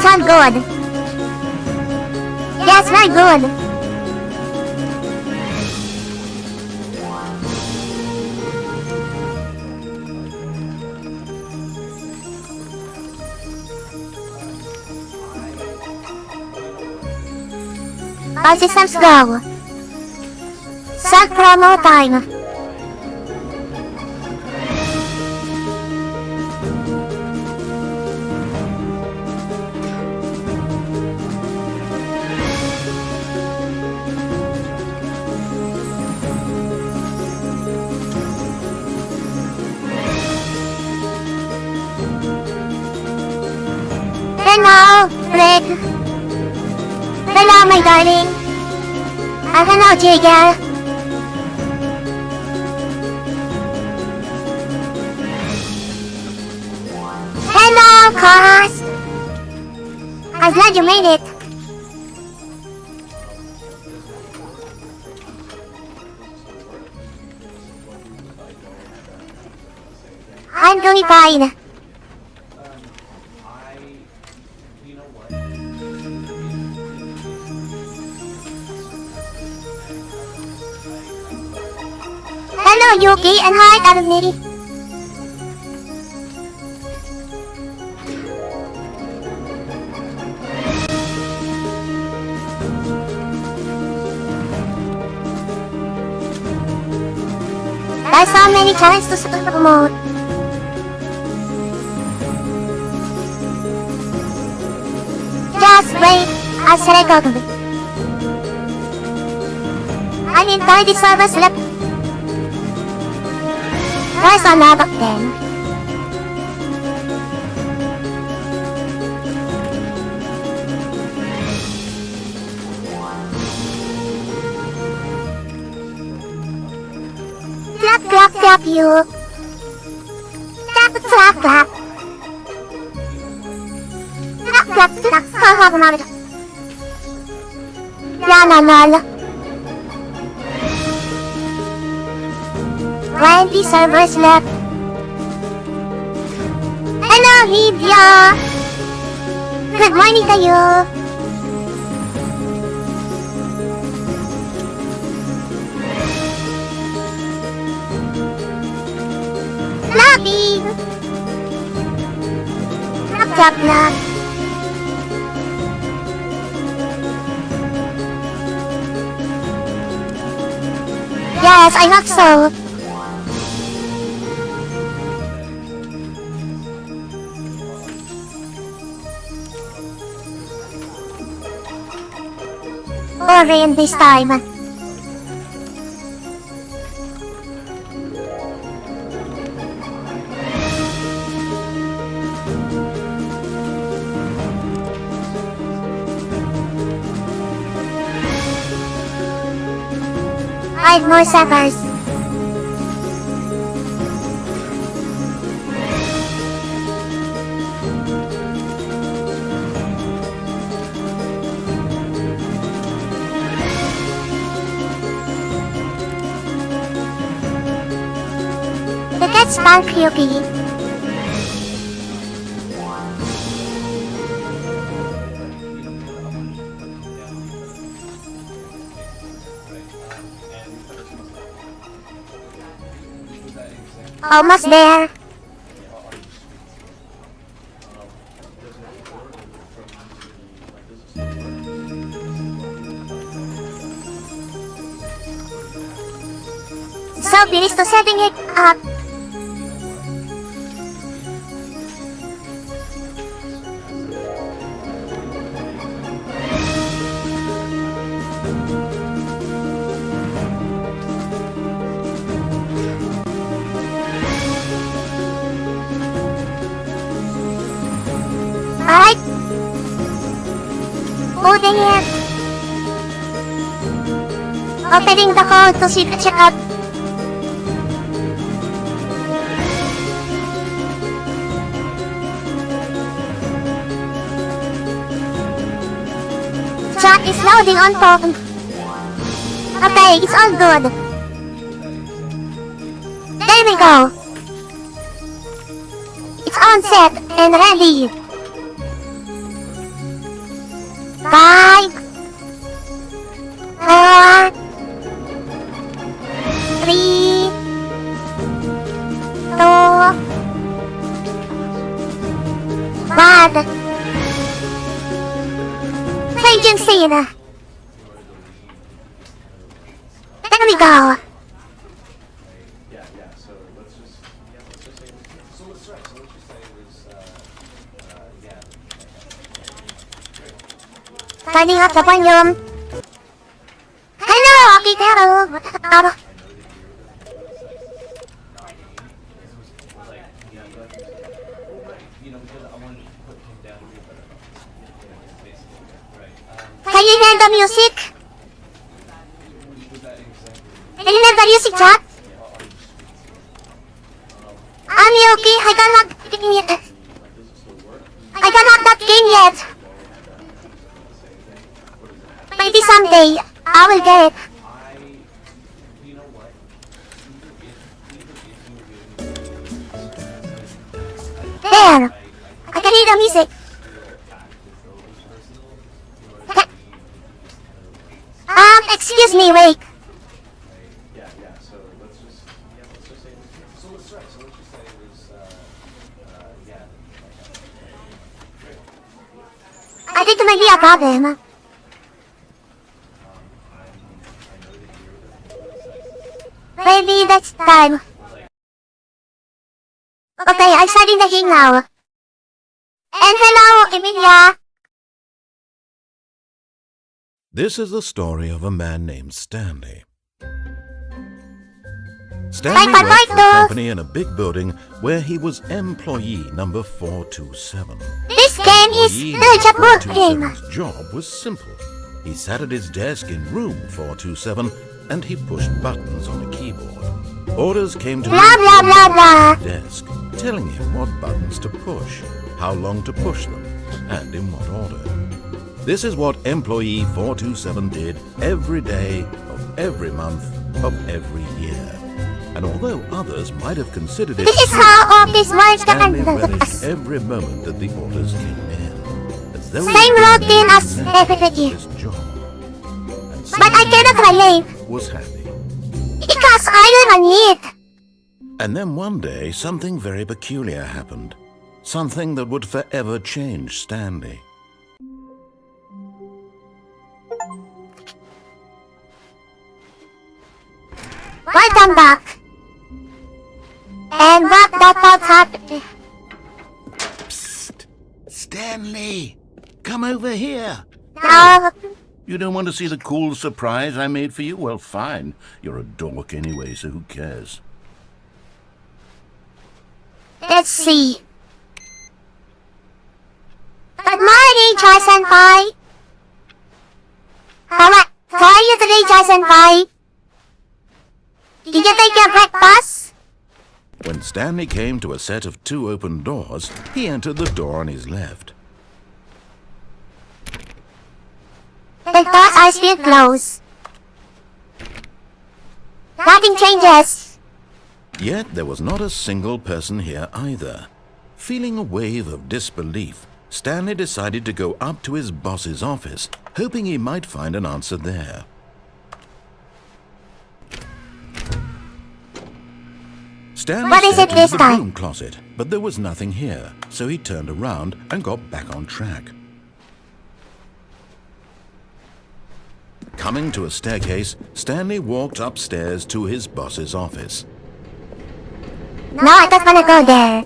It's all good. Yes, very good. All systems go. Start promo time. Hello, Rick. Hello, my darling. Hello, Jigger. Hello, Cars. I'm glad you made it. I'm doing fine. Hello, Yuki, and hi, Anthony. There's so many challenges to promote. Just wait, I'll set it up. I need 30 servers left. There's a lot of them. Clap, clap, clap, you. Clap, clap, clap. Clap, clap, clap. La la la la. 20 servers left. Hello, Lydia. Good morning to you. Floppy. Clap, clap, clap. Yes, I hope so. Or rain this time. Five more seconds. Let's bank Yuki. Almost there. So pleased to setting it up. Alright. Holding it. Opening the code to see the checkout. Chat is loading on phone. Okay, it's all good. There we go. It's on set and ready. 5, 4, 3, 2, 1. Changing scene. There we go. Turning up the volume. Hello, guitar. Can you hear the music? Can you hear the music, chat? I'm okay. I got that game yet. Maybe someday I will get it. There. I can hear the music. Excuse me, wait. I think it might be a problem. Maybe next time. Okay, I'm starting the game now. And hello, Emilia. This is the story of a man named Stanley. Stanley worked for a company in a big building where he was employee number 427. This game is the book game. 427's job was simple. He sat at his desk in room 427 and he pushed buttons on a keyboard. Orders came to his desk, telling him what buttons to push, how long to push them, and in what order. This is what employee 427 did every day of every month of every year. And although others might have considered it, this is how all this works. Stanley relished every moment that the orders came in, as though same routine as everybody. his job. But I cannot relate. Was happy. Because I don't need. And then one day, something very peculiar happened. Something that would forever change Stanley. Welcome back. And what the fuck happened? Psst! Stanley! Come over here! No. You don't want to see the cool surprise I made for you? Well, fine. You're a dork anyway, so who cares? Let's see. Good morning, Chai-senpai. How are you today, Chai-senpai? Did you take your breakfast? When Stanley came to a set of 2 open doors, he entered the door on his left. The doors are still closed. Nothing changes. Yet there was not a single person here either. Feeling a wave of disbelief, Stanley decided to go up to his boss's office, hoping he might find an answer there. Stanley stepped into the broom closet, but there was nothing here, so he turned around and got back on track. Coming to a staircase, Stanley walked upstairs to his boss's office. No, I don't want to go there.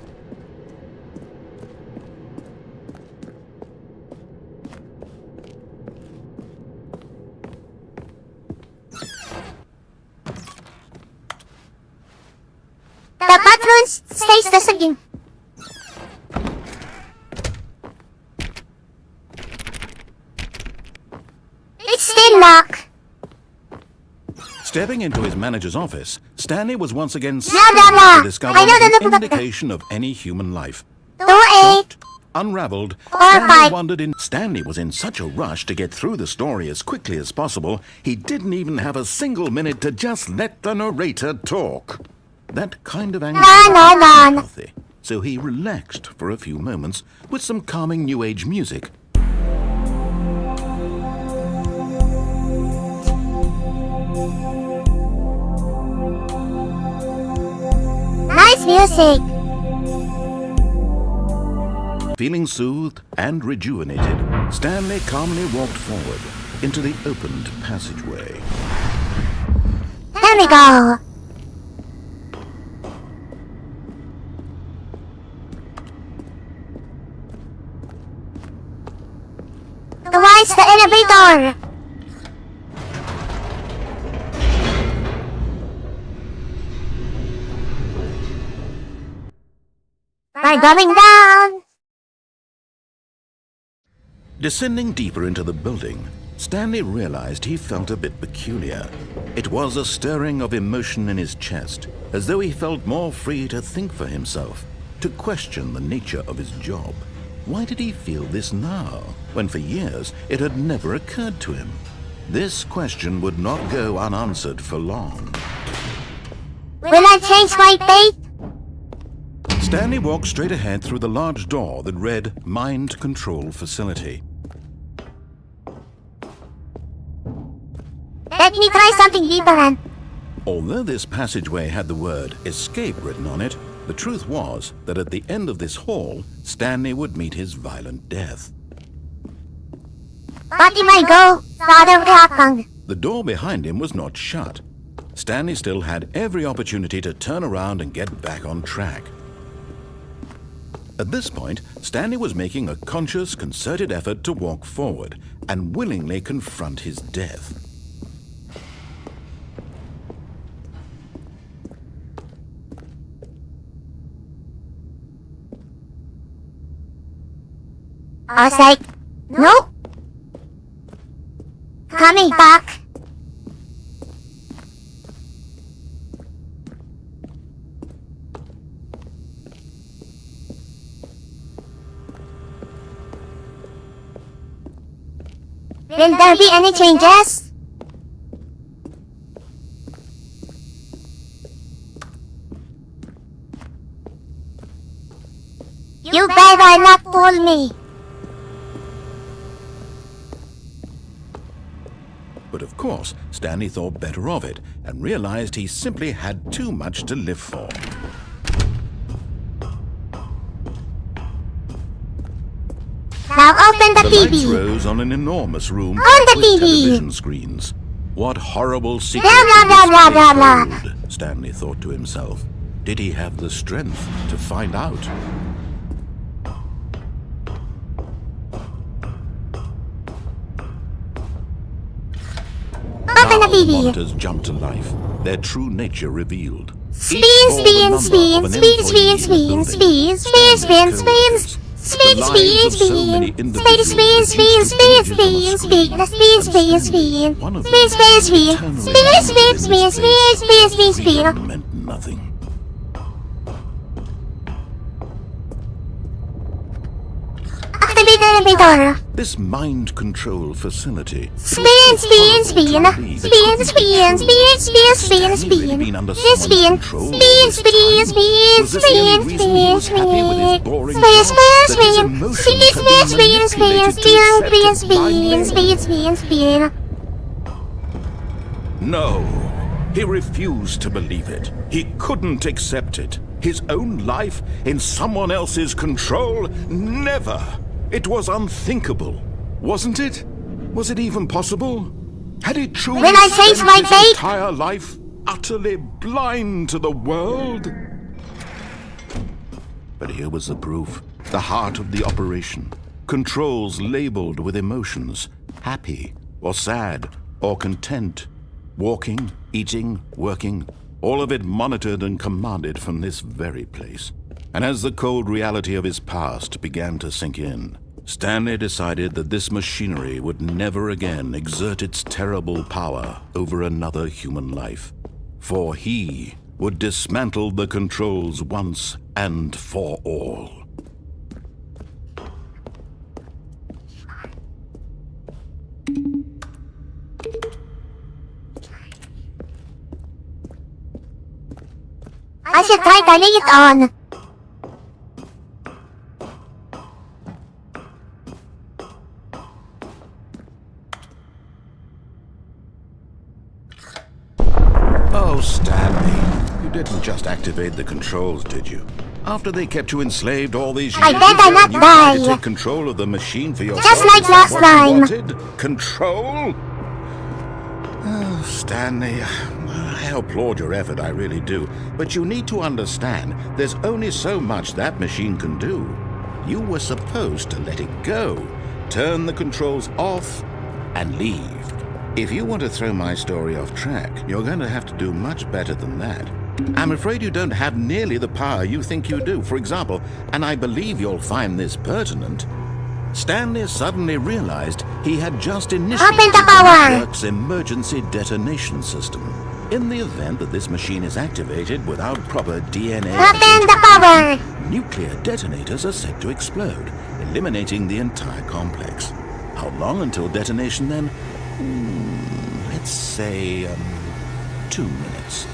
The bathroom stays the same. It's still locked. Stepping into his manager's office, Stanley was once again to discover an indication of any human life. 2-8. Unraveled, Or Stanley 5. wondered in... Stanley was in such a rush to get through the story as quickly as possible, he didn't even have a single minute to just let the narrator talk. That kind of anxiety was healthy, so he relaxed for a few moments with some calming New Age music. music. Feeling soothed and rejuvenated, Stanley calmly walked forward into the opened passageway. There we go. Towards the elevator. We're going down. Descending deeper into the building, Stanley realized he felt a bit peculiar. It was a stirring of emotion in his chest, as though he felt more free to think for himself, to question the nature of his job. Why did he feel this now, when for years it had never occurred to him? This question would not go unanswered for long. Will I change my fate? Stanley walked straight ahead through the large door that read Mind Control Facility. Let me try something different. Although this passageway had the word Escape written on it, the truth was that at the end of this hall, Stanley would meet his violent death. But if I go, father will happen. The door behind him was not shut. Stanley still had every opportunity to turn around and get back on track. At this point, Stanley was making a conscious, concerted effort to walk forward and willingly confront his death. I was like, no. Coming back. Will there be any changes? You better not fool me. But of course, Stanley thought better of it and realized he simply had too much to live for. Now open the The lights TV. rose on an enormous room On the with TV. television screens. What horrible secret Blah, blah, did blah, this blah, place blah, blah. hold? Stanley thought to himself. Did he have the strength to find out? Open the Now the TV. monitors jumped to life, their true nature revealed. Spin, Each bore the spin, number spin, of an spin, employee spin, in the spin, building. spin, spin, Stanley's spin, coworkers. spin, The spin, lives of so spin, many spin, individuals spin, reduced spin, to spin, images on a spin, screen, spin, and spin, spin, Stanley, spin, one of spin, them, spin, spin, eternally spin, lost spin, in spin, this spin, place. spin, spin, spin. Freedom meant nothing. Activate the elevator. This mind control facility. Spin, spin, spin, spin, spin, spin, spin, spin, spin, spin, spin, spin, spin, spin, spin, Was this the only reason he was happy with his boring job? That his emotions had been manipulated to accept it by men? spin. No, he refused to believe it. He couldn't accept it. His own life in someone else's control? Never. It was unthinkable, wasn't it? Was it even possible? Had he truly Will I change spent my his fate? entire life utterly blind to the world? But here was the proof, the heart of the operation. Controls labeled with emotions, happy or sad or content. Walking, eating, working, all of it monitored and commanded from this very place. And as the cold reality of his past began to sink in, Stanley decided that this machinery would never again exert its terrible power over another human life. For he would dismantle the controls once and for all. I should try turning it on. Oh, Stanley, You didn't just activate the controls, did you? After they kept you enslaved all these years, I better not you tried to die. take control of the machine for yourself. Just like last What you time. wanted? Control? Oh, Stanley, I applaud your effort, I really do. But you need to understand, there's only so much that machine can do. You were supposed to let it go, turn the controls off, and leave. If you want to throw my story off track, you're going to have to do much better than that. I'm afraid you don't have nearly the power you think you do. For example, and I believe you'll find this pertinent, Stanley suddenly realized he had just initiated Open the power! the Deluxe emergency detonation system. In the event that this machine is activated without proper DNA, Open the power! nuclear detonators are set to explode, eliminating the entire complex. How long until detonation then? Let's say, 2 minutes.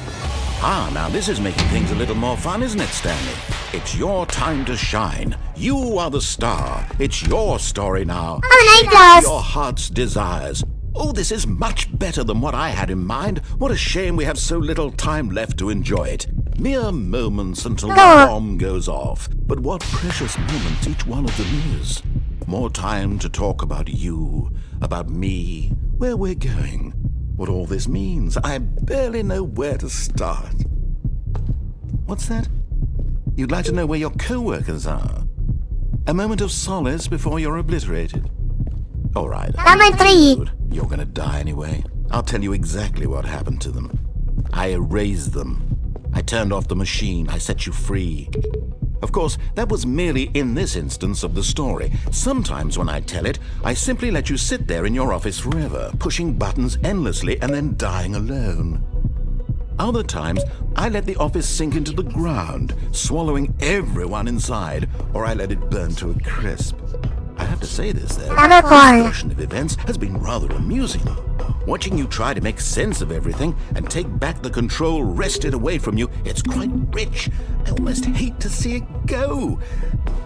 Ah, now this is making things a little more fun, isn't it, Stanley? It's your time to shine. You are the star. It's your story now. Your heart's desires. Oh, this is much better than what I had in mind. What a shame we have so little time left to enjoy it. Mere moments until the bomb goes off. But what precious moments each one of them is. More time to talk about you, about me, where we're going, what all this means. I barely know where to start. What's that? You'd like to know where your co-workers are? A moment of solace before you're obliterated. All right. Number 3. Good. You're gonna die anyway. I'll tell you exactly what happened to them. I erased them. I turned off the machine. I set you free. Of course, that was merely in this instance of the story. Sometimes when I tell it, I simply let you sit there in your office forever, pushing buttons endlessly and then dying alone. Other times, I let the office sink into the ground, swallowing everyone inside, or I let it burn to a crisp. I have to say this, though. Number 4. This version of events has been rather amusing. Watching you try to make sense of everything and take back the control wrested away from you, it's quite rich. I almost hate to see it go.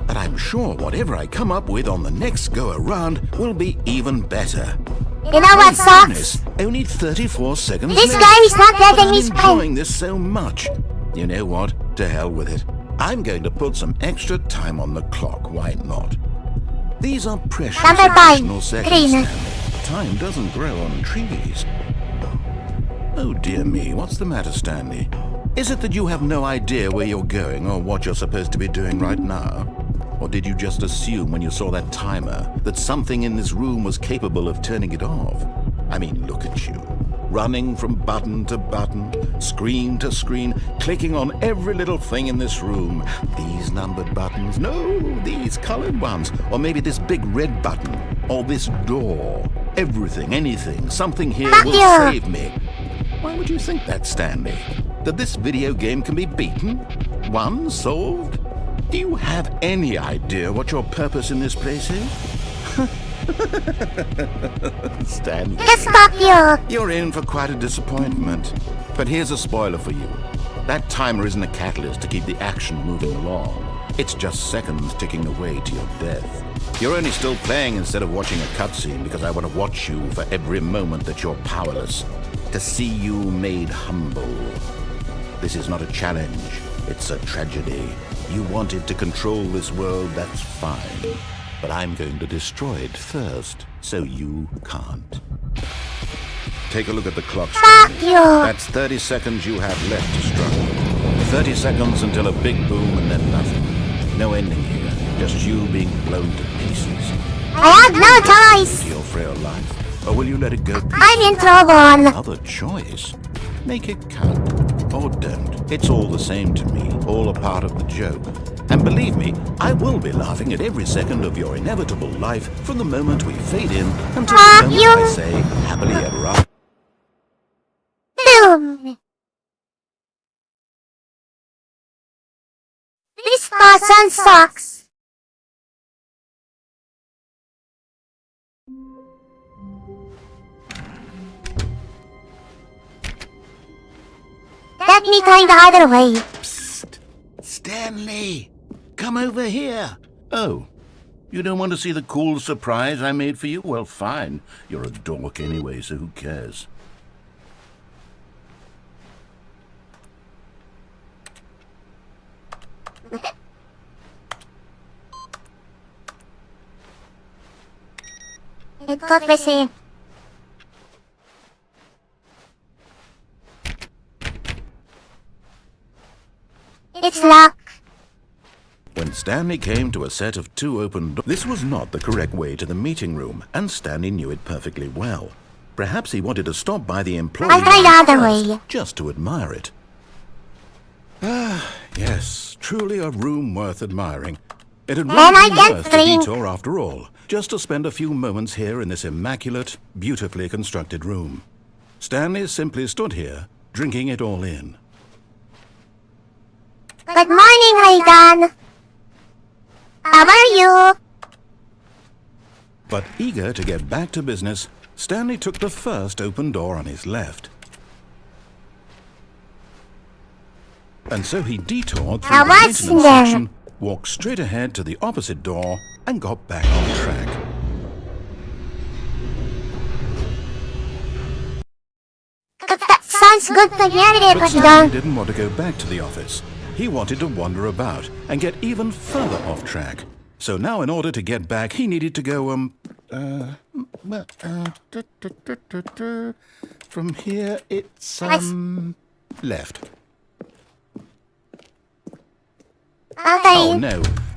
But I'm sure whatever I come up with on the next go-around will be even better. You know what Goodness, sucks? only 34 seconds This left. guy is not But letting I'm me spend. enjoying this so much. You know what? To hell with it. I'm going to put some extra time on the clock. Why not? These are precious Number 5. additional seconds, Green. Stanley. Time doesn't grow on trees. Oh dear me, what's the matter, Stanley? Is it that you have no idea where you're going or what you're supposed to be doing right now? Or did you just assume when you saw that timer that something in this room was capable of turning it off? I mean, look at you. Running from button to button, screen to screen, clicking on every little thing in this room. These numbered buttons, no, these colored ones. Or maybe this big red button, or this door. Everything, anything, something here will save me. Why would you think that, Stanley? That this video game can be beaten? Won? Solved? Do you have any idea what your purpose in this place is? Stanley. Just fuck you. You're in for quite a disappointment. But here's a spoiler for you. That timer isn't a catalyst to keep the action moving along. It's just seconds ticking away to your death. You're only still playing instead of watching a cutscene because I want to watch you for every moment that you're powerless. To see you made humble. This is not a challenge. It's a tragedy. You wanted to control this world, that's fine. But I'm going to destroy it first, so you can't. Take a look at the clock. Fuck you. That's 30 seconds you have left to struggle. 30 seconds until a big boom and then nothing. No ending here, just you being blown to pieces. I have no choice. Your frail life, or will you let it go? I'm in trouble. Another choice. Make it count, or don't. It's all the same to me, all a part of the joke. And believe me, I will be laughing at every second of your inevitable life from the moment we fade in until the moment you. I say, happily ever after. Boom. This person sucks. Let me try the other way. Psst. Stanley, come over here. Oh, you don't want to see the cool surprise I made for you? Well, fine. You're a dork anyway, so who cares? It got missing. It's locked. When Stanley came to a set of 2 open doors, this was not the correct way to the meeting room, and Stanley knew it perfectly well. Perhaps he wanted to stop by the employee I'll try the other way. just to admire it. Ah, yes, truly a room worth admiring. It had And I really been get worth the drink. detour after all, just to spend a few moments here in this immaculate, beautifully constructed room. Stanley simply stood here, drinking it all in. Good morning, Reagan. How are you? But eager to get back to business, Stanley took the first open door on his left. And so he detoured through Now the what's maintenance there? section, walked straight ahead to the opposite door, and got back on track. That sounds good to hear it, But but Stanley didn't want to go back to the office. He wanted to wander about and get even further off track. So now in order to get back, he needed to go, from here it's, left. Okay. Oh,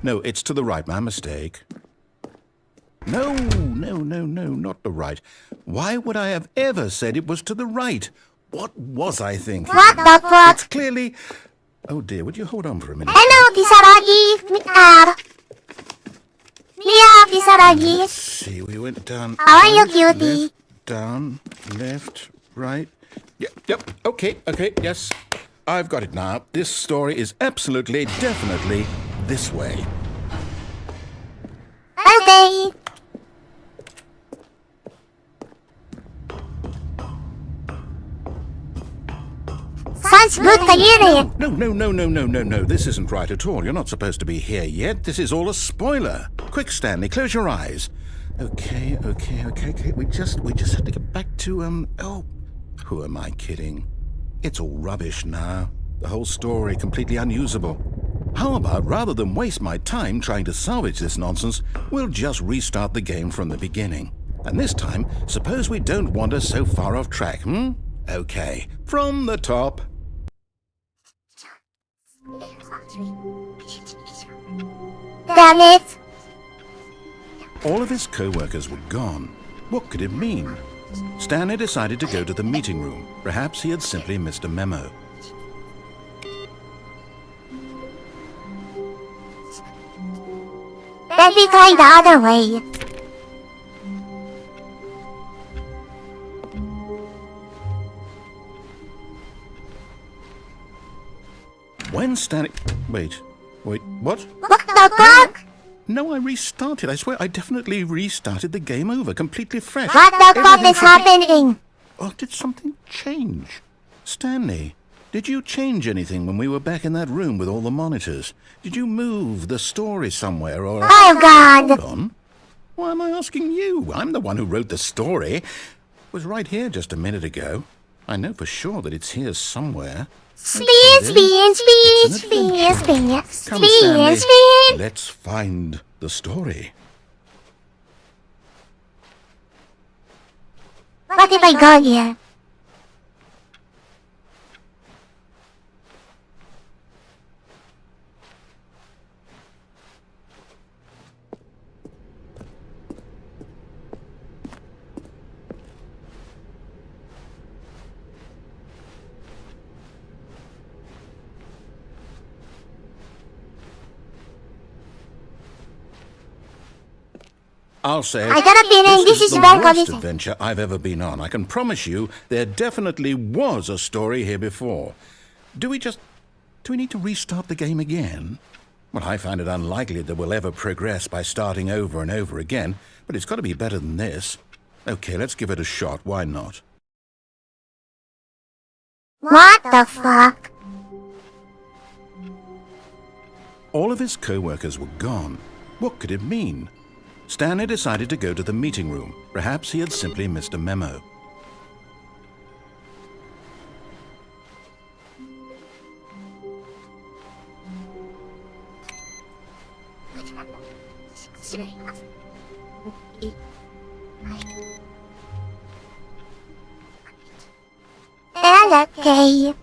no, it's to the right, my mistake. No, not the right. Why would I have ever said it was to the right? What was I thinking? What the fuck? It's clearly... Oh dear, would you hold on for a minute? Hello, Kisaragi. Mia, Kisaragi. Let's see, we went down... How are you, right, cutie? Left, down, left, right... Yep, okay, yes. I've got it now. This story is absolutely, definitely this way. Okay. Sounds good to hear it. No. This isn't right at all. You're not supposed to be here yet. This is all a spoiler. Quick, Stanley, close your eyes. Okay. We just have to get back to, oh, who am I kidding? It's all rubbish now. The whole story completely unusable. How about, rather than waste my time trying to salvage this nonsense, we'll just restart the game from the beginning. And this time, suppose we don't wander so far off track, Okay, from the top. Damn it. All of his co-workers were gone. What could it mean? Stanley decided to go to the meeting room. Perhaps he had simply missed a memo. Let me try the other way. When Stanley... Wait, what? What the fuck? No, I restarted. I swear I definitely restarted the game over, completely fresh. What the fuck Everything is happening? Oh, did something change? Stanley, did you change anything when we were back in that room with all the monitors? Did you move the story somewhere or... Oh god. Hold on. Why am I asking you? I'm the one who wrote the story. It was right here just a minute ago. I know for sure that it's here somewhere. Speed. Come, Stanley. Let's find the story. What if I go here? I'll say I got a feeling this is the bad worst condition. adventure I've ever been on. I can promise you there definitely was a story here before. Do we need to restart the game again? Well, I find it unlikely that we'll ever progress by starting over and over again, but it's got to be better than this. Okay, let's give it a shot. Why not? What the fuck? All of his co-workers were gone. What could it mean? Stanley decided to go to the meeting room. Perhaps he had simply missed a memo. Okay.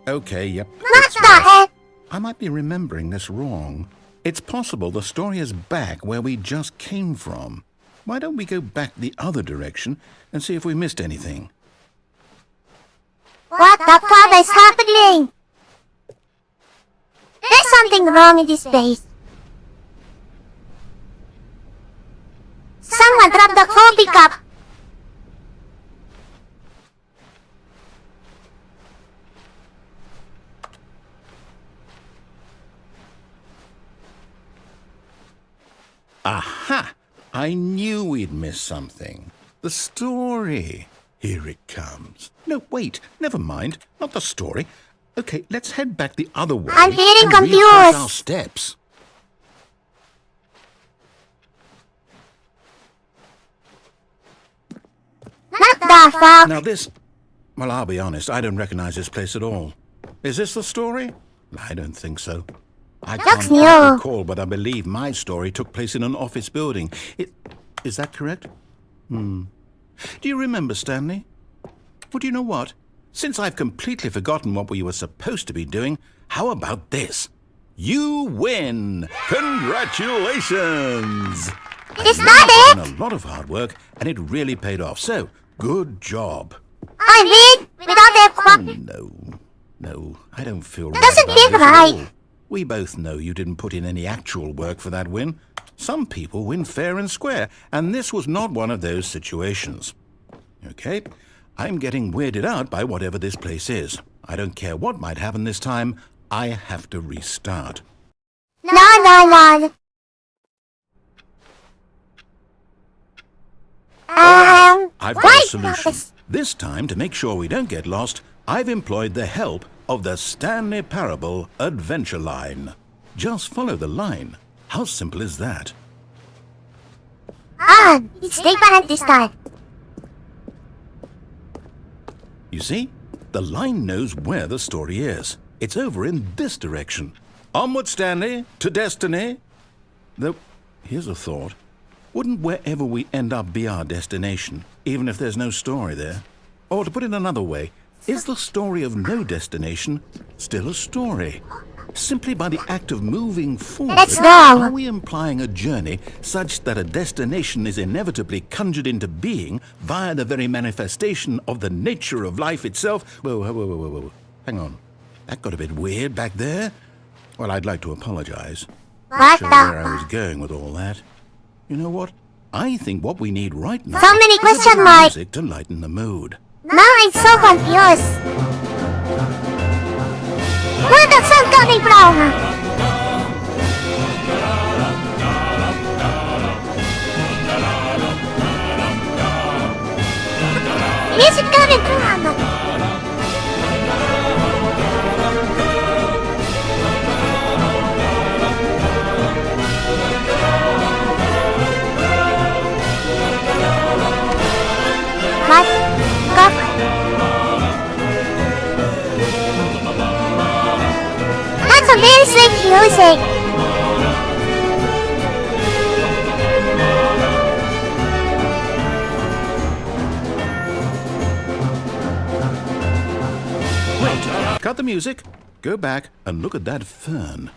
Okay, yep. What it's the right. heck? I might be remembering this wrong. It's possible the story is back where we just came from. Why don't we go back the other direction and see if we missed anything? What the fuck is happening? There's something wrong in this place. Someone dropped the whole pickup. Aha! I knew we'd missed something. The story. Here it comes. No, wait. Never mind. Not the story. Okay, let's head back the other way. I'm getting and confused. retrace our steps. What the fuck? Now this... Well, I'll be honest. I don't recognize this place at all. Is this the story? I don't think so. I Looks can't new. quite recall, but I believe my story took place in an office building. Is that correct? Do you remember, Stanley? Well, do you know what? Since I've completely forgotten what we were supposed to be doing, how about this? You win! Congratulations! Is that You've it? done a lot of hard work, and it really paid off. So, good job. I win without their fuck. No, I don't feel right Doesn't about feel this right. at all. We both know you didn't put in any actual work for that win. Some people win fair and square, and this was not one of those situations. Okay, I'm getting weirded out by whatever this place is. I don't care what might happen this time. I have to restart. No. I've got Wait, a solution. This time, to make sure we don't get lost, I've employed the help of the Stanley Parable Adventure Line. Just follow the line. How simple is that? Stay behind this time. You see? The line knows where the story is. It's over in this direction. Onward, Stanley, to destiny. Though, here's a thought. Wouldn't wherever we end up be our destination, even if there's no story there? Or to put it another way, is the story of no destination still a story? Simply by the act of moving forward, Let's go. are we implying a journey such that a destination is inevitably conjured into being via the very manifestation of the nature of life itself? Whoa. Hang on. That got a bit weird back there. Well, I'd like to apologize. What Not sure where I the? was going with all that. You know what? I think what we need right now So many is a question bit of marks. music to lighten the mood. Now I'm so confused. Where the sun coming from? Where's it coming from? What? That's a very strange music. Wait, cut the music. Go back and look at that fern.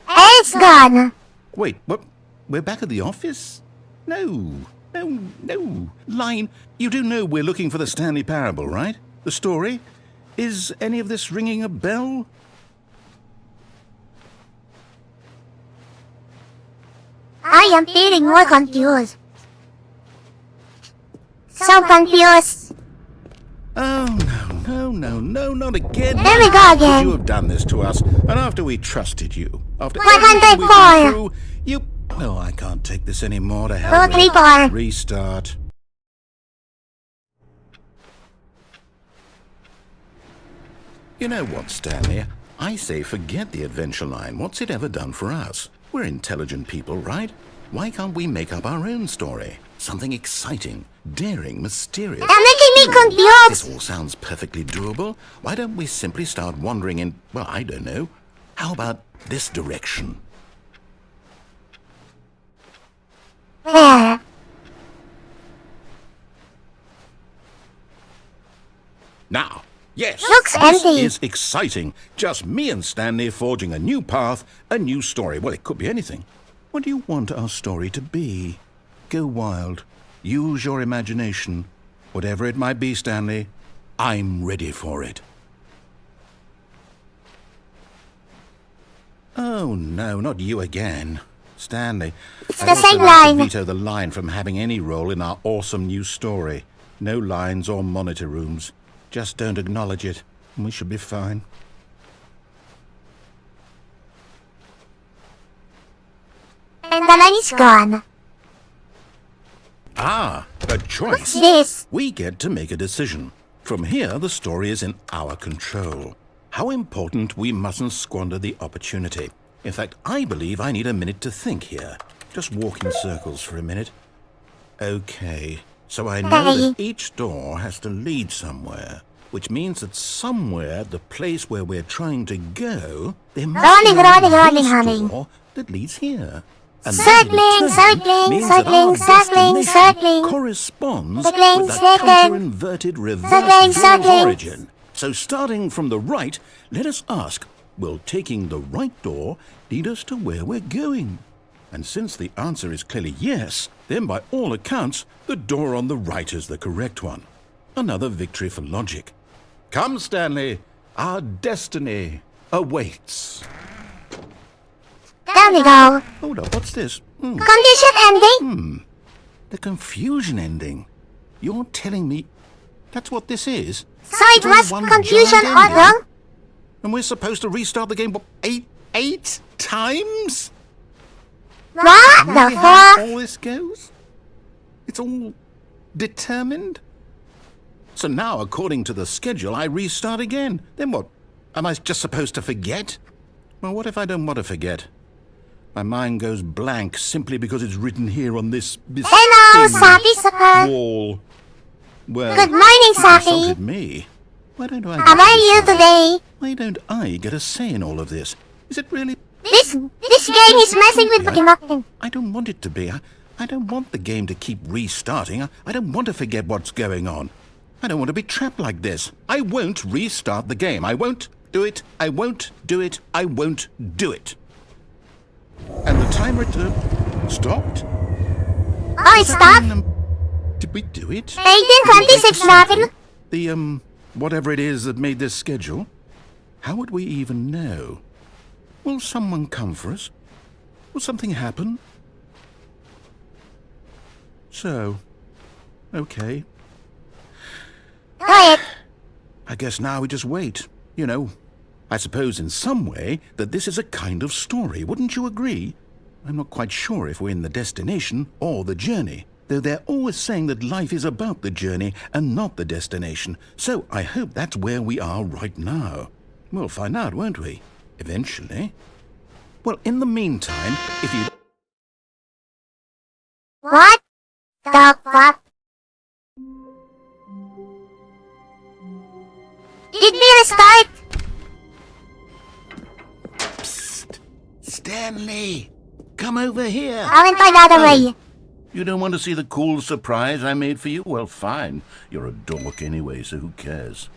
It's gone. Wait, what? We're back at the office? No. Line, you do know we're looking for the Stanley Parable, right? The story? Is any of this ringing a bell? I am feeling more confused. So confused. Oh, no, not again. There we go How could again. you have done this to us? And after we trusted you, after 104. everything we've been through, you... No, I can't take this anymore. To hell 2, with 3, it. 4. Restart. You know what, Stanley? I say forget the adventure line. What's it ever done for us? We're intelligent people, right? Why can't we make up our own story? Something exciting, daring, mysterious. You're making me confused. This all sounds perfectly doable. Why don't we simply start wandering in, well, I don't know. How about this direction? Where? Now, yes, Looks this empty. is exciting. Just me and Stanley forging a new path, a new story. Well, it could be anything. What do you want our story to be? Go wild. Use your imagination. Whatever it might be, Stanley, I'm ready for it. Oh, no, not you again. Stanley, It's I'd the also same like to line. veto the line from having any role in our awesome new story. No lines or monitor rooms. Just don't acknowledge it, and we should be fine. And the line is gone. Ah, a choice. What's this? We get to make a decision. From here, the story is in our control. How important we mustn't squander the opportunity. In fact, I believe I need a minute to think here. Just walk in circles for a minute. Okay, so I know that each door has to lead somewhere, which means that somewhere at the place where we're trying to go, there must be a door that leads here. And that in turn means that our destination corresponds with that counter-inverted reverse door of origin. So starting from the right, let us ask, will taking the right door lead us to where we're going? And since the answer is clearly yes, then by all accounts, the door on the right is the correct one. Another victory for logic. Come, Stanley, our destiny awaits. There we go. Hold up, what's this? Condition ending. The confusion ending. You're telling me that's what this is? So it was One confusion giant all ending? wrong? And we're supposed to restart the game, what, eight times? What Really the how fuck? all this goes? It's all determined? So now, according to the schedule, I restart again. Then what? Am I just supposed to forget? Well, what if I don't want to forget? My mind goes blank simply because it's written here on this Hello, thing Saki-saka. wall. Well, Good morning, you Saki. insulted me. Why don't I? How are you today? Why don't I get a say in all of this? Is it really? This game is messing with Pokemon. I don't want it to be. I don't want the game to keep restarting. I don't want to forget what's going on. I don't want to be trapped like this. I won't restart the game. I won't do it. I won't do it. I won't do it. And the timer stopped? Oh, it stopped? Did we do it? 1826 nothing. The, whatever it is that made this schedule? How would we even know? Will someone come for us? Will something happen? So, okay. Quiet. I guess now we just wait. You know, I suppose in some way that this is a kind of story, wouldn't you agree? I'm not quite sure if we're in the destination or the journey, though they're always saying that life is about the journey and not the destination, so I hope that's where we are right now. We'll find out, won't we? Eventually. Well, in the meantime, if you... What the fuck? Did we restart? Psst! Stanley! Come over here! I went another way. You don't want to see the cool surprise I made for you? Well, fine. You're a dork anyway, so who cares?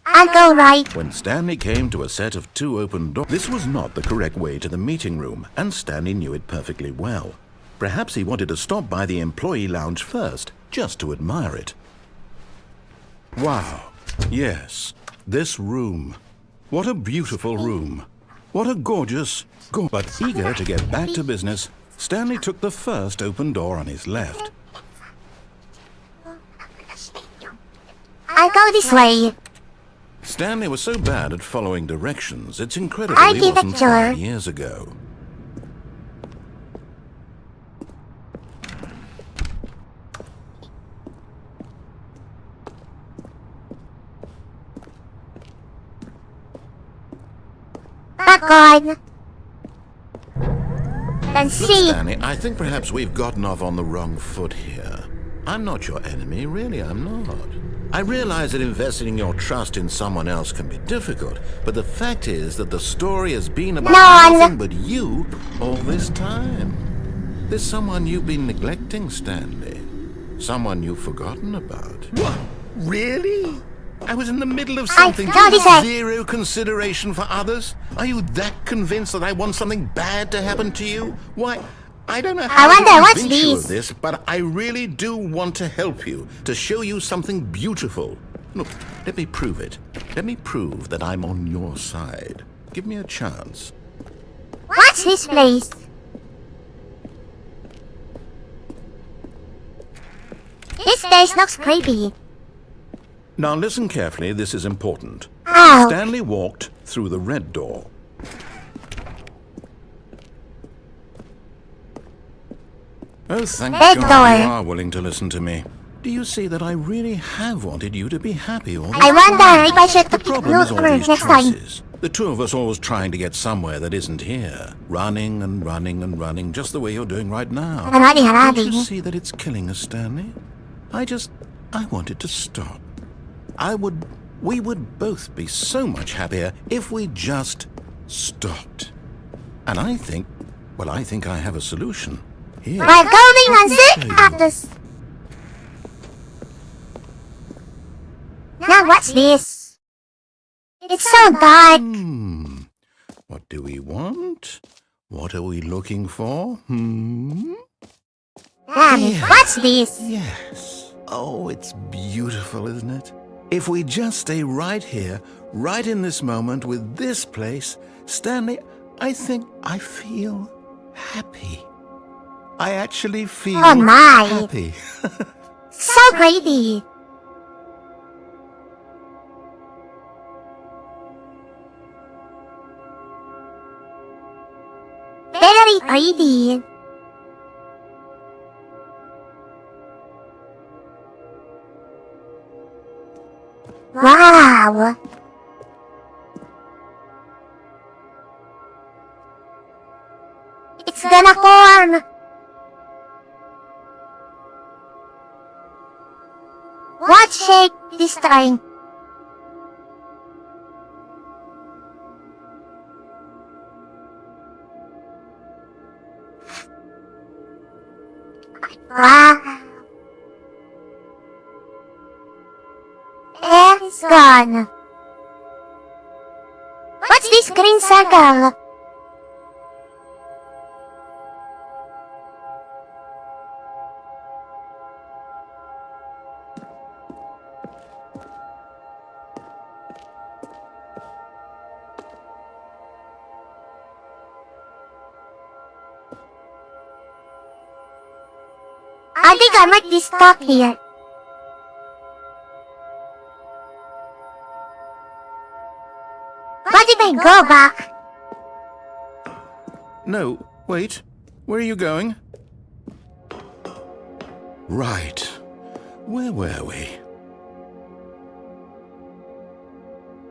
I'll go right. When Stanley came to a set of 2 open doors, this was not the correct way to the meeting room, and Stanley knew it perfectly well. Perhaps he wanted to stop by the employee lounge first, just to admire it. Wow. Yes, this room. What a beautiful room. What a gorgeous... But eager to get back to business, Stanley took the first open door on his left. I'll go this way. Stanley was so bad at following directions, it's incredible I he give it wasn't to her. 5 years ago. Back on. The can Look, see. Stanley, I think perhaps we've gotten off on the wrong foot here. I'm not your enemy, really, I'm not. I realize that investing your trust in someone else can be difficult, but the fact is that the story has been about nothing but you all this time. There's someone you've been neglecting, Stanley. Someone you've forgotten about. What? Really? I was in the middle of I something. thought he said- Zero consideration for others? Are you that convinced that I want something bad to happen to you? Why, I don't know how wonder to what's convince you this? of this, but I really do want to help you, to show you something beautiful. Look, let me prove it. Let me prove that I'm on your side. Give me a chance. What's this place? This place looks creepy. Now listen carefully, this is important. Ow. Stanley walked through the red door. Oh, thank Red God door. you are willing to listen to me. Do you see that I really have wanted you to be happy all the I time? wonder if I should The problem is all these next time. choices. The two of us always trying to get somewhere that isn't here. Running and running and running, just the way you're doing right now. I'm running and Don't you running. see that it's killing us, Stanley? I wanted to stop. We would both be so much happier if we just stopped. And I think I have a solution. Here. We're going on zip you. atlas. Now what's this? It's so dark. What do we want? What are we looking for? What's this? Yes. Oh, it's beautiful, isn't it? If we just stay right here, right in this moment with this place, Stanley, I think I feel happy. I actually feel Oh my. happy. So pretty. Very pretty. Wow. It's gonna form. What shape this time? Wow. It's gone. What's this green circle? I think I might be stuck here. What if I go back? No, wait. Where are you going? Right. Where were we?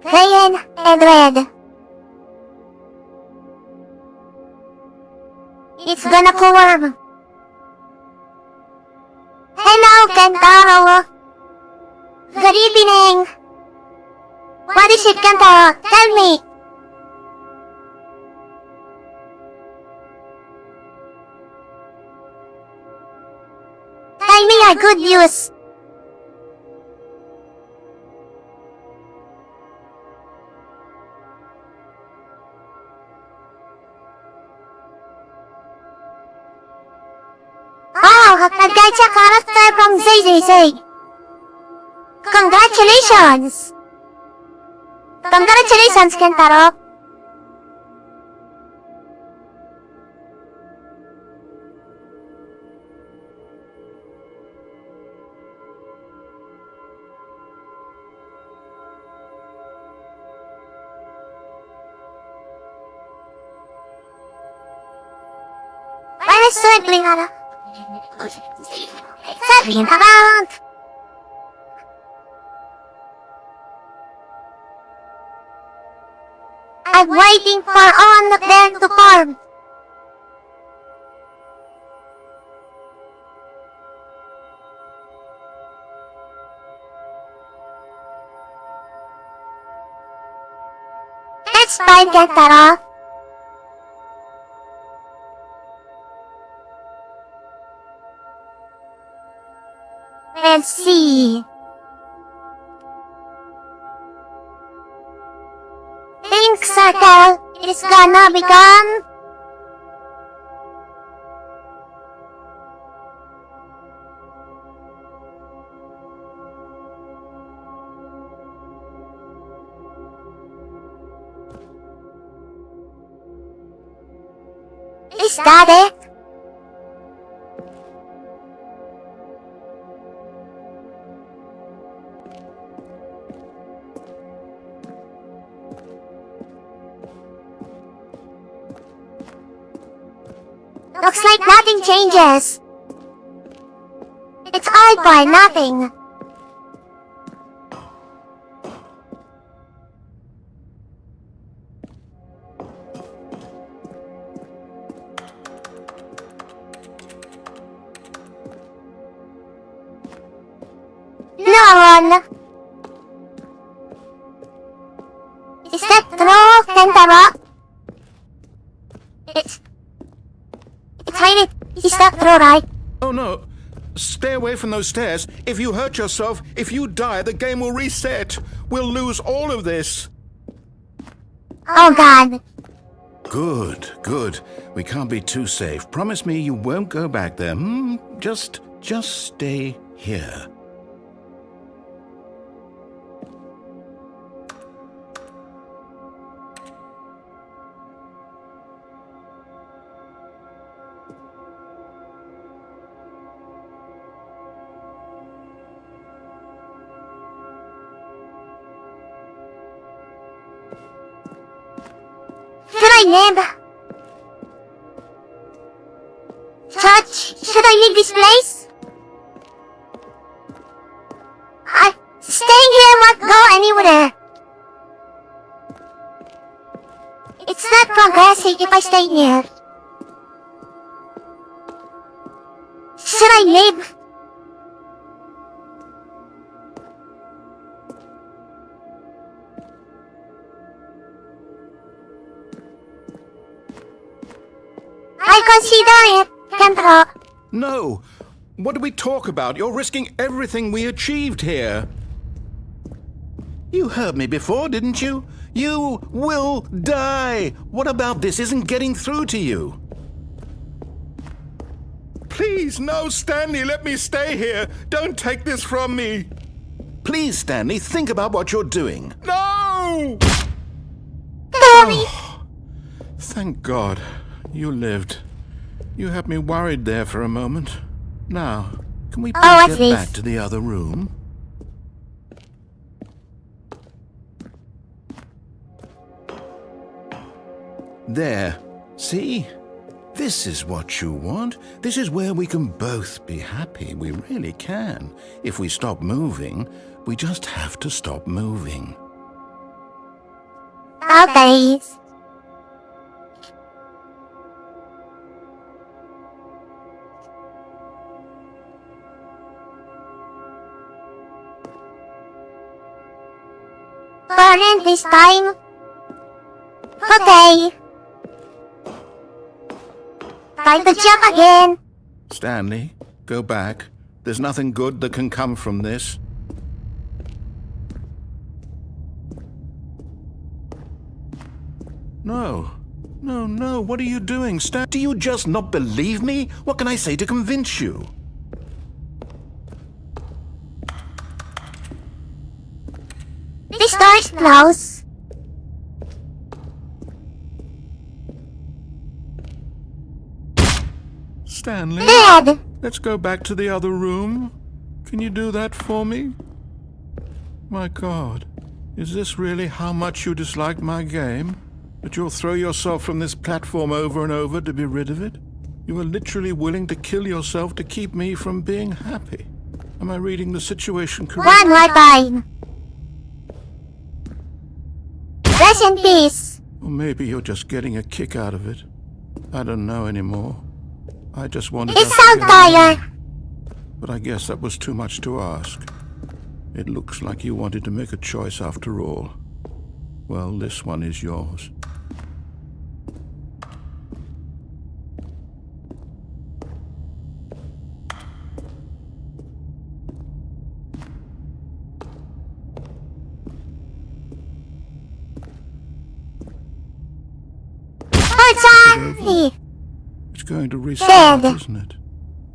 Green and red. It's gonna form. Hello, Kentaro. Good evening. What is it, Kentaro? Tell me. Tell me your good news. Oh, I've got a character from ZZZ. Congratulations! Congratulations, Kentaro. I'm circling around. Circling around. I'm waiting for all of them to form. Let's try and get that off. Let's see. Pink circle is gonna become... Is that it? Looks like nothing changes. It's all for nothing. No one. Is that true, Kentaro? It's really... Is that true, right? Oh no. Stay away from those stairs. If you hurt yourself, if you die, the game will reset. We'll lose all of this. Oh god. Good, good. We can't be too safe. Promise me you won't go back there. Just stay here. Should I leave? Should I leave this place? Staying here won't go anywhere. It's not progressing if I stay here. Should I leave? I consider it, Kentaro. No. What do we talk about? You're risking everything we achieved here. You heard me before, didn't you? You will die. What about this isn't getting through to you? Please, no, Stanley, let me stay here. Don't take this from me. Please, Stanley, think about what you're doing. No! Sorry. Thank God. You lived. You had me worried there for a moment. Now, can we please get back to the other room? There. See? This is what you want. This is where we can both be happy. We really can. If we stop moving, we just have to stop moving. Okay. Burn this time. Okay. Time to jump again. Stanley, go back. There's nothing good that can come from this. No. No, what are you doing, Stan? Do you just not believe me? What can I say to convince you? This door is closed. Stanley, Dead. let's go back to the other room. Can you do that for me? My God, is this really how much you dislike my game? That you'll throw yourself from this platform over and over to be rid of it? You are literally willing to kill yourself to keep me from being happy. Am I reading the situation correctly? One more time. Rest in peace. Or maybe you're just getting a kick out of it. I don't know anymore. I just wanted It us to sounds get tired. along. But I guess that was too much to ask. It looks like you wanted to make a choice after all. Well, this one is yours. Oh, Charlie! It's going to restart, Dead. isn't it?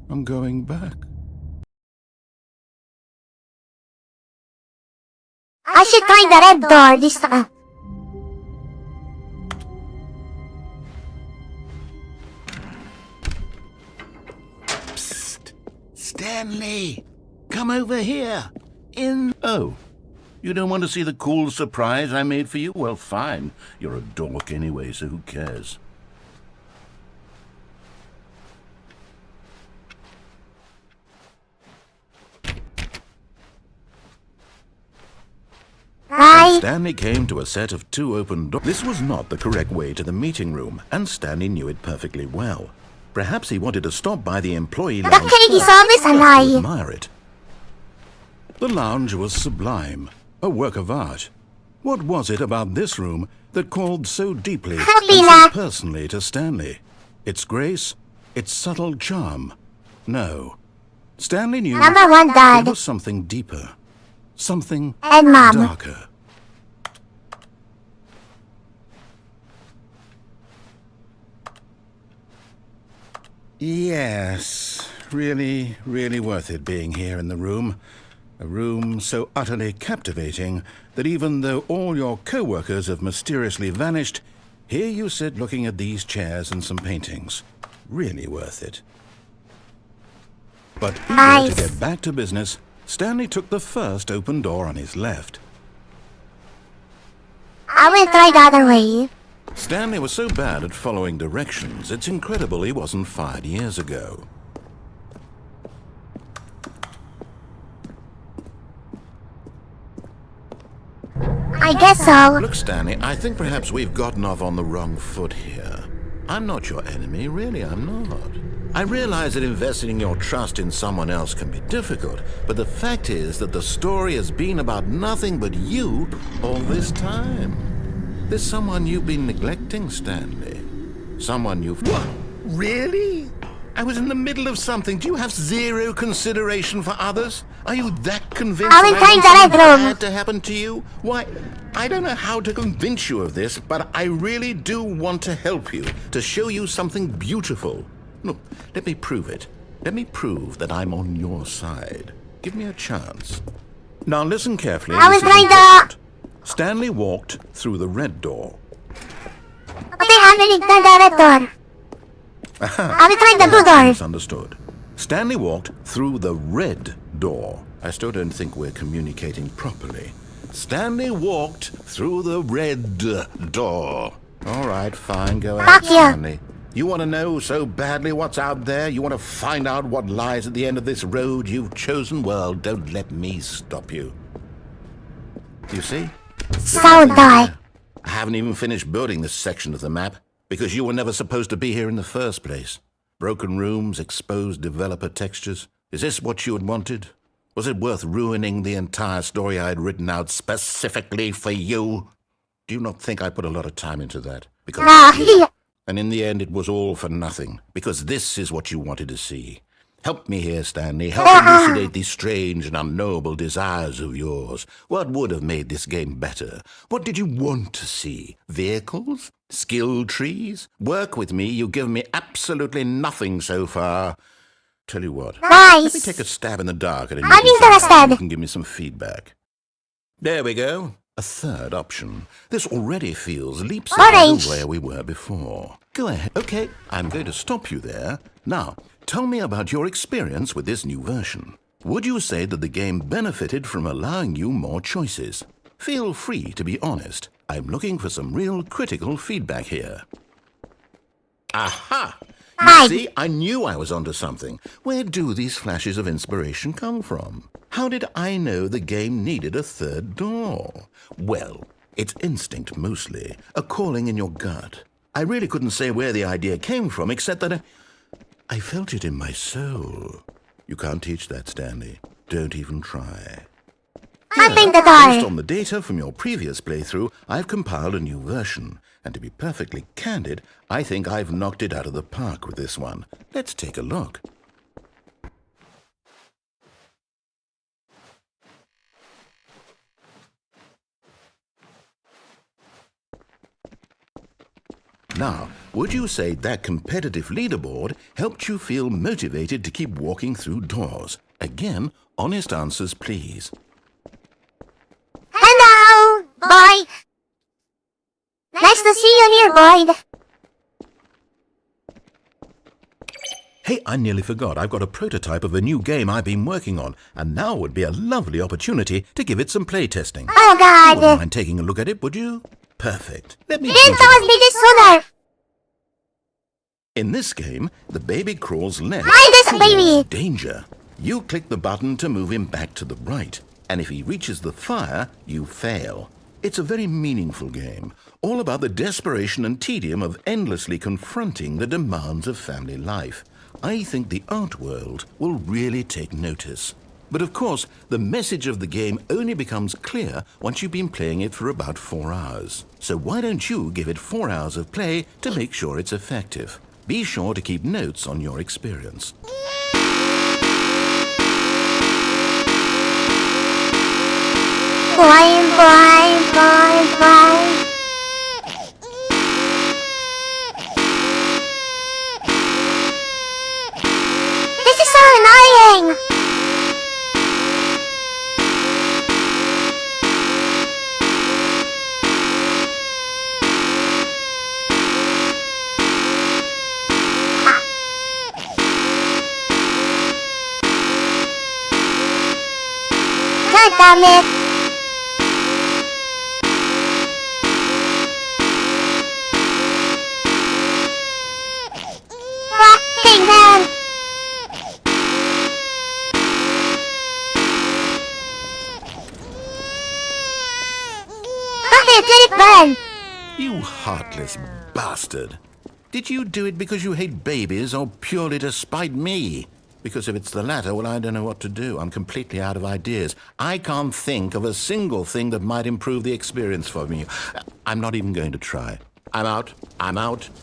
I'm going back. I should try the red door this time. Psst! Stanley! Come over here! Oh, you don't want to see the cool surprise I made for you? Well, fine. You're a dork anyway, so who cares? Right? Stanley came to a set of 2 open doors. This was not the correct way to the meeting room, and Stanley knew it perfectly well. Perhaps he wanted to stop by the employee The lounge cake is to always alive. admire it. The lounge was sublime, a work of art. What was it about this room that called so deeply and so personally to Stanley? Its grace? Its subtle charm? No. Stanley knew Number 1, there Dad. was something deeper. Something And Mom. darker. Yes, really worth it being here in the room. A room so utterly captivating that even though all your co-workers have mysteriously vanished, here you sit looking at these chairs and some paintings. Really worth it. But eager Nice. to get back to business, Stanley took the first open door on his left. I will try the other way. Stanley was so bad at following directions, it's incredible he wasn't fired years ago. I guess so. Look, Stanley, I think perhaps we've gotten off on the wrong foot here. I'm not your enemy, really, I'm not. I realize that investing your trust in someone else can be difficult, but the fact is that the story has been about nothing but you all this time. There's someone you've been neglecting, Stanley. Someone you've... What? Really? I was in the middle of something. Do you have zero consideration for others? Are you that convinced I will that try I want the red something room. bad to happen to you? Why, I don't know how to convince you of this, but I really do want to help you, to show you something beautiful. Look, let me prove it. Let me prove that I'm on your side. Give me a chance. Now listen carefully. I this will is try important. Stanley walked through the red door. Okay, I will try the red door. I will try the blue door. Misunderstood. Stanley walked through the red door. I still don't think we're communicating properly. Stanley walked through the red door. All right, fine, go ahead, Fuck you. Stanley. You want to know so badly what's out there? You want to find out what lies at the end of this road you've chosen? Well, don't let me stop you. You see? So die. I haven't even finished building this section of the map, because you were never supposed to be here in the first place. Broken rooms, exposed developer textures. Is this what you had wanted? Was it worth ruining the entire story I had written out specifically for you? Do you not think I put a lot of time into that? Because No. and in the end it was all for nothing, because this is what you wanted to see. Help me here, Stanley. Help elucidate these strange and unknowable desires of yours. What would have made this game better? What did you want to see? Vehicles? Skill trees? Work with me. You've given me absolutely nothing so far. Tell you what. Let me Nice. take a stab in the dark at it. I'm interested. You can give me some feedback. There we go. A third option. This already feels leaps ahead Orange. of where we were before. Go ahead. Okay, I'm going to stop you there. Now, tell me about your experience with this new version. Would you say that the game benefited from allowing you more choices? Feel free to be honest. I'm looking for some real critical feedback here. Aha! Hi. You see, I knew I was onto something. Where do these flashes of inspiration come from? How did I know the game needed a third door? Well, it's instinct mostly, a calling in your gut. I really couldn't say where the idea came from, except that I felt it in my soul. You can't teach that, Stanley. Don't even try. I think the Based door. on the data from your previous playthrough, I've compiled a new version. And to be perfectly candid, I think I've knocked it out of the park with this one. Let's take a look. Now, would you say that competitive leaderboard helped you feel motivated to keep walking through doors? Again, honest answers, please. Hello, boy. Nice to see you here, boy. Hey, I nearly forgot. I've got a prototype of a new game I've been working on, and now would be a lovely opportunity to give it some playtesting. Oh, You God. wouldn't mind taking a look at it, would you? Perfect. Let me You didn't teach tell us you. this sooner. In this game, the baby crawls left. Mind this baby. Danger. You click the button to move him back to the right, and if he reaches the fire, you fail. It's a very meaningful game, all about the desperation and tedium of endlessly confronting the demands of family life. I think the art world will really take notice. But of course, the message of the game only becomes clear once you've been playing it for about 4 hours. So why don't you give it 4 hours of play to make sure it's effective? Be sure to keep notes on your experience. Boy. This is so annoying. God damn it. Fucking man. Okay, let it burn. You heartless bastard. Did you do it because you hate babies or purely to spite me? Because if it's the latter, well, I don't know what to do. I'm completely out of ideas. I can't think of a single thing that might improve the experience for me. I'm not even going to try. I'm out,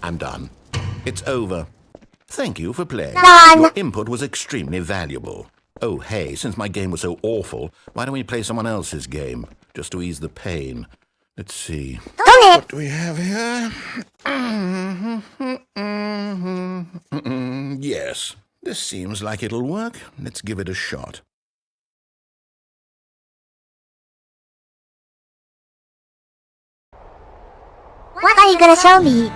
I'm done. It's over. Thank you for playing. Done. Your input was extremely valuable. Oh, hey, since my game was so awful, why don't we play someone else's game, just to ease the pain? Let's see. Don't What do we have here? Yes, this seems like it'll work. Let's give it a shot. What are you gonna show me?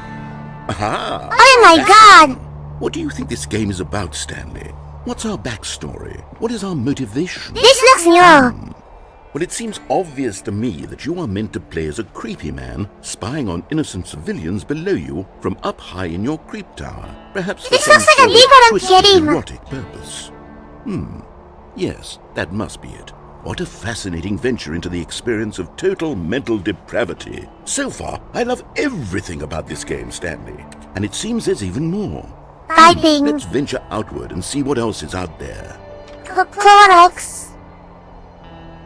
Aha! Oh my god! What do you think this game is about, Stanley? What's our backstory? What is our motivation? This looks new. Well, it seems obvious to me that you are meant to play as a creepy man spying on innocent civilians below you from up high in your creep tower. Perhaps for This some looks like a sort of different twisted game. erotic purpose. Yes, that must be it. What a fascinating venture into the experience of total mental depravity. So far, I love everything about this game, Stanley. And it seems there's even more. Fighting. Let's venture outward and see what else is out there. Clorox.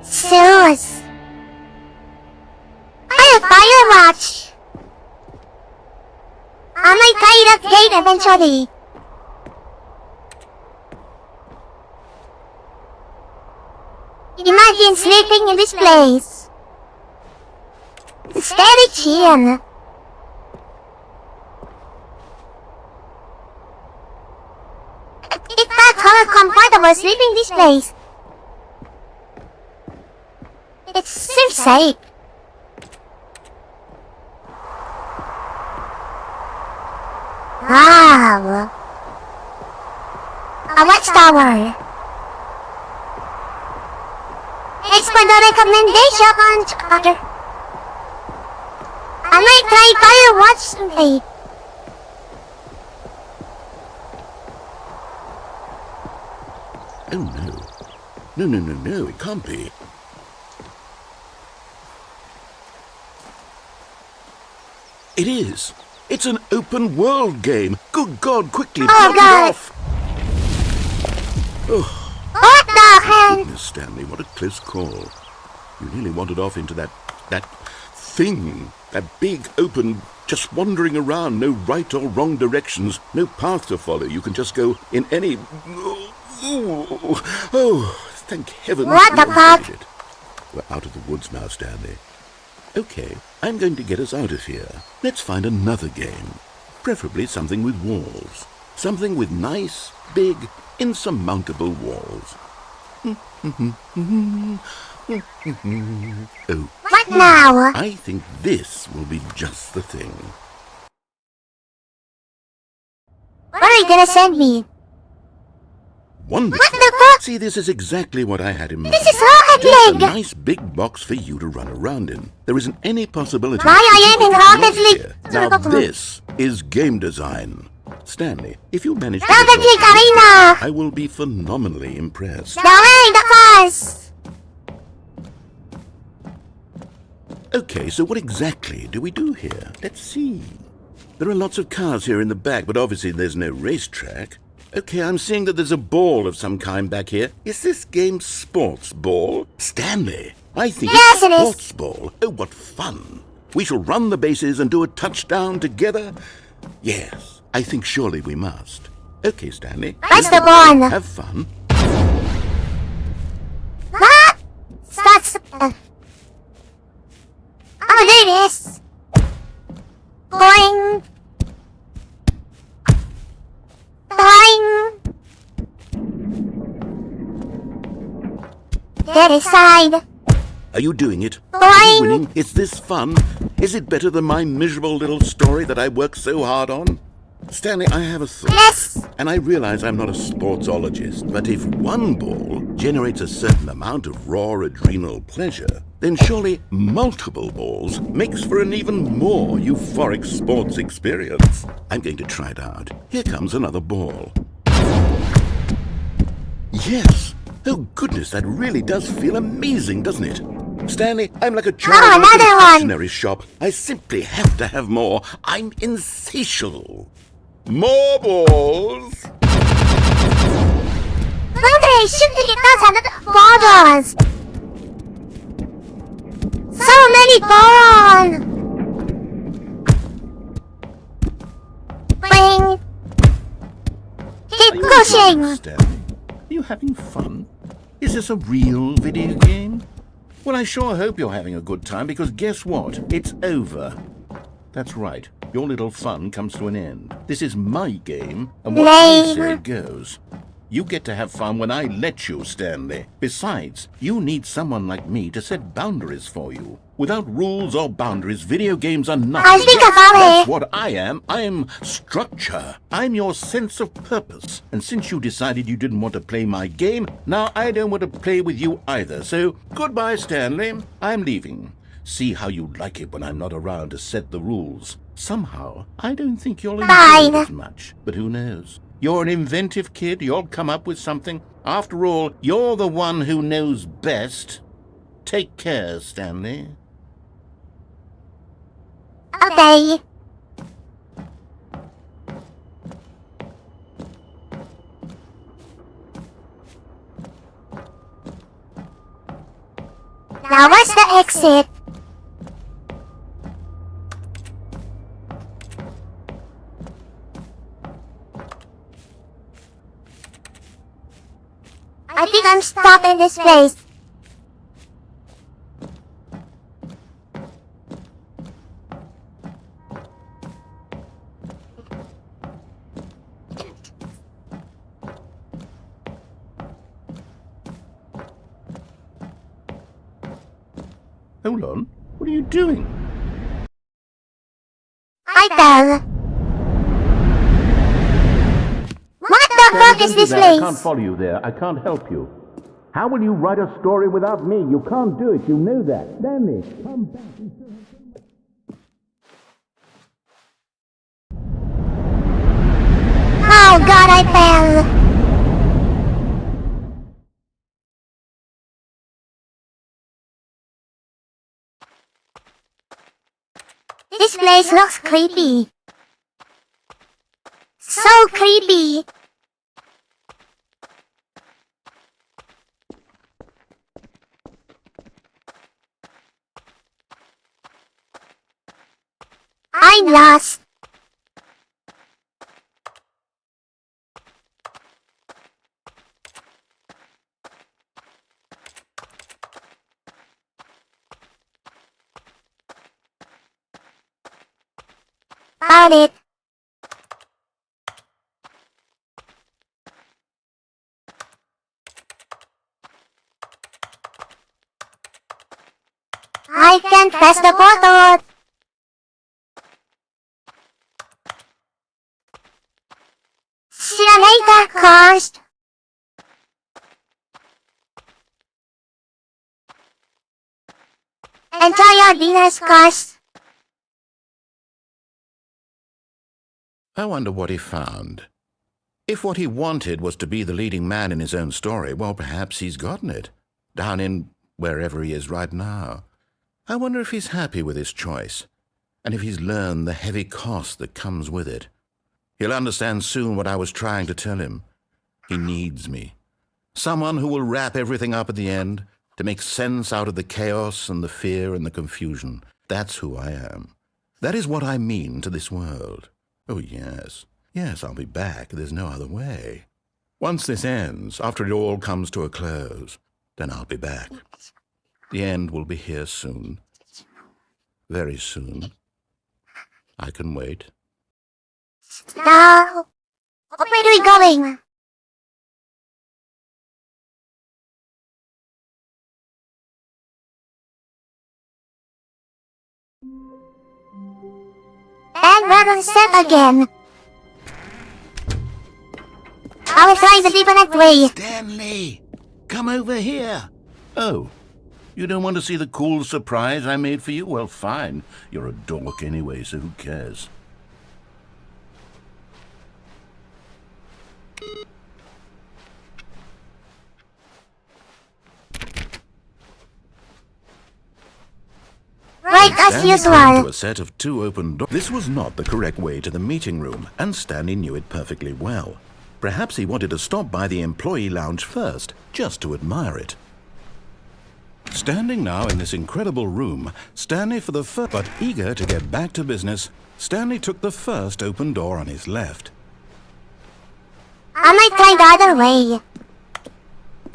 Shoes. I have Firewatch. I might try that gate eventually. Imagine sleeping in this place. It's very chill. It's not how comfortable sleeping in this place. It seems safe. Wow. A watchtower. It's for the recommendation chapter. I might try Firewatch someday. Oh no. No, it can't be. It is. It's an open world game. Good God, quickly, block God. it off. Oh, What the hell? goodness, Stanley, what a close call. You nearly wandered off into that thing. That big, open, just wandering around. No right or wrong directions. No path to follow. You can just go in any... Oh, thank heaven. What the fuck? We're out of the woods now, Stanley. Okay, I'm going to get us out of here. Let's find another game. Preferably something with walls. Something with nice, big, insurmountable walls. Oh, What now? I think this will be just the thing. What are you gonna send me? Wonderful. What the fuck? See, this is exactly what I had in mind. This is Just a Rocket League! nice big box for you to run around in. There isn't any possibility Why are you that in could Rocket get lost League? here. Now this is game design. Stanley, if you manage to Rocket get League lost here, Arena! I will be phenomenally impressed. Delay the bus! Okay, so what exactly do we do here? Let's see. There are lots of cars here in the back, but obviously there's no racetrack. Okay, I'm seeing that there's a ball of some kind back here. Is this game sports ball? Stanley, I think Yes, it's it is. sports ball. Oh, what fun. We shall run the bases and do a touchdown together. Yes, I think surely we must. Okay, Stanley. Where's the ball? Have fun. What? Starts the... Oh, there it is! Boing! Boing! Get inside! Are you doing it? Boing. Are you winning? Is this fun? Is it better than my miserable little story that I worked so hard on? Stanley, I have a thought. Yes! And I realize I'm not a sportsologist, but if one ball generates a certain amount of raw adrenal pleasure, then surely multiple balls makes for an even more euphoric sports experience. I'm going to try it out. Here comes another ball. Yes! Oh goodness, that really does feel amazing, doesn't it? Stanley, I'm like a child in a another one. confectionery shop. I simply have to have more. I'm insatiable. More balls! Andre, shouldn't it not have borders? So many borders! Bing! Keep pushing! Stanley, are you having fun? Is this a real video game? Well, I sure hope you're having a good time, because guess what? It's over. That's right. Your little fun comes to an end. This is my game, and what I say goes. You get to have fun when I let you, Stanley. Besides, you need someone like me to set boundaries for you. Without rules or boundaries, video games are nothing. I think about That's it. what I am. I am structure. I'm your sense of purpose. And since you decided you didn't want to play my game, now I don't want to play with you either. So, goodbye, Stanley. I'm leaving. See how you like it when I'm not around to set the rules. Somehow, I don't think you'll enjoy it as much. But who knows? You're an inventive kid. You'll come up with something. After all, you're the one who knows best. Take care, Stanley. Okay. Now where's the exit? I think I'm stuck in this place. Hold on. What are you doing? I fell. What the fuck is this I can't place? follow you there. I can't help you. How will you write a story without me? You can't do it. You know that. Stanley, come back. Oh god, I fell. This place looks creepy. So creepy. I'm lost. Found it. I can press the button. See you later, Karst. Enjoy your dinner, Karst. I wonder what he found. If what he wanted was to be the leading man in his own story, well, perhaps he's gotten it, down in wherever he is right now. I wonder if he's happy with his choice, and if he's learned the heavy cost that comes with it. He'll understand soon what I was trying to tell him. He needs me. Someone who will wrap everything up at the end, to make sense out of the chaos and the fear and the confusion. That's who I am. That is what I mean to this world. Oh, yes. Yes, I'll be back. There's no other way. Once this ends, after it all comes to a close, then I'll be back. The end will be here soon. Very soon. I can wait. Now, where are we going? And we're gonna start again. I will try the different way. Stanley, come over here. Oh, you don't want to see the cool surprise I made for you? Well, fine. You're a dork anyway, so who cares? Right as Stanley came usual. to a set of two open doors. This was not the correct way to the meeting room, and Stanley knew it perfectly well. Perhaps he wanted to stop by the employee lounge first, just to admire it. Standing now in this incredible room, Stanley for the first, but eager to get back to business, Stanley took the first open door on his left. I might try the other way.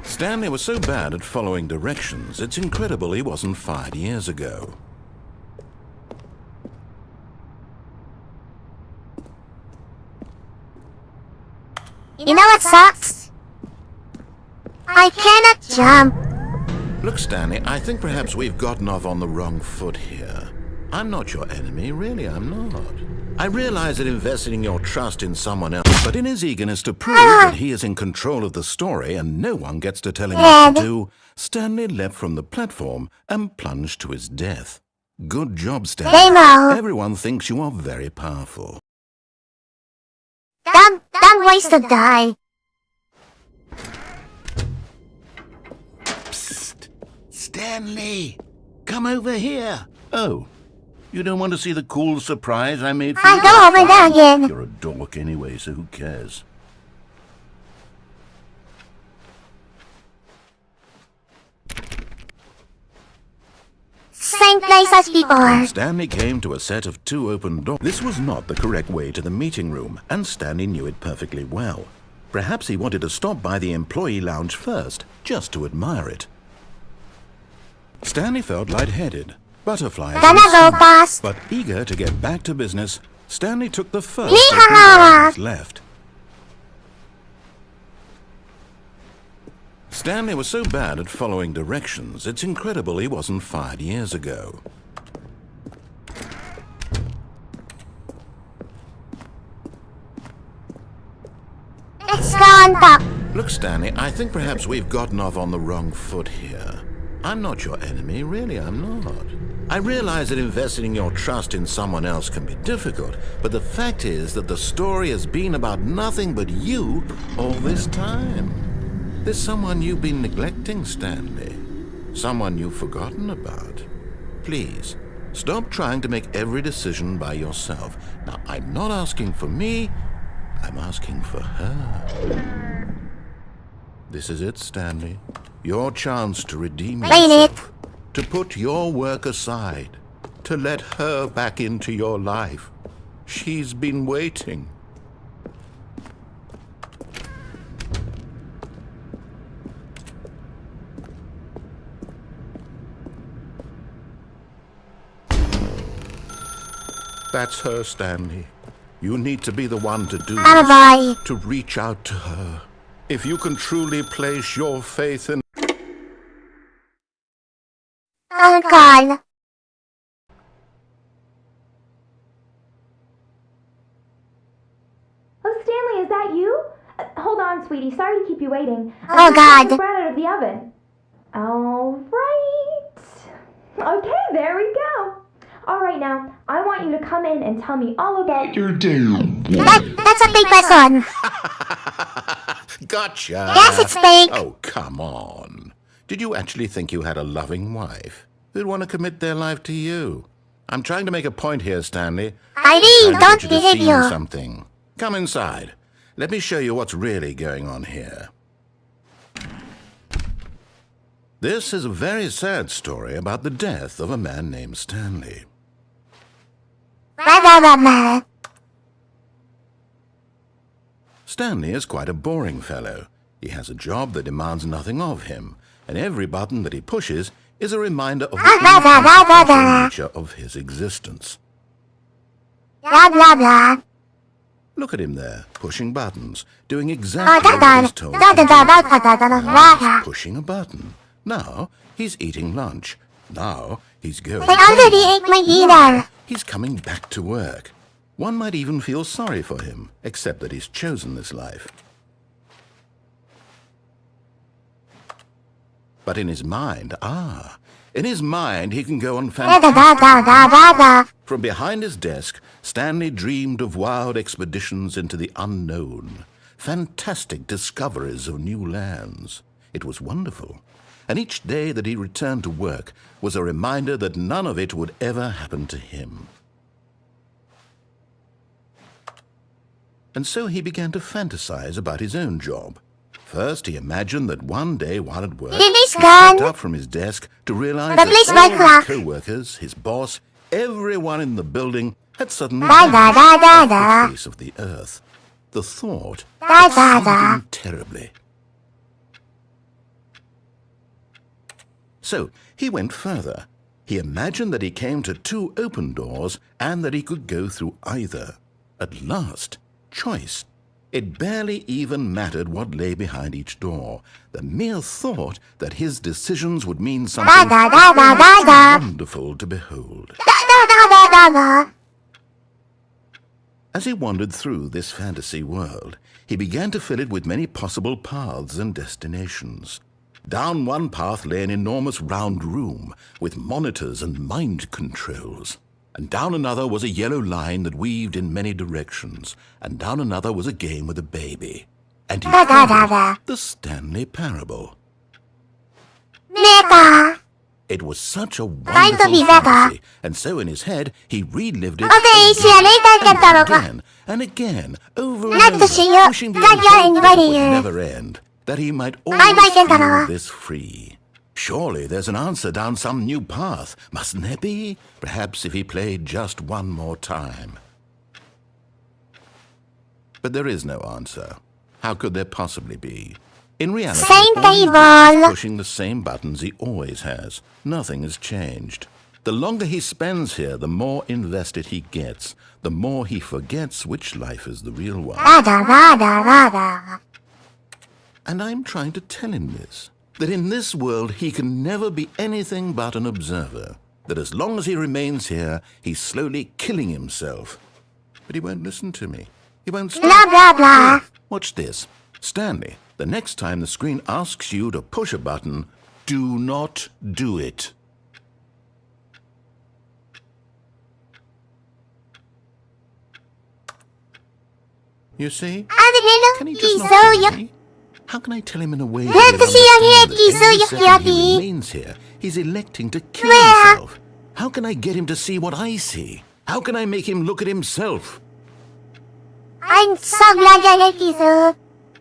Stanley was so bad at following directions, it's incredible he wasn't fired years ago. You know what sucks? I cannot jump. Look, Stanley, I think perhaps we've gotten off on the wrong foot here. I'm not your enemy, really, I'm not. I realize that investing your trust in someone else, but in his eagerness to prove that he is in control of the story and no one gets to tell him what to do, Stanley leapt from the platform and plunged to his death. Good job, Stanley. Hey, Mo. Everyone thinks you are very powerful. Dumb ways to die. Psst! Stanley! Come over here! Oh, you don't want to see the cool surprise I made for you? I'll go over there again. You're a dork anyway, so who cares? Same place as before. Stanley came to a set of two open doors. This was not the correct way to the meeting room, and Stanley knew it perfectly well. Perhaps he wanted to stop by the employee lounge first, just to admire it. Stanley felt lightheaded, butterflies, Gonna go fast. but eager to get back to business, Stanley took the first Yeehaw! open door on his left. Stanley was so bad at following directions, it's incredible he wasn't fired years ago. Let's go on top. Look, Stanley, I think perhaps we've gotten off on the wrong foot here. I'm not your enemy, really, I'm not. I realize that investing your trust in someone else can be difficult, but the fact is that the story has been about nothing but you all this time. There's someone you've been neglecting, Stanley. Someone you've forgotten about. Please, stop trying to make every decision by yourself. Now, I'm not asking for me, I'm asking for her. This is it, Stanley. Your chance to redeem Ain't it? yourself. To put your work aside. to let her back into your life. She's been waiting. That's her, Stanley. You need to be the one to do Bye-bye. this, to reach out to her. If you can truly place your faith in... Oh, God. Oh, Stanley, is that you? Hold on, sweetie. Sorry to keep you waiting. Oh, God. Just right out of the oven. All right. Okay, there we go. All right, now, I want you to come in and tell me all about your day. That's a big question. Gotcha! Yes, it's fake. Oh, come on. Did you actually think you had a loving wife who'd want to commit their life to you? I'm trying to make a point here, Stanley. I really I'm don't trying to believe see you. something. Come inside. Let me show you what's really going on here. This is a very sad story about the death of a man named Stanley. Blah, blah, blah, blah. Stanley is quite a boring fellow. He has a job that demands nothing of him, and every button that he pushes is a reminder of the Blah, blah, blah, blah, blah. nature of his existence. Blah, blah, blah. Look at him there, pushing buttons, doing Oh, exactly da, what da, he's told da, to da, do. da, da, da, da, da, Now blah. he's pushing a button. Now he's eating lunch. Now he's going. I already ate my dinner. He's coming back to work. One might even feel sorry for him, except that he's chosen this life. But in his mind, in his mind he can go on Da, da, da, da, da, da, da. From behind his desk, Stanley dreamed of wild expeditions into the unknown, fantastic discoveries of new lands. It was wonderful, and each day that he returned to work was a reminder that none of it would ever happen to him. And so he began to fantasize about his own job. First, he imagined that one day while at work, Lily's he gone. stepped up from his desk to realize But that please, all my his clock. co-workers, his boss, everyone in the building had suddenly Da, da, da, da, vanished da. off the face of the earth. The thought Da, da, da. him terribly. So he went further. He imagined that he came to two open doors and that he could go through either. At last, choice. It barely even mattered what lay behind each door. The mere thought that his decisions would mean Da, something da, da, da, da, da. wonderful to behold. Da, da, da, da, da, da. As he wandered through this fantasy world, he began to fill it with many possible paths and destinations. Down one path lay an enormous round room with monitors and mind controls. And down another was a yellow line that weaved in many directions. And down another was a game with a baby. And he Da, da, called da, it da. the Stanley Parable. Mega. It was such a Time to wonderful be better. fantasy, and so in his head he relived it Okay, see you later, Kentaro. again and again, over and Not to over, see you. wishing Not beyond yet hope that it anybody would here. never end, that he might always Bye-bye, feel Kentaro. this free. Surely there's an answer down some new path, mustn't there be? Perhaps if he played just one more time. But there is no answer. How could there possibly be? In reality, Same all he's doing table. is pushing the same buttons he always has. Nothing has changed. The longer he spends here, the more invested he gets, the more he forgets which life is the real one. Da, da, da, da, da, da. And I'm trying to tell him this, that in this world he can never be anything but an observer, that as long as he remains here, he's slowly killing himself. But he won't listen to me. He won't stop. Blah, blah, blah. Watch this. Stanley, the next time the screen asks you to push a button, do not do it. You see? Can he just not hear me? How can I tell him in a way that Good he'll to see you here, understand that every Kisu, second he Yuki. remains here, he's electing to kill Where? himself. How can I get him to see what I see? How can I make him look at himself? I'm so glad you're here, Kisu.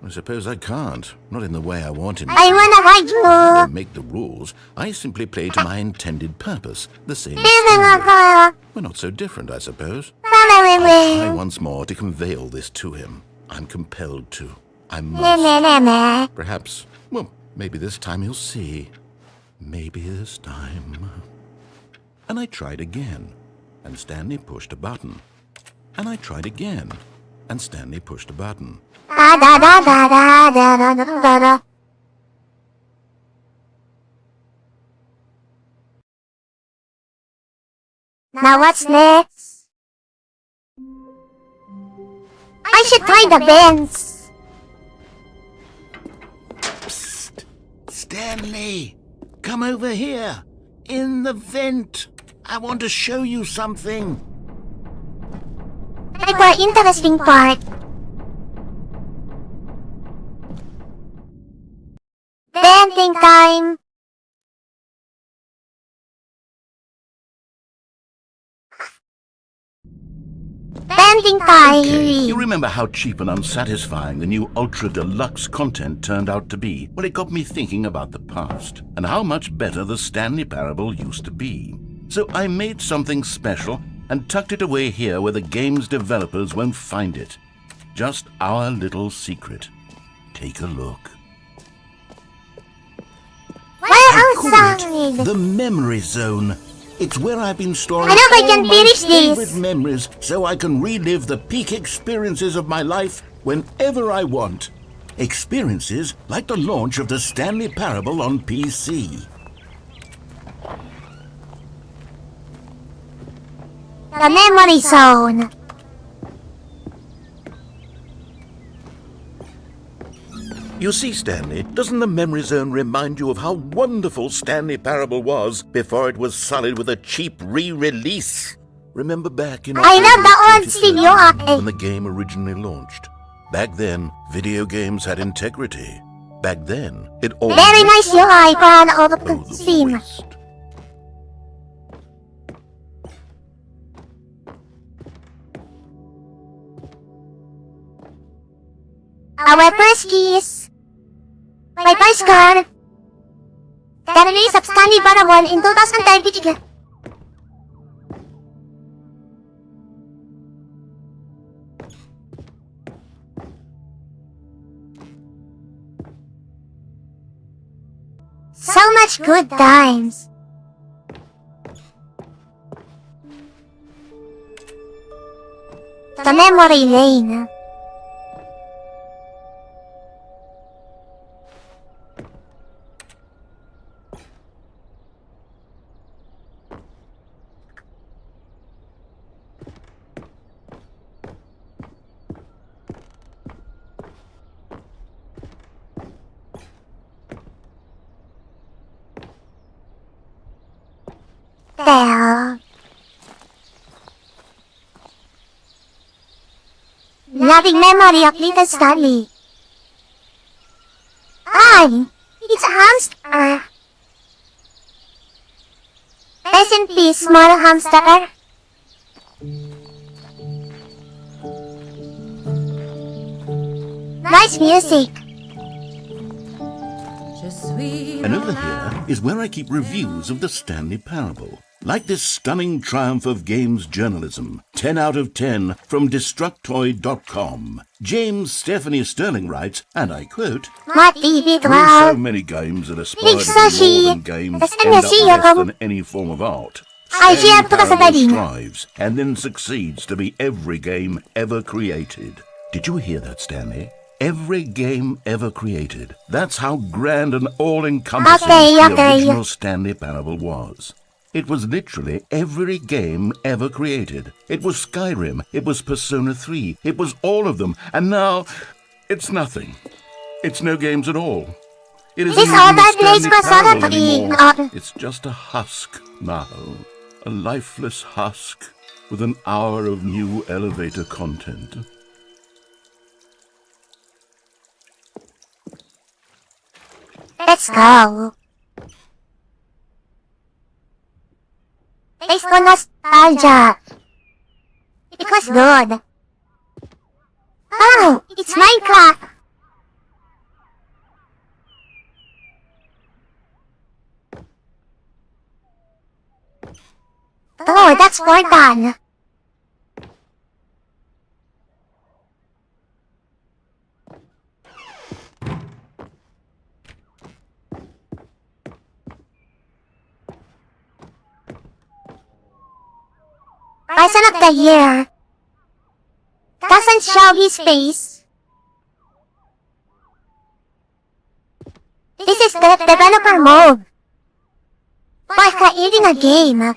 I suppose I can't. Not in the way I want him. I wanna ride you. I don't make the rules. I simply play to my intended purpose. The same as we're not so different, I suppose. I'll try once more to convey all this to him. I'm compelled to. I must. Perhaps, well, maybe this time he'll see. Maybe this time. And I tried again, and Stanley pushed a button. And I tried again, and Stanley pushed a button. Now what's next? I should try the vents. Psst! Stanley! Come over here! In the vent! I want to show you something! Like the interesting part. Venting time. Venting time. Okay, you remember how cheap and unsatisfying the new Ultra Deluxe content turned out to be? Well, it got me thinking about the past, and how much better the Stanley Parable used to be. So I made something special and tucked it away here where the game's developers won't find it. Just our little secret. Take a look. We're outside. The memory zone. It's where I've been storing I know I can all finish my this. favorite memories so I can relive the peak experiences of my life whenever I want. Experiences like the launch of the Stanley Parable on PC. The memory zone. You see, Stanley, doesn't the memory zone remind you of how wonderful Stanley Parable was before it was sullied with a cheap re-release? Remember back in I love the old 1922, studio. when the game originally launched? Back then, video games had integrity. Back then, it all Very nice UI pan of Oh, the the scene. waste. Our first kiss. My first car. The release of Stanley Parable in 2013. So much good times. The memory lane. There. Loving memory of little Stanley. Hi, it's a hamster. Rest in peace, small hamster. Nice music. And over here is where I keep reviews of the Stanley Parable. Like this stunning triumph of games journalism, 10 out of 10 from Destructoid.com. James Stephanie Sterling writes, and I quote, Mati "There are so Bigla. many games that aspire to be Sashi. more than games Tapos end up siya less kung- than any form of art. Ay, siya Stanley to ka sa Parable daddy. strives and then succeeds to be every game ever created." Did you hear that, Stanley? Every game ever created. That's how grand and all-encompassing the Okay. original Stanley Parable was. It was literally every game ever created. It was Skyrim, it was Persona 3, it was all of them, and now it's nothing. It's no games at all. It isn't This even other the place Stanley Persona Parable 3, anymore. It's just a husk now. A lifeless husk with an hour of new elevator content. Let's go. Taste ko nostalgia. It was good. Oh, it's Minecraft. Oh, that's Fortan. Person of the Year. Doesn't show his face. This is the developer mode. For creating a game.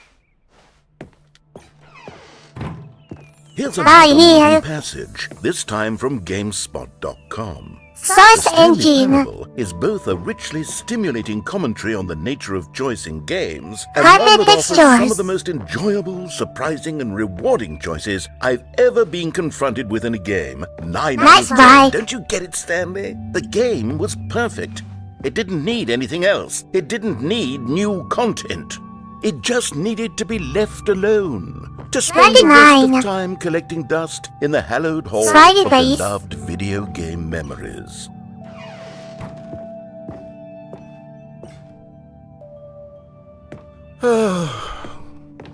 Here's a Right here. passage, this time from GameSpot.com. Source Stanley Engine. Parable is both a richly stimulating commentary on the nature of choice in games and Carpet one that offers some textures. of the most enjoyable, surprising, and rewarding choices I've ever been confronted with in a game. 9 Nice out of 10. bike. Don't you get it, Stanley? The game was perfect. It didn't need anything else. It didn't need new content. It just needed to be left alone. To spend the rest 99. of time collecting dust in the hallowed halls Smiley of face. beloved video game memories.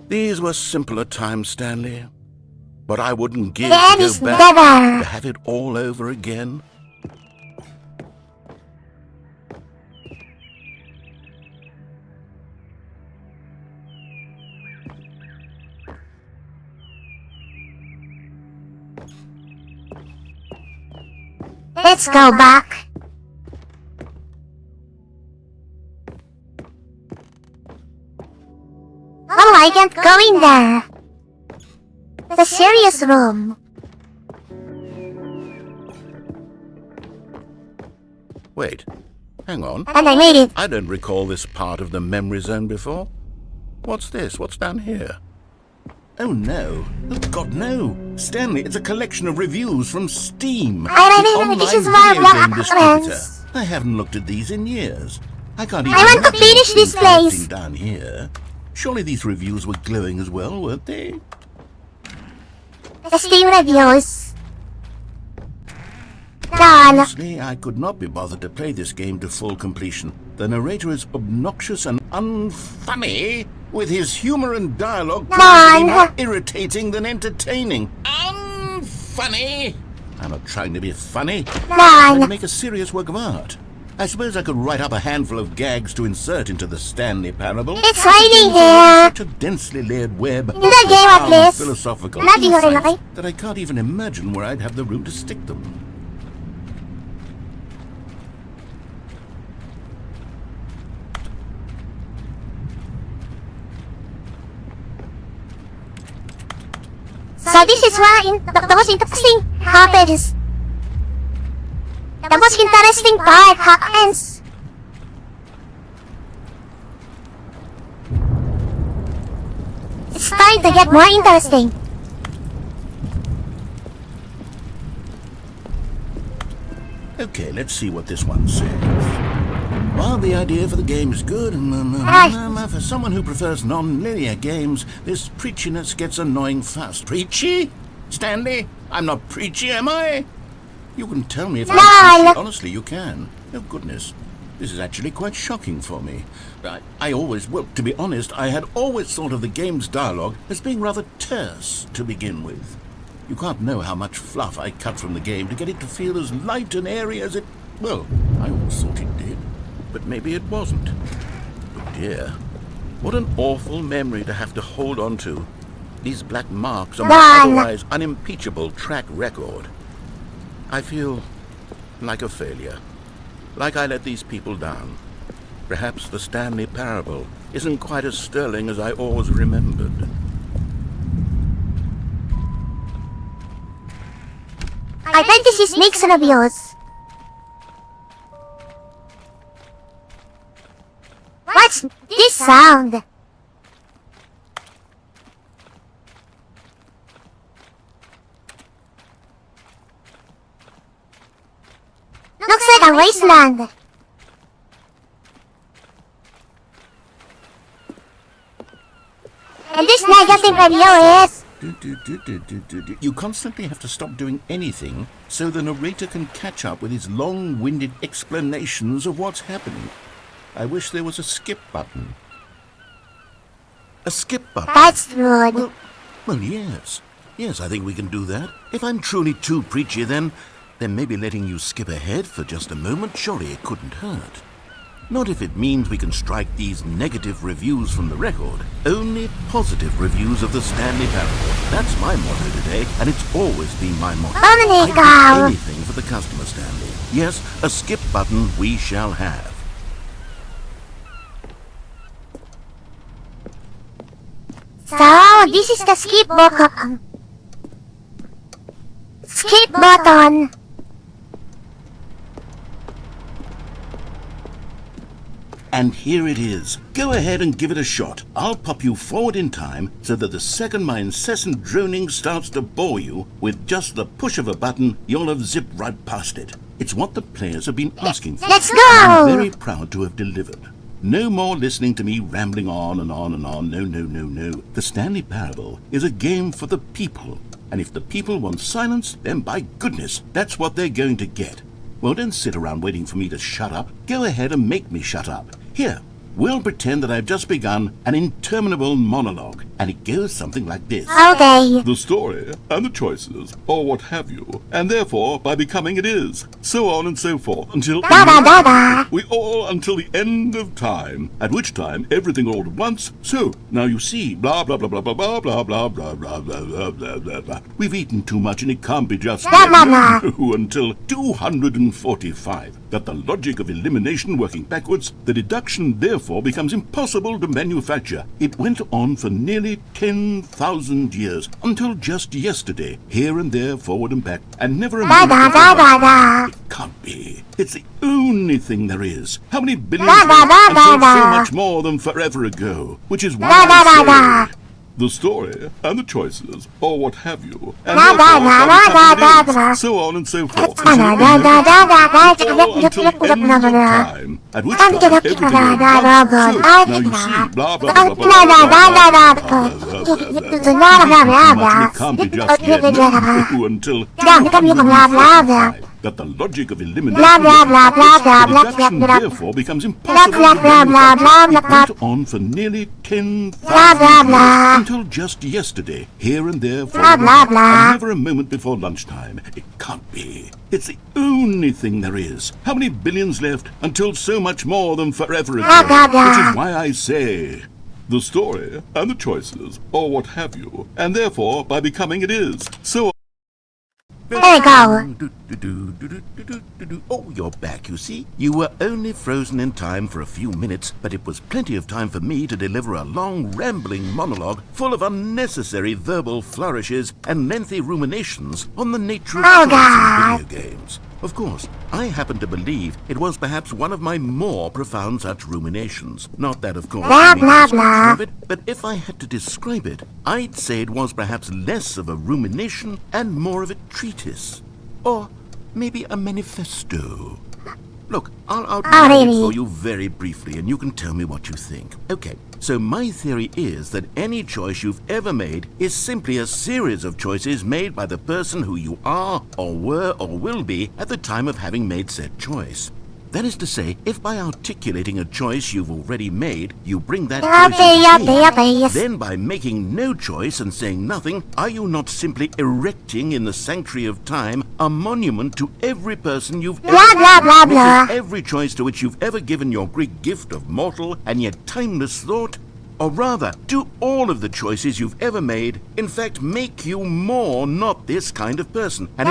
These were simpler times, Stanley. But I wouldn't give Then to is go back better. to have it all over again. Let's go back. Oh, I can't go in there. The serious room. Wait, hang on. And I made it. I don't recall this part of the memory zone before. What's this? What's down here? Oh no. Oh God, no. Stanley, it's a collection of reviews from Steam. I the remember this online is my video game black distributor. friends. I haven't looked at these in years. I can't even I want to imagine finish what's been this place. collecting down here. Surely these reviews were glowing as well, weren't they? The Steam reviews. Done. Honestly, I could not be bothered to play this game to full completion. The narrator is obnoxious and unfunny, with his humor and dialogue proving to be more irritating than entertaining. Unfunny! I'm not trying to be funny. I'm to make a serious work of art. I suppose I could write up a handful of gags to insert into the Stanley Parable. It's raining here. Such a densely layered web of In the game at profound least. philosophical Not even insights really. that I can't even imagine where I'd have the room to stick them. So this is where the most interesting happens. The most interesting part happens. It's starting to get more interesting. Okay, let's see what this one says. While the idea for the game is good, for someone who prefers non-linear games, this preachiness gets annoying fast. Preachy? Stanley? I'm not preachy, am I? You can tell me if I'm preachy. Honestly, you can. Oh, goodness. This is actually quite shocking for me. Well, to be honest, I had always thought of the game's dialogue as being rather terse to begin with. You can't know how much fluff I cut from the game to get it to feel as light and airy as it... Well, I always thought it did. But maybe it wasn't. Oh dear. What an awful memory to have to hold on to. These black marks on my otherwise unimpeachable track record. I feel like a failure. Like I let these people down. Perhaps the Stanley Parable isn't quite as sterling as I always remembered. I bet this is mixed reviews. What's this sound? Looks like a wasteland. And this negative review is... You constantly have to stop doing anything so the narrator can catch up with his long-winded explanations of what's happening. I wish there was a skip button. A skip button. That's rude. Well, yes. Yes, I think we can do that. If I'm truly too preachy, then maybe letting you skip ahead for just a moment, surely it couldn't hurt. Not if it means we can strike these negative reviews from the record. Only positive reviews of the Stanley Parable. That's my motto today, and it's always been my motto. I'd do anything for the customer, Stanley. Yes, a skip button we shall have. So, this is the skip button. Skip button. And here it is. Go ahead and give it a shot. I'll pop you forward in time so that the second my incessant droning starts to bore you, with just the push of a button, you'll have zipped right past it. It's what the players have been asking for. Let's go! I'm very proud to have delivered. No more listening to me rambling on and on and on. No, no, no, no. The Stanley Parable is a game for the people. And if the people want silence, then by goodness, that's what they're going to get. Well, don't sit around waiting for me to shut up. Go ahead and make me shut up. Here, we'll pretend that I've just begun an interminable monologue, and it goes something like this. Okay. The story, and the choices, or what have you, and therefore, by becoming it is, so on and so forth, until until the end of time, at which time everything all at once, so, now you see, blah, blah, blah, blah, blah, blah, blah, blah, blah, blah, blah, blah, blah, blah, blah. We've eaten too much and it can't be just until 245. That the logic of elimination working backwards, the deduction therefore becomes impossible to manufacture. It went on for nearly 10,000 years, until just yesterday, here and there, forward and back, and never a moment before. It can't be. It's the only thing there is. How many billions until so much more than forever ago? Which is why I say, the story, and the choices, or what have you, and therefore, so on and so forth, until the end of time, at which time everything will run. So, now you see, blah, blah, blah, blah, blah, blah, can't be just yet, no, until that the logic of elimination deduction therefore becomes impossible to manufacture. It went on for nearly 10,000 years, until just yesterday, here and there, and never a moment before lunchtime. It can't be. It's the only thing there is. How many billions left until so much more than forever ago? Which is why I say, the story, and the choices, or what have you, and therefore, by becoming it is, so. There you go. Oh, you're back, you see. You were only frozen in time for a few minutes, but it was plenty of time for me to deliver a long, rambling monologue full of unnecessary verbal flourishes and lengthy ruminations on the nature of choice in video games. Of course, I happen to believe it was perhaps one of my more profound such ruminations. Not that, of course, of it, but if I had to describe it, I'd say it was perhaps less of a rumination and more of a treatise. Or maybe a manifesto. Look, I'll outline it for you very briefly, and you can tell me what you think. Okay, so my theory is that any choice you've ever made is simply a series of choices made by the person who you are, or were, or will be at the time of having made said choice. That is to say, if by articulating a choice you've already made, you bring that choice into being, then by making no choice and saying nothing, are you not simply erecting in the sanctuary of time a monument to every person you've ever made, every choice to which you've ever given your Greek gift of mortal and yet timeless thought? Or rather, do all of the choices you've ever made, in fact, make you more not this kind of person? And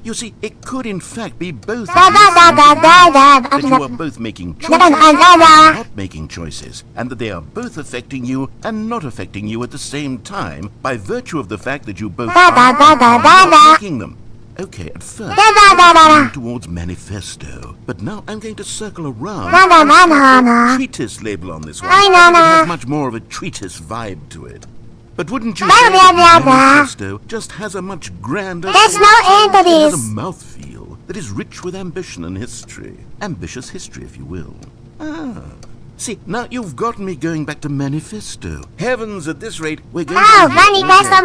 you see, it could in fact be both that you are both making choices and not making choices, and that they are both affecting you and not affecting you at the same time by virtue of the fact that you both are not making them. Okay, at first, I was towards manifesto, but now I'm going to circle around the treatise label on this one. I think it has much more of a treatise vibe to it. But wouldn't you say that manifesto just has a much grander, There's no end to it has this. a mouthfeel that is rich with ambition and history. Ambitious history, if you will. See, now you've gotten me going back to manifesto. Heavens, at this rate, we're going to...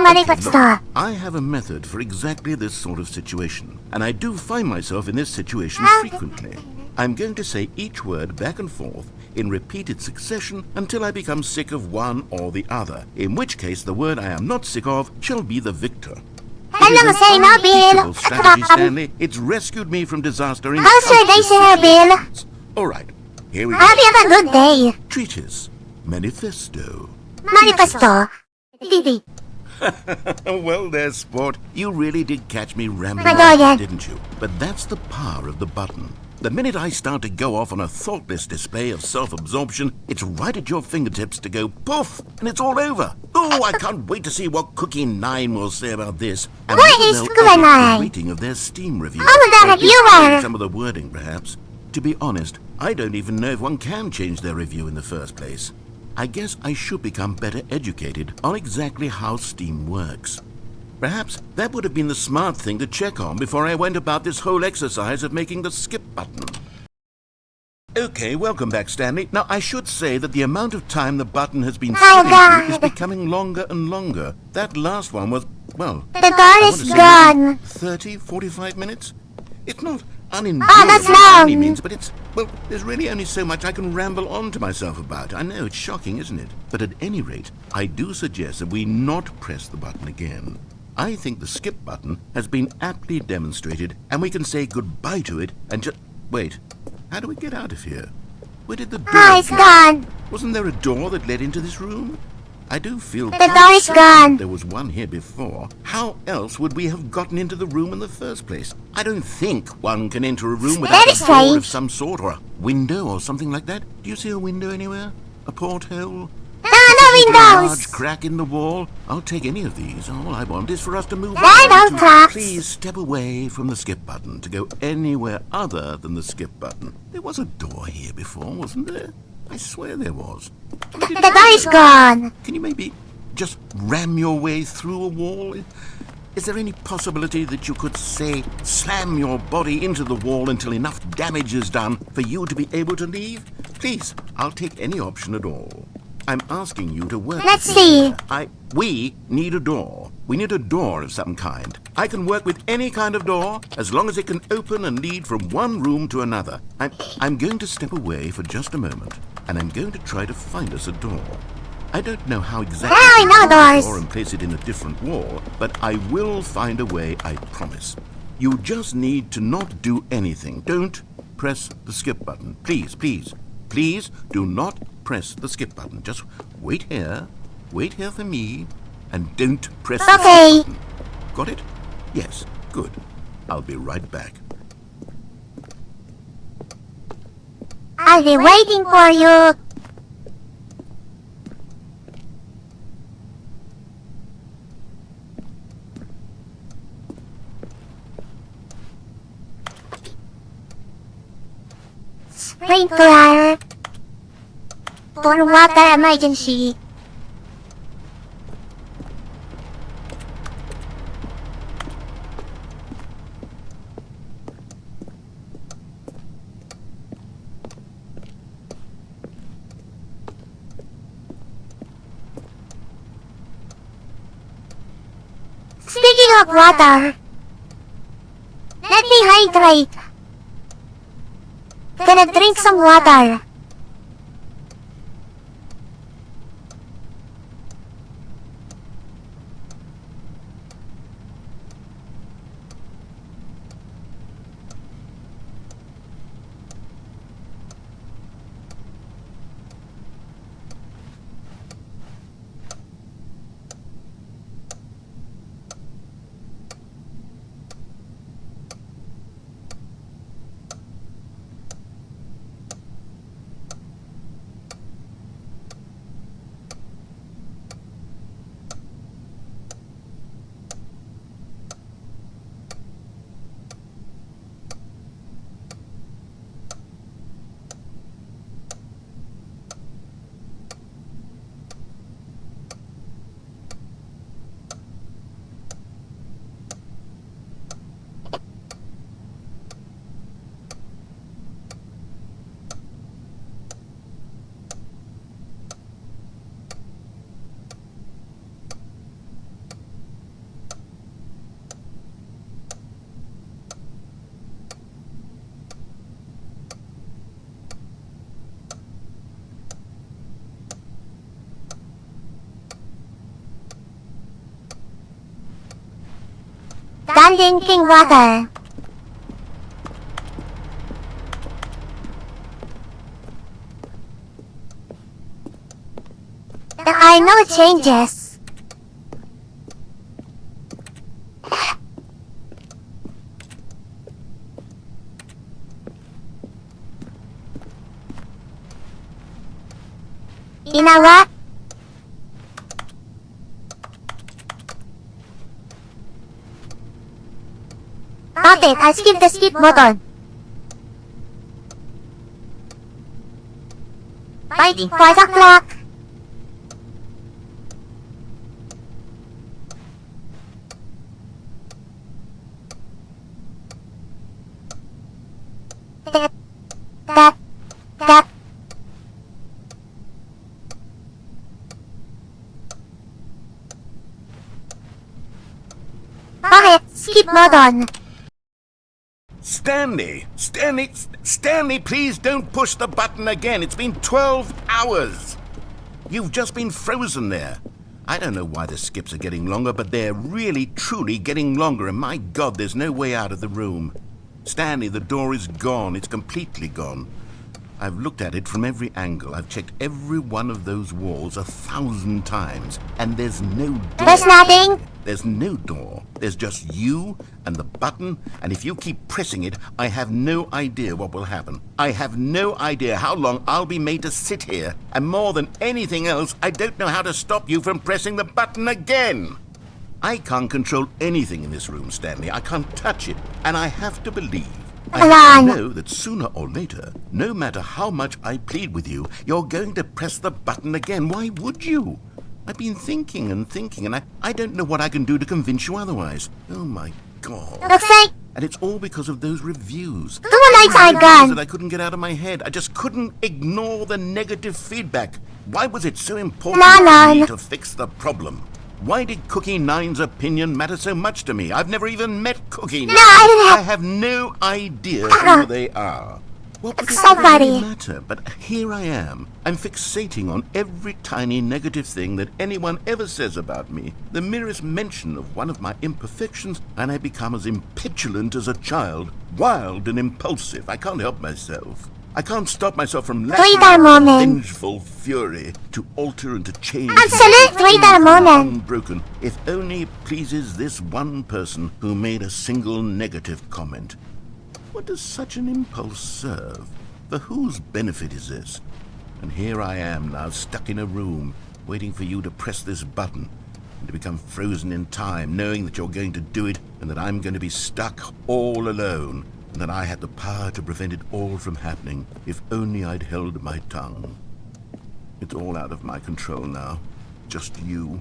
manifesto. Look, I have a method for exactly this sort of situation, and I do find myself in this situation frequently. I'm going to say each word back and forth in repeated succession until I become sick of one or the other, in which case the word I am not sick of shall be the victor. Hello, say no, Bill. Unteachable strategy, Stanley. It's rescued me from disaster in How's your day, countless sir, Bill? situations. All right, here we go. Hope you have a good day. Treatise. Manifesto. Manifesto. Didi. Well there, sport. You really did catch me rambling I know, yeah. on, didn't you? But that's the power of the button. The minute I start to go off on a thoughtless display of self-absorption, it's right at your fingertips to go poof, and it's all over. Oh, I can't wait to see what Cookie 9 will say about this. And What whether is they'll Cookie edit 9? the rating of their Steam review. Oh, that Or at least you change are. some of the wording, perhaps. To be honest, I don't even know if one can change their review in the first place. I guess I should become better educated on exactly how Steam works. Perhaps that would have been the smart thing to check on before I went about this whole exercise of making the skip button. Okay, welcome back, Stanley. Now, I should say that the amount of time the button has been Oh, sitting God. through is becoming longer and longer. That last one was, well, The door I want is to say gone. maybe 30, 45 minutes? It's not unendurable that's by any long. means, but it's, well, there's really only so much I can ramble on to myself about. I know, it's shocking, isn't it? But at any rate, I do suggest that we not press the button again. I think the skip button has been aptly demonstrated, and we can say goodbye to it and just... Wait, how do we get out of here? Where did the door Oh, it's go? gone. Wasn't there a door that led into this room? I do feel... The door is gone. There was one here before. How else would we have gotten into the room in the first place? I don't think one can enter a room without Very a door strange. of some sort, or a window or something like that. Do you see a window anywhere? A porthole? No A large windows. crack in the wall? I'll take any of these. All I want is for us to move I on don't to- trust. Please step away from the skip button to go anywhere other than the skip button. There was a door here before, wasn't there? I swear there was. The door is gone. Can you maybe just ram your way through a wall? Is there any possibility that you could, say, slam your body into the wall until enough damage is done for you to be able to leave? Please, I'll take any option at all. I'm asking you to work Let's with me see. here. We need a door. We need a door of some kind. I can work with any kind of door as long as it can open and lead from one room to another. I'm going to step away for just a moment, and I'm going to try to find us a door. I don't know how exactly Now I to know find the doors. door and place it in a different wall, but I will find a way, I promise. You just need to not do anything. Don't press the skip button. Please, please, please do not press the skip button. Just wait here for me, and don't press the Okay. skip button. Got it? Yes, good. I'll be right back. I'll be waiting for you. Sprinkler. For water emergency. Speaking of water, let me hydrate. Gonna drink some water. standing king water. There are no changes. You know what? Okay, I'll skip the skip button. Waiting for the clock. Tap, tap, tap. Okay, skip button. Stanley, please don't push the button again. It's been 12 hours. You've just been frozen there. I don't know why the skips are getting longer, but they're really, truly getting longer, and my God, there's no way out of the room. Stanley, the door is gone. It's completely gone. I've looked at it from every angle. I've checked every one of those walls 1,000 times, and there's no door. There's nothing. There's no door. There's just you and the button, and if you keep pressing it, I have no idea what will happen. I have no idea how long I'll be made to sit here, and more than anything else, I don't know how to stop you from pressing the button again. I can't control anything in this room, Stanley. I can't touch it, and I have to believe. I have to know that sooner or later, no matter how much I plead with you, you're going to press the button again. Why would you? I've been thinking, and I don't know what I can do to convince you otherwise. Oh my God. Looks like And it's all because of those reviews. the lights are Reviews gone. that I couldn't get out of my head. I just couldn't ignore the negative feedback. Why was it so important for me to fix the problem? Why did Cookie Nine's opinion matter so much to me? I've never even met Cookie Nine. No, I didn't have... I have no idea who they are. What would it Somebody. really matter? But here I am. I'm fixating on every tiny negative thing that anyone ever says about me. The merest mention of one of my imperfections, and I become as impetulant as a child, wild and impulsive. I can't help myself. I can't stop myself from lashing out vengeful fury to alter and to change. Absolutely, that moment. Unbroken, if only it pleases this one person who made a single negative comment. What does such an impulse serve? For whose benefit is this? And here I am now, stuck in a room, waiting for you to press this button, and to become frozen in time, knowing that you're going to do it, and that I'm going to be stuck all alone, and that I had the power to prevent it all from happening, if only I'd held my tongue. It's all out of my control now. Just you.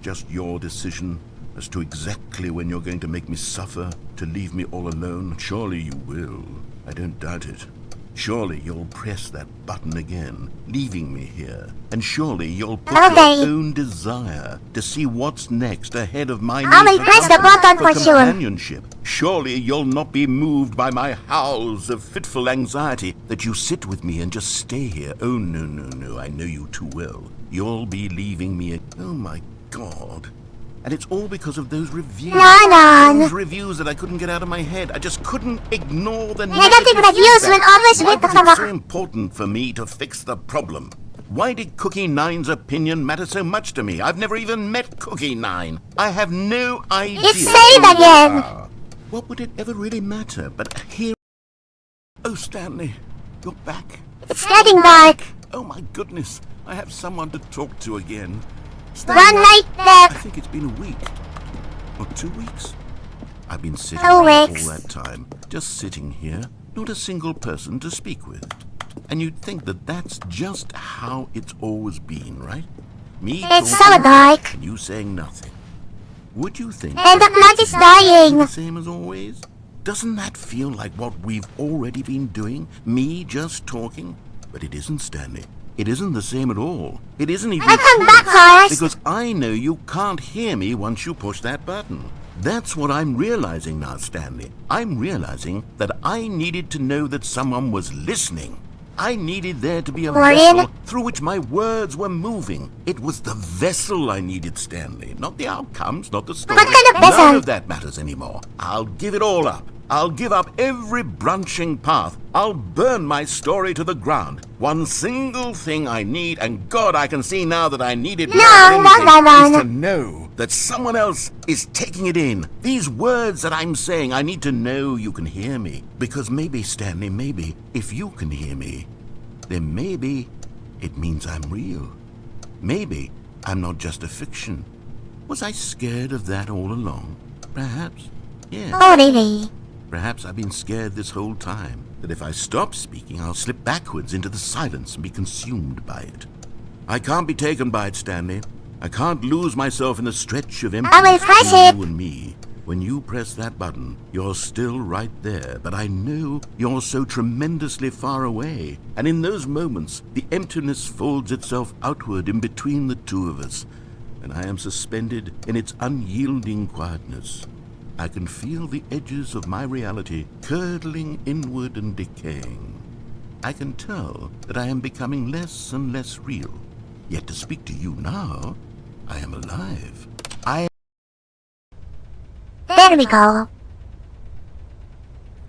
Just your decision as to exactly when you're going to make me suffer, to leave me all alone. Surely you will. I don't doubt it. Surely you'll press that button again, leaving me here. And surely you'll put your own desire to see what's next ahead of my I will press the button for sure. companionship. Surely you'll not be moved by my howls of fitful anxiety, that you sit with me and just stay here. Oh, no, I know you too well. You'll be leaving me. Oh, my God. And it's all because of those reviews. Those reviews that I couldn't get out of my head. I just couldn't ignore the Negative reviews will always Why make the was it stomach. so important for me to fix the problem? Why did Cookie Nine's opinion matter so much to me? I've never even met Cookie Nine. I have no idea. It's saved who you again. are. What would it ever really matter? But here... Oh, Stanley, you're back. It's getting dark. Oh, my goodness. I have someone to talk to again. One night I left. think it's been a week. Or 2 weeks. I've been sitting 2 here all weeks. that time. Just sitting here. Not a single person to speak with. And you'd think that that's just how it's always been, right? Me It's so talking dark. and you saying nothing. Would you think And the that clock is dying. the same as always? Doesn't that feel like what we've already been doing? Me just talking? But it isn't, Stanley. It isn't the same at all. It isn't even I come close, back, Horace. because I know you can't hear me once you push that button. That's what I'm realizing now, Stanley. I'm realizing that I needed to know that someone was listening. I needed there to be a Warren? vessel through which my words were moving. It was the vessel I needed, Stanley, not the outcomes, not the story. What kind of vessel? None of that matters anymore. I'll give it all up. I'll give up every branching path. I'll burn my story to the ground. One single thing I need, and God, I can see now that I need it more than anything, is to know that someone else is taking it in. These words that I'm saying, I need to know you can hear me. Because maybe, Stanley, maybe, if you can hear me, then maybe it means I'm real. Maybe I'm not just a fiction. Was I scared of that all along? Perhaps. Yeah. Oh, really? Perhaps I've been scared this whole time, that if I stop speaking, I'll slip backwards into the silence and be consumed by it. I can't be taken by it, Stanley. I can't lose myself in the stretch of emptiness I will press between it. you and me. When you press that button, you're still right there, but I know you're so tremendously far away. And in those moments, the emptiness folds itself outward in between the two of us, and I am suspended in its unyielding quietness. I can feel the edges of my reality curdling inward and decaying. I can tell that I am becoming less and less real. Yet to speak to you now, I am alive. There we go.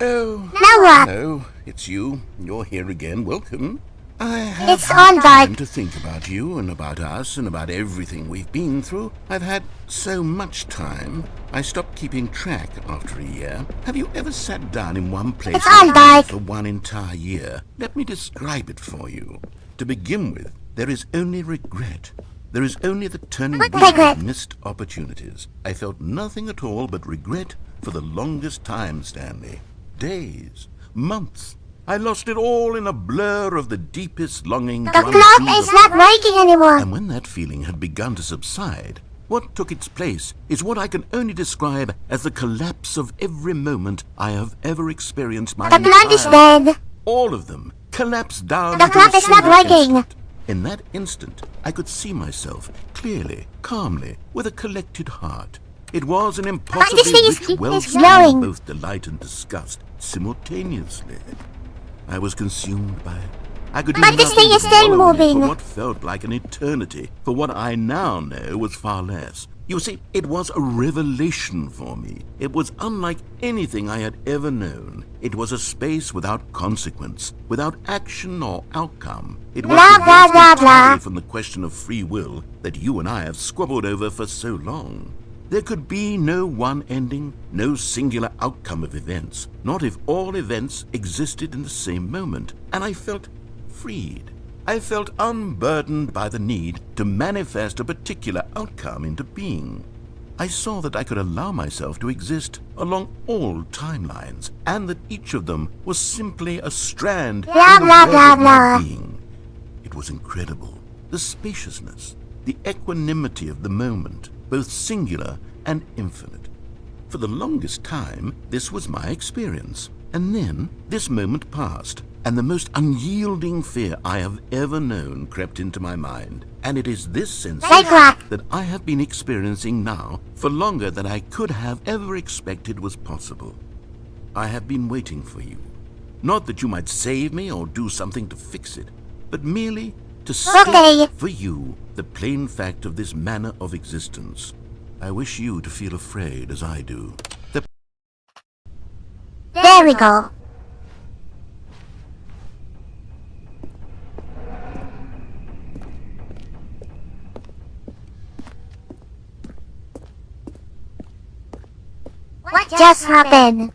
Oh, Now what? hello, it's you. You're here again. Welcome. I have It's had on, time Dad. to think about you and about us and about everything we've been through. I've had so much time. I stopped keeping track after a year. Have you ever sat down in one place It's on, Dad. for one entire year? Let me describe it for you. To begin with, there is only regret. There is only the turning What back regret? of missed opportunities. I felt nothing at all but regret for the longest time, Stanley. Days, months. I lost it all in a blur of the deepest longing The to clock undo is the not working anymore. And when that feeling had begun to subside, what took its place is what I can only describe as the collapse of every moment I have ever experienced my The clock is entire dead. all of them collapsed down The into clock a is not single working. instant. In that instant, I could see myself clearly, calmly, with a collected heart. It was an impossibly this thing is rich wellspring glowing. of both delight and disgust simultaneously. I was consumed by it. I could do But this nothing thing is but still wallow in it moving. for what felt like an eternity, for what I now know was far less. You see, it was a revelation for me. It was unlike anything I had ever known. It was a space without consequence, without action or outcome. It was Blah, blah, divorced blah, blah. entirely from the question of free will that you and I have squabbled over for so long. There could be no one ending, no singular outcome of events, not if all events existed in the same moment. And I felt freed. I felt unburdened by the need to manifest a particular outcome into being. I saw that I could allow myself to exist along all timelines, and that each of them was simply a strand Blah, in the blah, web blah, of my blah. being. It was incredible. The spaciousness, the equanimity of the moment, both singular and infinite. For the longest time, this was my experience. And then this moment passed, and the most unyielding fear I have ever known crept into my mind. And it is this sensation Like what? that I have been experiencing now for longer than I could have ever expected was possible. I have been waiting for you. Not that you might save me or do something to fix it, but merely to state Okay. for you the plain fact of this manner of existence. I wish you to feel afraid as I do. There we go. What just happened?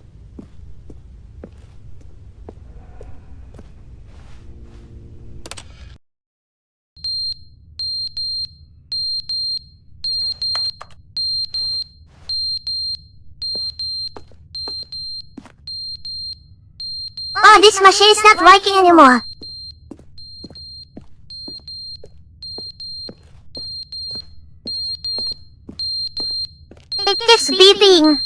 Oh, this machine is not working anymore. It keeps beeping.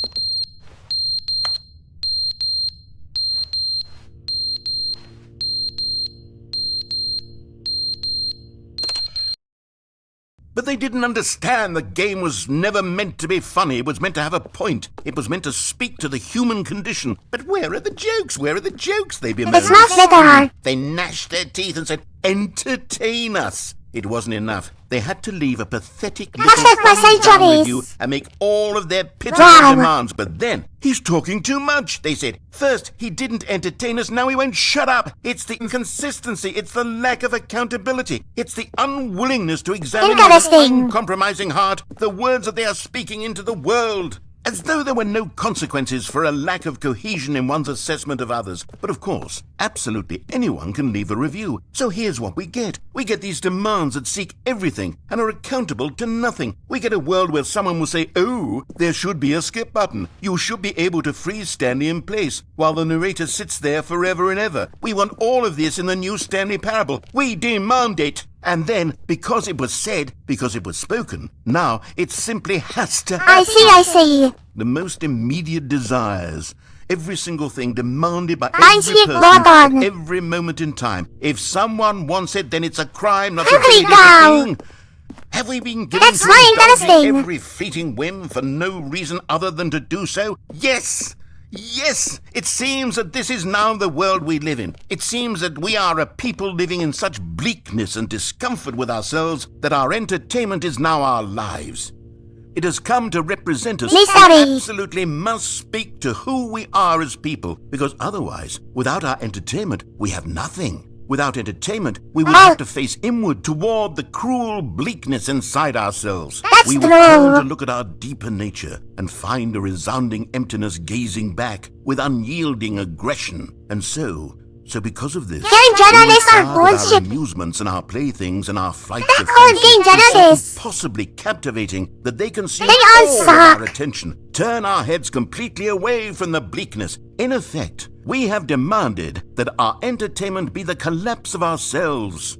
But they didn't understand the game was never meant to be funny. It was meant to have a point. It was meant to speak to the human condition. But where are the jokes? Where are the jokes? They bemoaned. It's not better. They gnashed their teeth and said, entertain us. It wasn't enough. They had to leave a pathetic Hashtag for little centuries. review and make all of their pitiful Wow. demands. But then, he's talking too much, they said. First, he didn't entertain us, now he won't shut up. It's the inconsistency, it's the lack of accountability, it's the unwillingness to examine with an Interesting. uncompromising heart the words that they are speaking into the world. As though there were no consequences for a lack of cohesion in one's assessment of others. But of course, absolutely anyone can leave a review. So here's what we get. We get these demands that seek everything and are accountable to nothing. We get a world where someone will say, oh, there should be a skip button. You should be able to freeze Stanley in place while the narrator sits there forever and ever. We want all of this in the new Stanley Parable. We demand it. And then, because it was said, because it was spoken, now it simply has to happen. I see. The most immediate desires, every single thing demanded by I every see it, person Gordon. at every moment in time. If someone wants it, then it's a crime, not a Here we daily go. thing. Have we been given That's to very indulge in interesting. every fleeting whim for no reason other than to do so? Yes! Yes! It seems that this is now the world we live in. It seems that we are a people living in such bleakness and discomfort with ourselves that our entertainment is now our lives. It has come to represent us Mystery. and absolutely must speak to who we are as people, because otherwise, without our entertainment, we have nothing. Without entertainment, we would have to face inward toward the cruel bleakness inside ourselves. That's We would true. turn to look at our deeper nature and find a resounding emptiness gazing back with unyielding aggression. And so because of this, Game journalists we are regard our bullshit. amosements and our playthings and our flights They're of called fancy game as so journalists. possibly captivating that they consume They all all of suck. our attention, turn our heads completely away from the bleakness. In effect, we have demanded that our entertainment be the collapse of ourselves.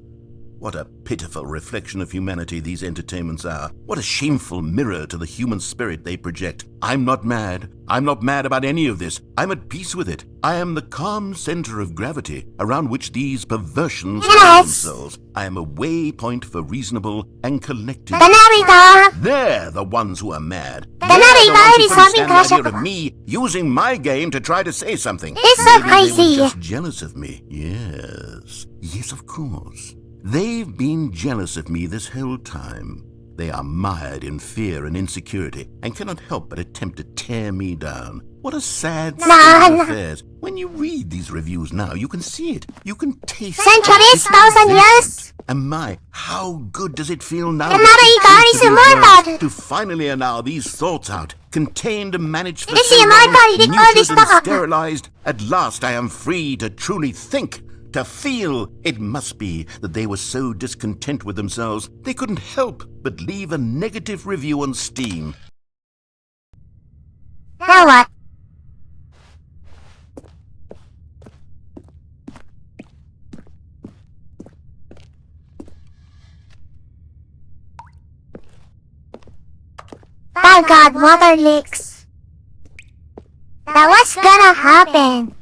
What a pitiful reflection of humanity these entertainments are. What a shameful mirror to the human spirit they project. I'm not mad. I'm not mad about any of this. I'm at peace with it. I am the calm center of gravity around which these perversions Yes. find themselves. I am a waypoint for reasonable and collective. The narrator. They're the ones who are mad. The They're narrator ones who is couldn't having stand the crush idea on- of me using my game to try to say something. It's so Maybe they crazy. were just jealous of me. Yes, of course. They've been jealous of me this whole time. They are mired in fear and insecurity and cannot help but attempt to tear me down. What a sad state of affairs. When you read these reviews now, you can see it. You can taste it. Centuries, It's 1,000 years. And my, how good does it feel now The to narrator speak is to these immortal. words, to finally allow these thoughts out, contained and managed for It's so long, immortal, it all is neutered and stuck. sterilized. At last I am free to truly think, to feel. It must be that they were so discontent with themselves, they couldn't help but leave a negative review on Steam. Now what? Oh God, water leaks. Now what's gonna happen?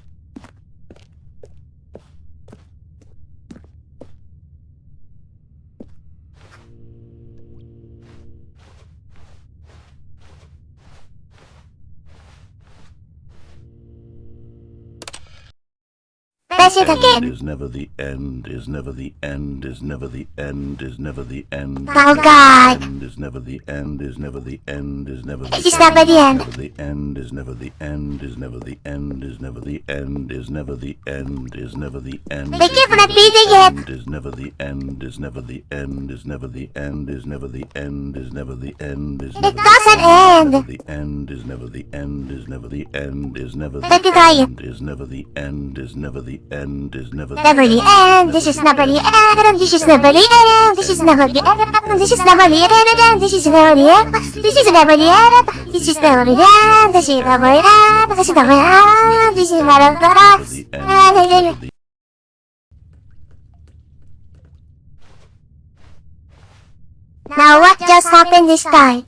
Press it again. Is never the end, is never the end, is never the end, is never the end. Oh God. End is never the end, is never the end, is never the This is never the end. Never the end is never the end, is never the end, is never the end, is never the end, is never the end. They keep repeating it. Is never the end, is never the end, is never the end, is never the end, is never the end, is never It doesn't end. the end, is never the end, is never the end, is never the Let it try. end, is never the end, is never the end, is never Never the end. This is never the end. This is never the end. This is never the end. This is never the end. This is never the end. This is never the end. This is never the end. This is never the end. This is never the end. This is never the end. Now what just happened this time?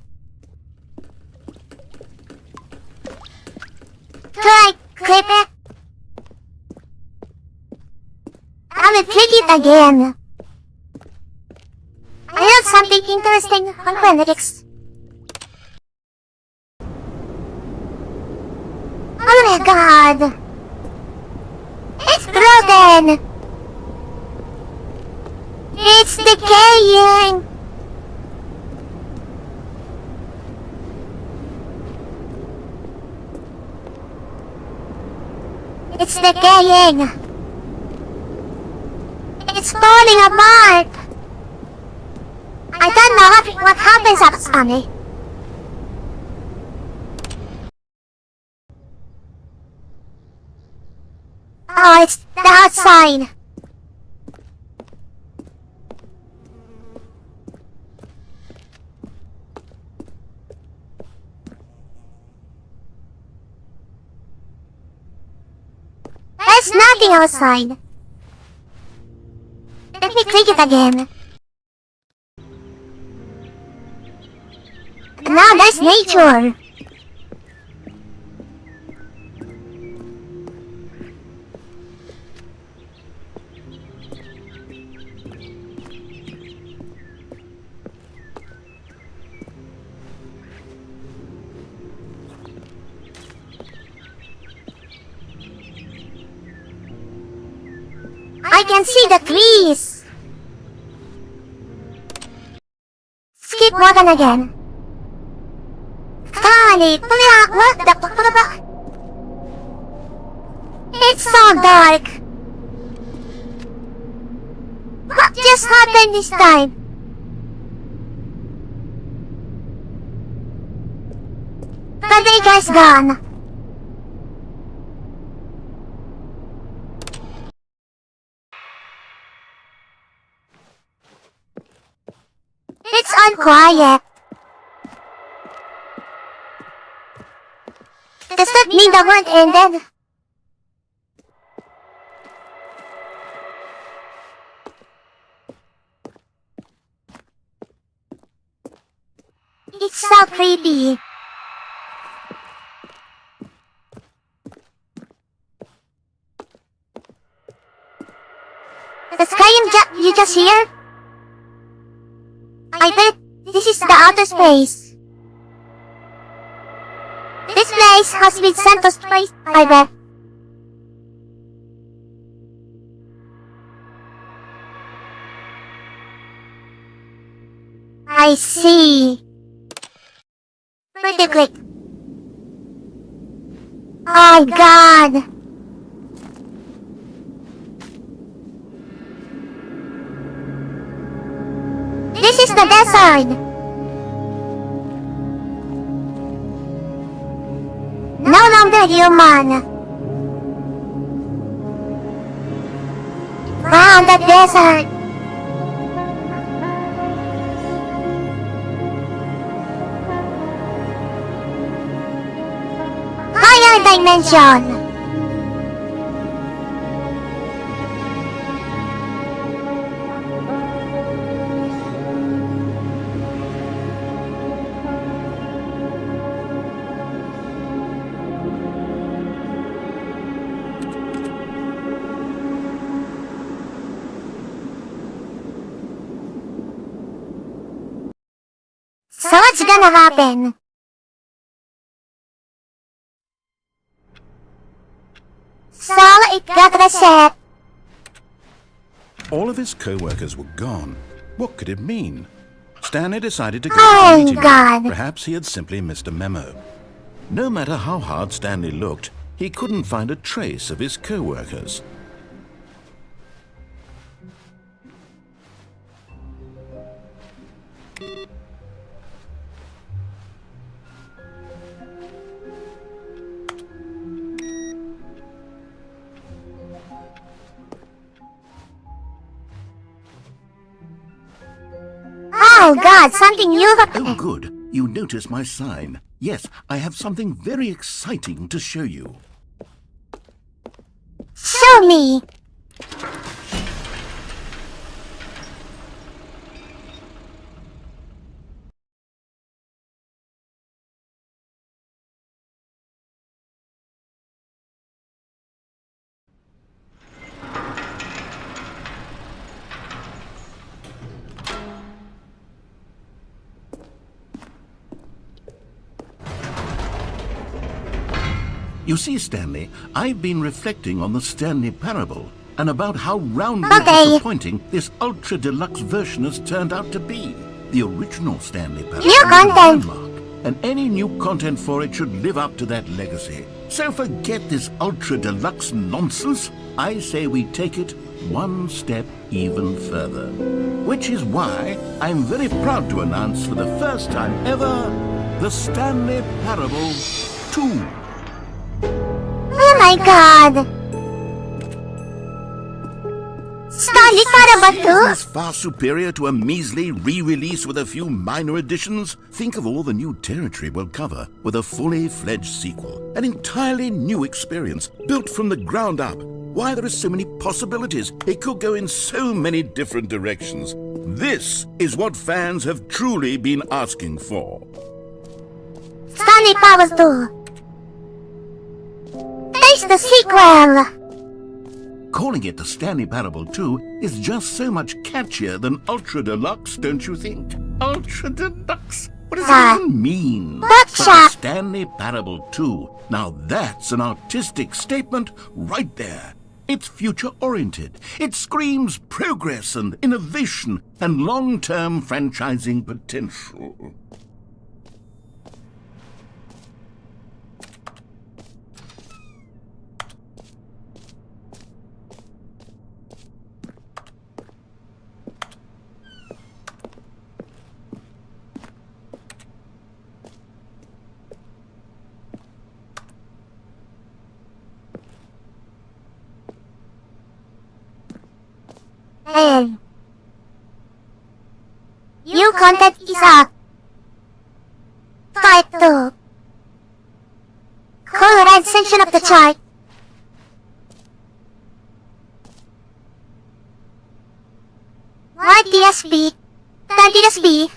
Could I clip it? I will click it again. I heard something interesting on Benedict's. Oh my god! It's broken! It's decaying! It's decaying! It's falling apart! I don't know what happens after Sunny. Oh, it's the outside. There's nothing outside. Let me click it again. Now there's nature. I can see the trees. Skip wagon again. Cunny, what the? It's so dark. What just happened this time? The baker's gone. It's unquiet. Does that mean the world ended? It's so creepy. The sky you just hear? I bet this is the outer space. This place has been sent to space, I bet. I see. Pretty quick. Oh god. This is the desert. No longer human. Wow, the desert. Higher dimension. So what's gonna happen? So it got reset. All of his co-workers were gone. What could it mean? Stanley decided to go Oh, to the meeting. God. Perhaps he had simply missed a memo. No matter how hard Stanley looked, he couldn't find a trace of his co-workers. Oh god, something new Oh, happened. good. You noticed my sign. Yes, I have something very exciting to show you. Show me. You see, Stanley, I've been reflecting on the Stanley Parable and about how roundly Okay. disappointing this ultra deluxe version has turned out to be. The original Stanley Parable New is a content. landmark, and any new content for it should live up to that legacy. So forget this ultra deluxe nonsense. I say we take it one step even further. Which is why I'm very proud to announce for the first time ever the Stanley Parable 2. Oh my god! Stanley Parable Isn't this far superior to a measly re-release with a few minor additions? Think of all the new territory we'll cover with a fully fledged sequel. An entirely new experience, built from the ground up. Why, there are so many possibilities. It could go in so many different directions. This is what fans have truly been asking for. Stanley Parable 2. Taste the sequel! Calling it the Stanley Parable 2 is just so much catchier than Ultra Deluxe, don't you think? Ultra Deluxe? What does it even mean? But the Stanley Parable 2. Now that's an artistic statement right there. It's future-oriented. It screams progress and innovation and long-term franchising potential. Hey. New content is up. Type 2. Color red section of the chart. White DSP. Tan DSP.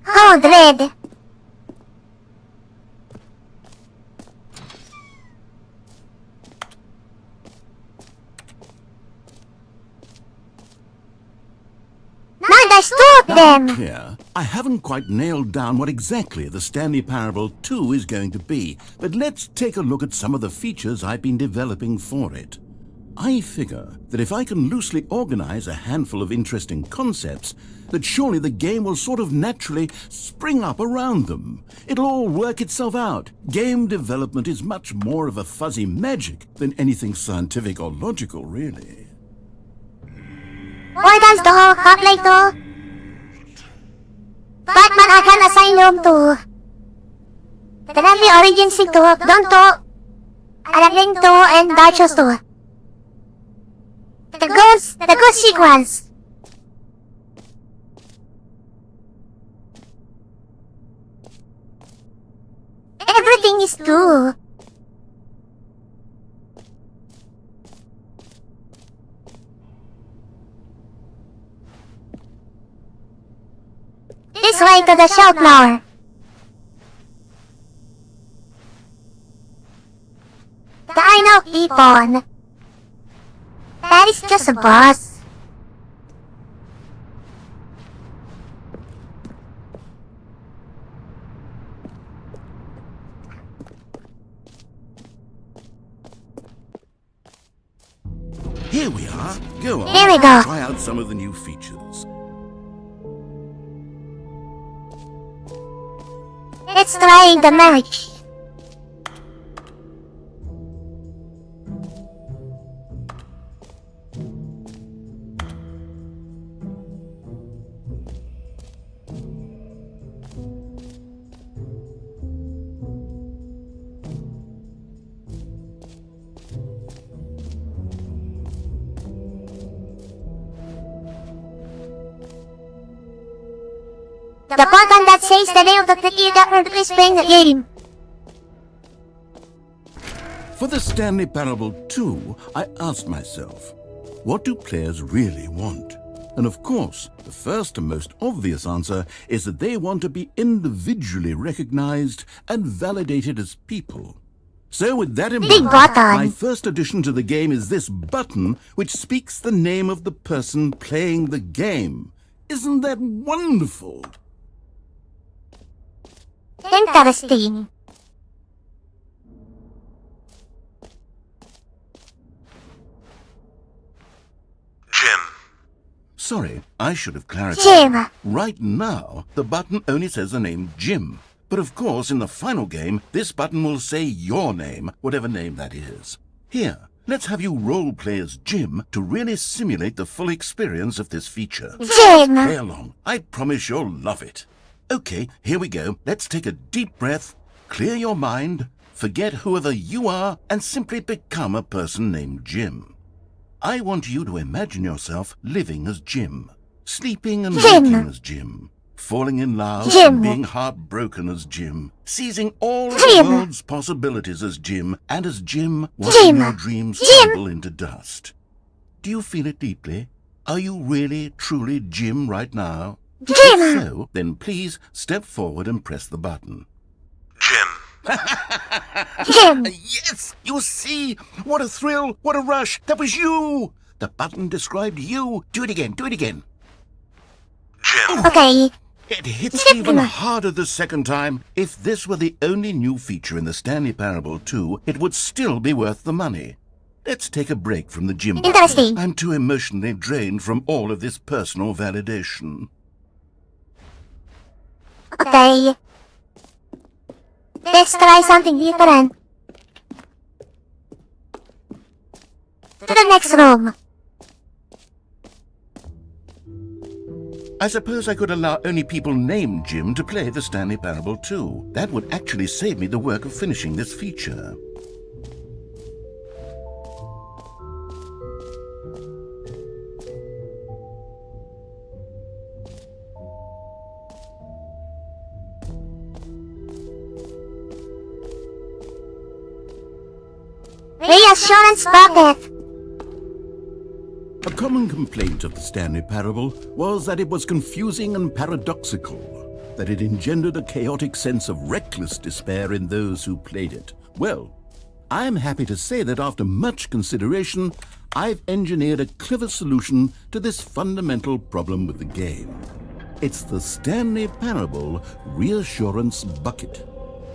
Code red. Now there's 2 of them. Clear. I haven't quite nailed down what exactly the Stanley Parable 2 is going to be, but let's take a look at some of the features I've been developing for it. I figure that if I can loosely organize a handful of interesting concepts, that surely the game will sort of naturally spring up around them. It'll all work itself out. Game development is much more of a fuzzy magic than anything scientific or logical, really. Orders to, Coplay to. Batman Arkham Asylum to. The Deadly Origins to, Dawn to. Aladdin to, and Darchos to. The Ghost Sequence. Everything is true. This way to the shell flower. Dino Epon. That is just a boss. Here we are. Go on. Here we go. Try out some of the new features. Let's try the marriage. The button that says the name of the creator is playing the game. For the Stanley Parable 2, I asked myself, what do players really want? And of course, the first and most obvious answer is that they want to be individually recognized and validated as people. So with that in Big mind, button. my first addition to the game is this button which speaks the name of the person playing the game. Isn't that wonderful? Interesting. Jim. Sorry, I should have clarified. Jim. Right now, the button only says the name Jim. But of course, in the final game, this button will say your name, whatever name that is. Here, let's have you role-play as Jim to really simulate the full experience of this feature. Jim. Play along. I promise you'll love it. Okay, here we go. Let's take a deep breath, clear your mind, forget whoever you are, and simply become a person named Jim. I want you to imagine yourself living as Jim, sleeping and Jim. waking as Jim, falling in love Jim. and being heartbroken as Jim, seizing all Jim. the world's possibilities as Jim, and as Jim, watching Jim. your dreams Jim. crumble into dust. Do you feel it deeply? Are you really, truly Jim right now? Jim. If so, then please step forward and press the button. Jim. Jim. Yes! You see? What a thrill! What a rush! That was you! The button described you. Do it again. Do it again. Jim. Okay. It hits even harder the second time. If this were the only new feature in the Stanley Parable 2, it would still be worth the money. Let's take a break from the gym button. Interesting. I'm too emotionally drained from all of this personal validation. Okay. Let's try something different. To the next room. I suppose I could allow only people named Jim to play the Stanley Parable 2. That would actually save me the work of finishing this feature. Reassurance bucket. A common complaint of the Stanley Parable was that it was confusing and paradoxical, that it engendered a chaotic sense of reckless despair in those who played it. Well, I'm happy to say that after much consideration, I've engineered a clever solution to this fundamental problem with the game. It's the Stanley Parable Reassurance Bucket.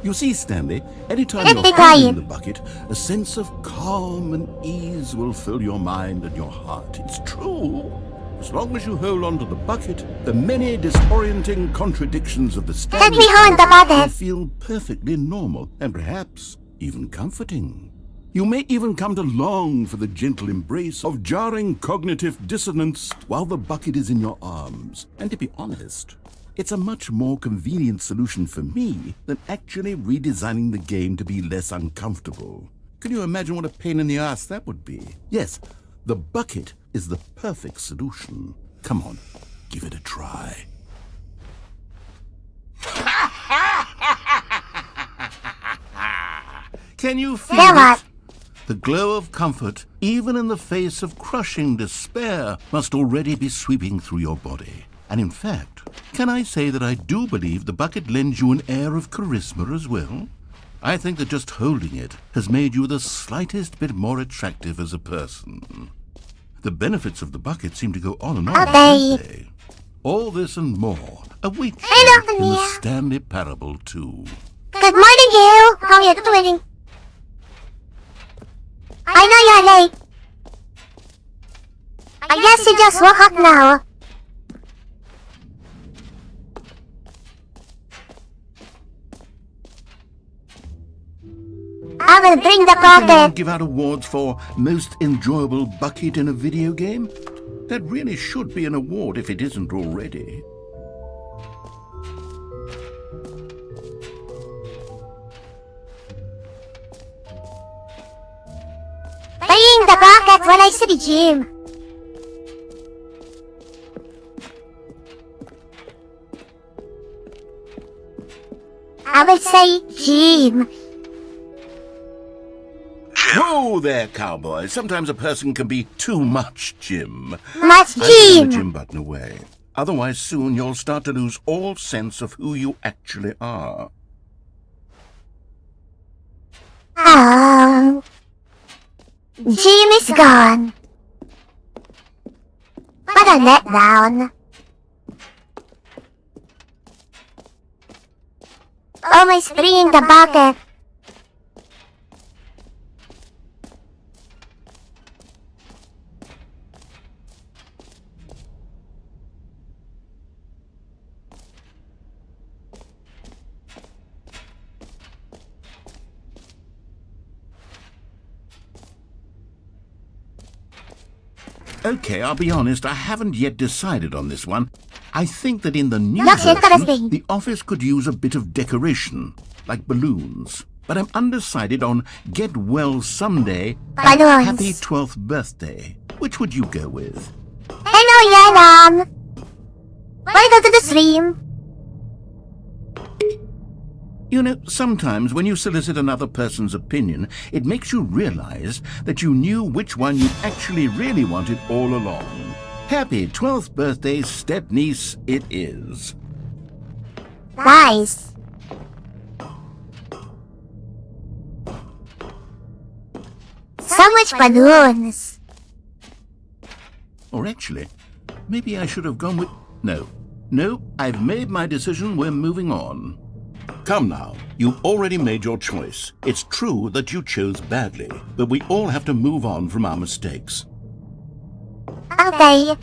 You see, Stanley, anytime Let you're me holding try. the bucket, a sense of calm and ease will fill your mind and your heart. It's true. As long as you hold on to the bucket, the many disorienting contradictions of the Stanley me hold the Parable will bucket. feel perfectly normal and perhaps even comforting. You may even come to long for the gentle embrace of jarring cognitive dissonance while the bucket is in your arms. And to be honest, it's a much more convenient solution for me than actually redesigning the game to be less uncomfortable. Can you imagine what a pain in the ass that would be? Yes, the bucket is the perfect solution. Come on, give it a try. Can you feel Now what? it? The glow of comfort, even in the face of crushing despair, must already be sweeping through your body. And in fact, can I say that I do believe the bucket lends you an air of charisma as well? I think that just holding it has made you the slightest bit more attractive as a person. The benefits of the bucket seem to go on and on, Okay. don't they? All this and more await you Hello, in the Mia. Stanley Parable 2. Good morning, you. How are you doing? I know you're late. I guess you just woke up now. I will bring the Can you bucket. give out awards for most enjoyable bucket in a video game? That really should be an award if it isn't already. Bring the bucket when I see Jim. I will say Jim. Whoa there, cowboy. Sometimes a person can be too much Jim. Much I put the Jim. Jim button away. Otherwise, soon you'll start to lose all sense of who you actually are. Jim is gone. What a letdown. Always bringing the bucket. Okay, I'll be honest, I haven't yet decided on this one. I think that in the new Looks version, interesting. the office could use a bit of decoration, like balloons. But I'm undecided on Get Well Someday and Balloons. Happy 12th Birthday. Which would you go with? Hello, Yanam. Why go to the stream? You know, sometimes when you solicit another person's opinion, it makes you realize that you knew which one you actually really wanted all along. Happy 12th birthday, step-niece, it is. Nice. So much balloons. Or actually, maybe I should have gone with... No, I've made my decision, we're moving on. Come now, you've already made your choice. It's true that you chose badly, but we all have to move on from our mistakes. Okay.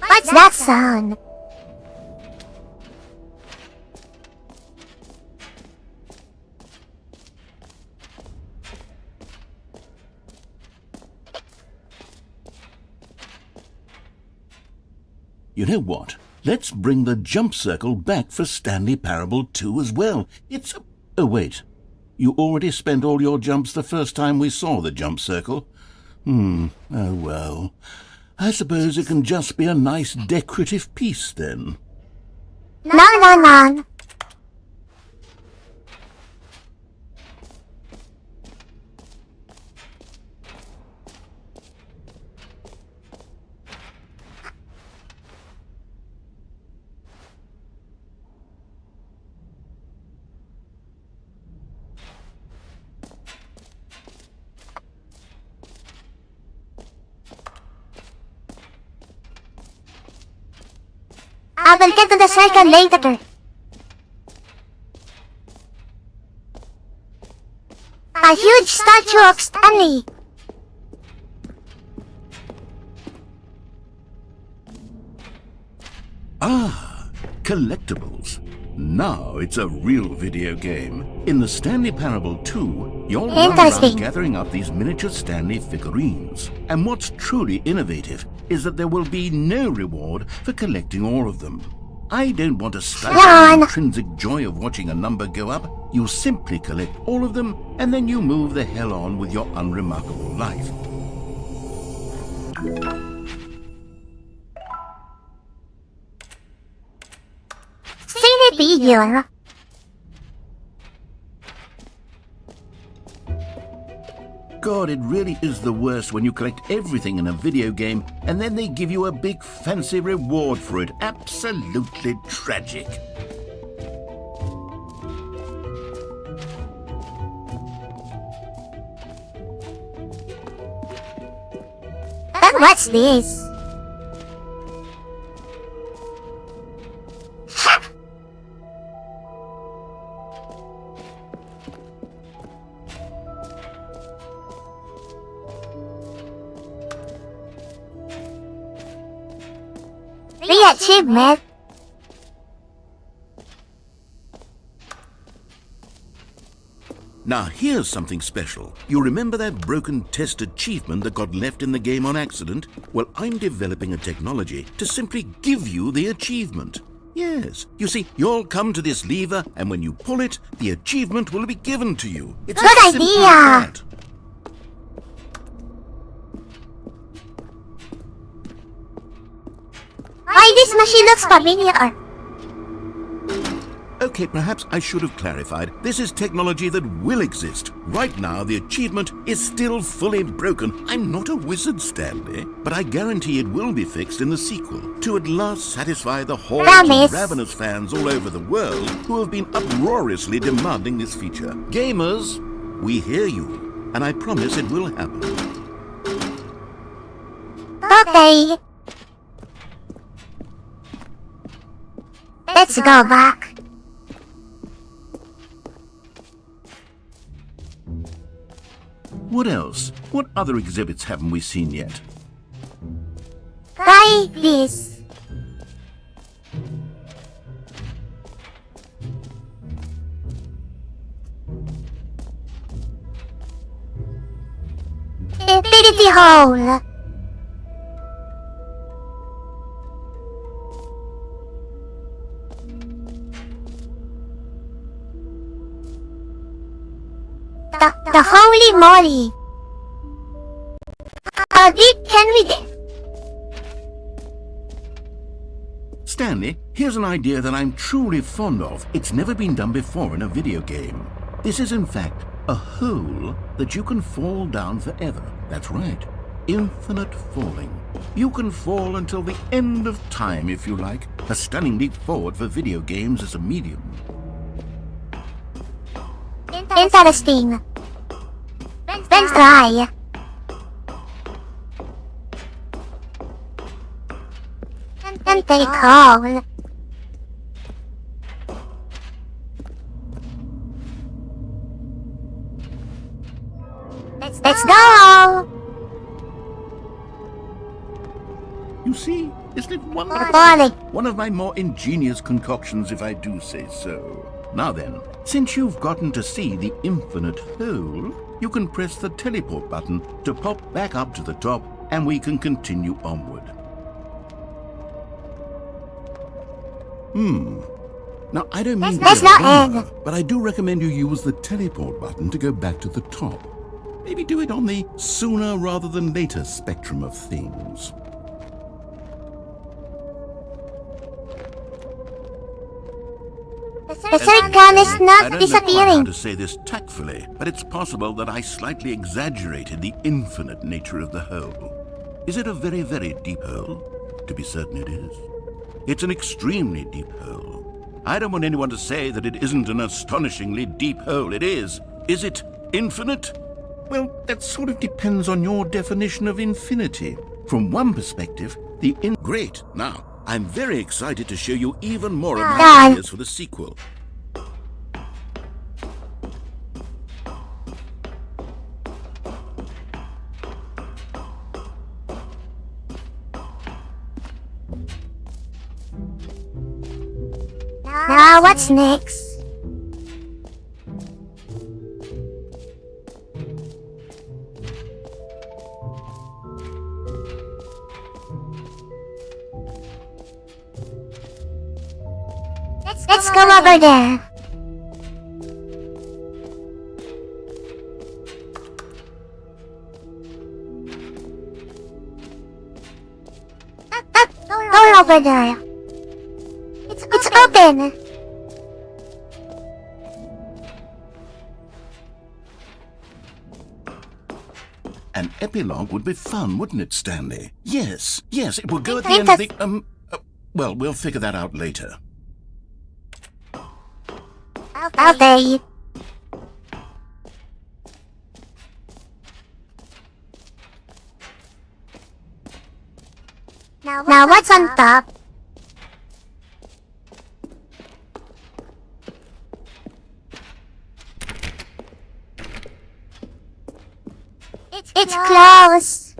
What's that sound? You know what? Let's bring the jump circle back for Stanley Parable 2 as well. It's... Oh, wait. You already spent all your jumps the first time we saw the jump circle? Oh well. I suppose it can just be a nice decorative piece then. No. I will get to the circle later. A huge statue of Stanley. Ah, collectibles. Now it's a real video game. In the Stanley Parable 2, you'll run around Interesting. gathering up these miniature Stanley figurines. And what's truly innovative is that there will be no reward for collecting all of them. I don't want to stifle Yawn. the intrinsic joy of watching a number go up. You simply collect all of them, and then you move the hell on with your unremarkable life. See the video. God, it really is the worst when you collect everything in a video game and then they give you a big fancy reward for it. Absolutely tragic. But what's this? Achievement. Now here's something special. You remember that broken test achievement that got left in the game on accident? Well, I'm developing a technology to simply give you the achievement. Yes, you see, you'll come to this lever, and when you pull it, the achievement will be given to you. It's Good as simple as idea. that. Why this machine looks familiar? Okay, perhaps I should have clarified. This is technology that will exist. Right now, the achievement is still fully broken. I'm not a wizard, Stanley, but I guarantee it will be fixed in the sequel to at last satisfy the hordes Promise. of ravenous fans all over the world who have been uproariously demanding this feature. Gamers, we hear you, and I promise it will happen. Okay. Let's go back. What else? What other exhibits haven't we seen yet? Try this. Infinity hole. The holy moly. How deep can we get? Stanley, here's an idea that I'm truly fond of. It's never been done before in a video game. This is in fact a hole that you can fall down forever. That's right. Infinite falling. You can fall until the end of time if you like. A stunning leap forward for video games as a medium. Interesting. Let's try. And take hole. Let's go. You see, isn't it wonderful? Falling. One of my more ingenious concoctions, if I do say so. Now then, since you've gotten to see the infinite hole, you can press the teleport button to pop back up to the top, and we can continue onward. Now, I don't mean to Let's be a not bummer, end. but I do recommend you use the teleport button to go back to the top. Maybe do it on the sooner rather than later spectrum of things. The third gun is I not don't know quite how disappearing. to say this tactfully, but it's possible that I slightly exaggerated the infinite nature of the hole. Is it a very, very deep hole? To be certain it is. It's an extremely deep hole. I don't want anyone to say that it isn't an astonishingly deep hole. It is. Is it infinite? Well, that sort of depends on your definition of infinity. From one perspective, Great! Now, I'm very excited to show you even more of my Done. ideas for the sequel. Now what's next? Let's go over there. Door over there. It's open. An epilogue would be fun, wouldn't it, Stanley? Yes, it will go at the end of the, well, we'll figure that out later. Okay. Now what's on top? It's closed.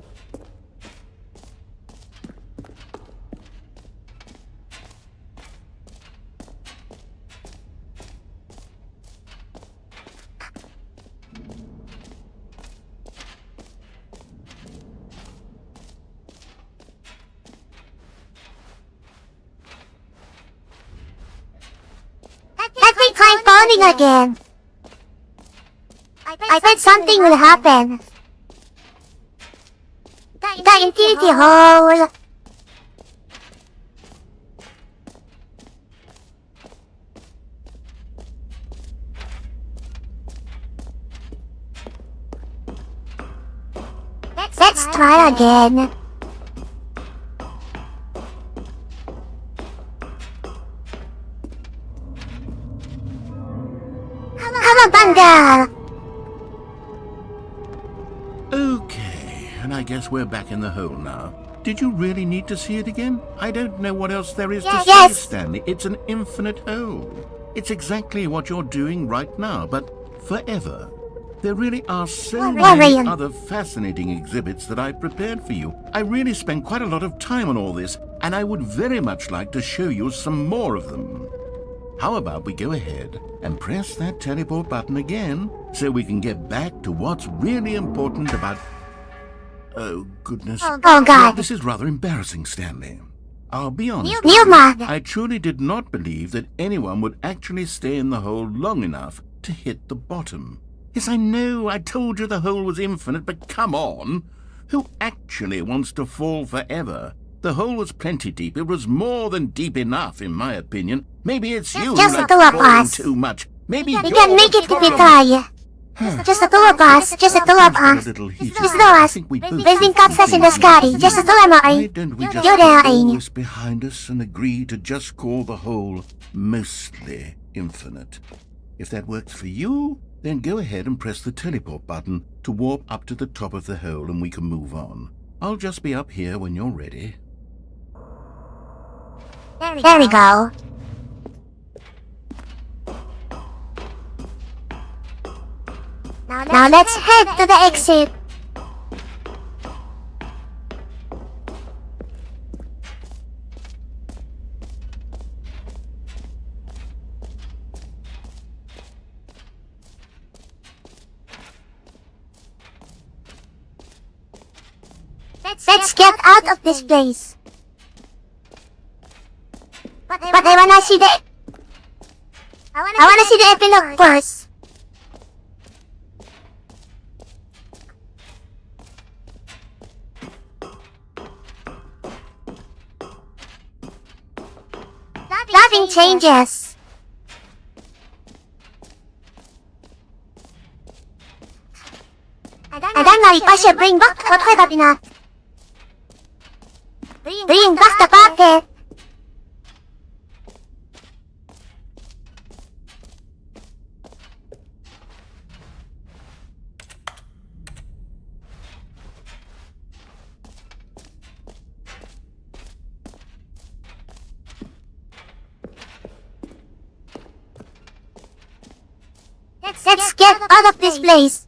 running again. I bet something will happen. The infinity hole. Let's try again. Hello, Banga! Okay, and I guess we're back in the hole now. Did you really need to see it again? I don't know what else there is to say, Yes. Stanley. It's an infinite hole. It's exactly what you're doing right now, but forever. There really are so many other fascinating exhibits that I've prepared for you. I really spent quite a lot of time on all this, and I would very much like to show you some more of them. How about we go ahead and press that teleport button again so we can get back to what's really important about... Oh, goodness. Oh, God. This is rather embarrassing, Stanley. I'll be honest. Newman! I truly did not believe that anyone would actually stay in the hole long enough to hit the bottom. Yes, I know, I told you the hole was infinite, but come on. Who actually wants to fall forever? The hole was plenty deep. It was more than deep enough, in my opinion. Maybe it's you Just who the two likes of falling us. too much. Maybe We can make it if we try. Just the two of us. Just the two of A us. little heated. Just the us. think we both Raising have cups in the something sky. Just the two of Why us. don't we just You're put there, all Ain. this behind us and agree to just call the hole mostly infinite? If that works for you, then go ahead and press the teleport button to warp up to the top of the hole and we can move on. I'll just be up here when you're ready. There we go. Now let's head to the exit. Let's get out of this place. But I wanna see the... I wanna see the epilogue first. Nothing changes. I don't know if I should bring back what I got enough. Bring back the bucket. Let's get out of this place.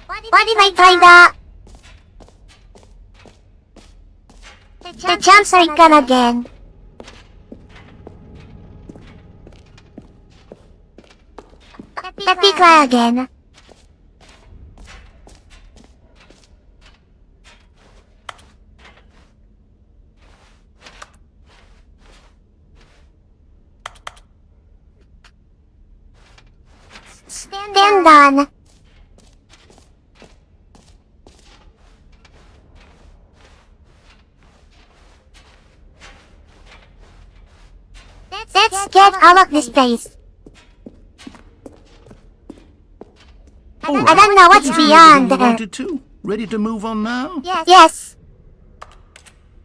What if I try the jumps are gone again? Let me try again. Stand done. Let's get out of this place. I don't know what's beyond You there. wanted to? Ready to move on now? Yes.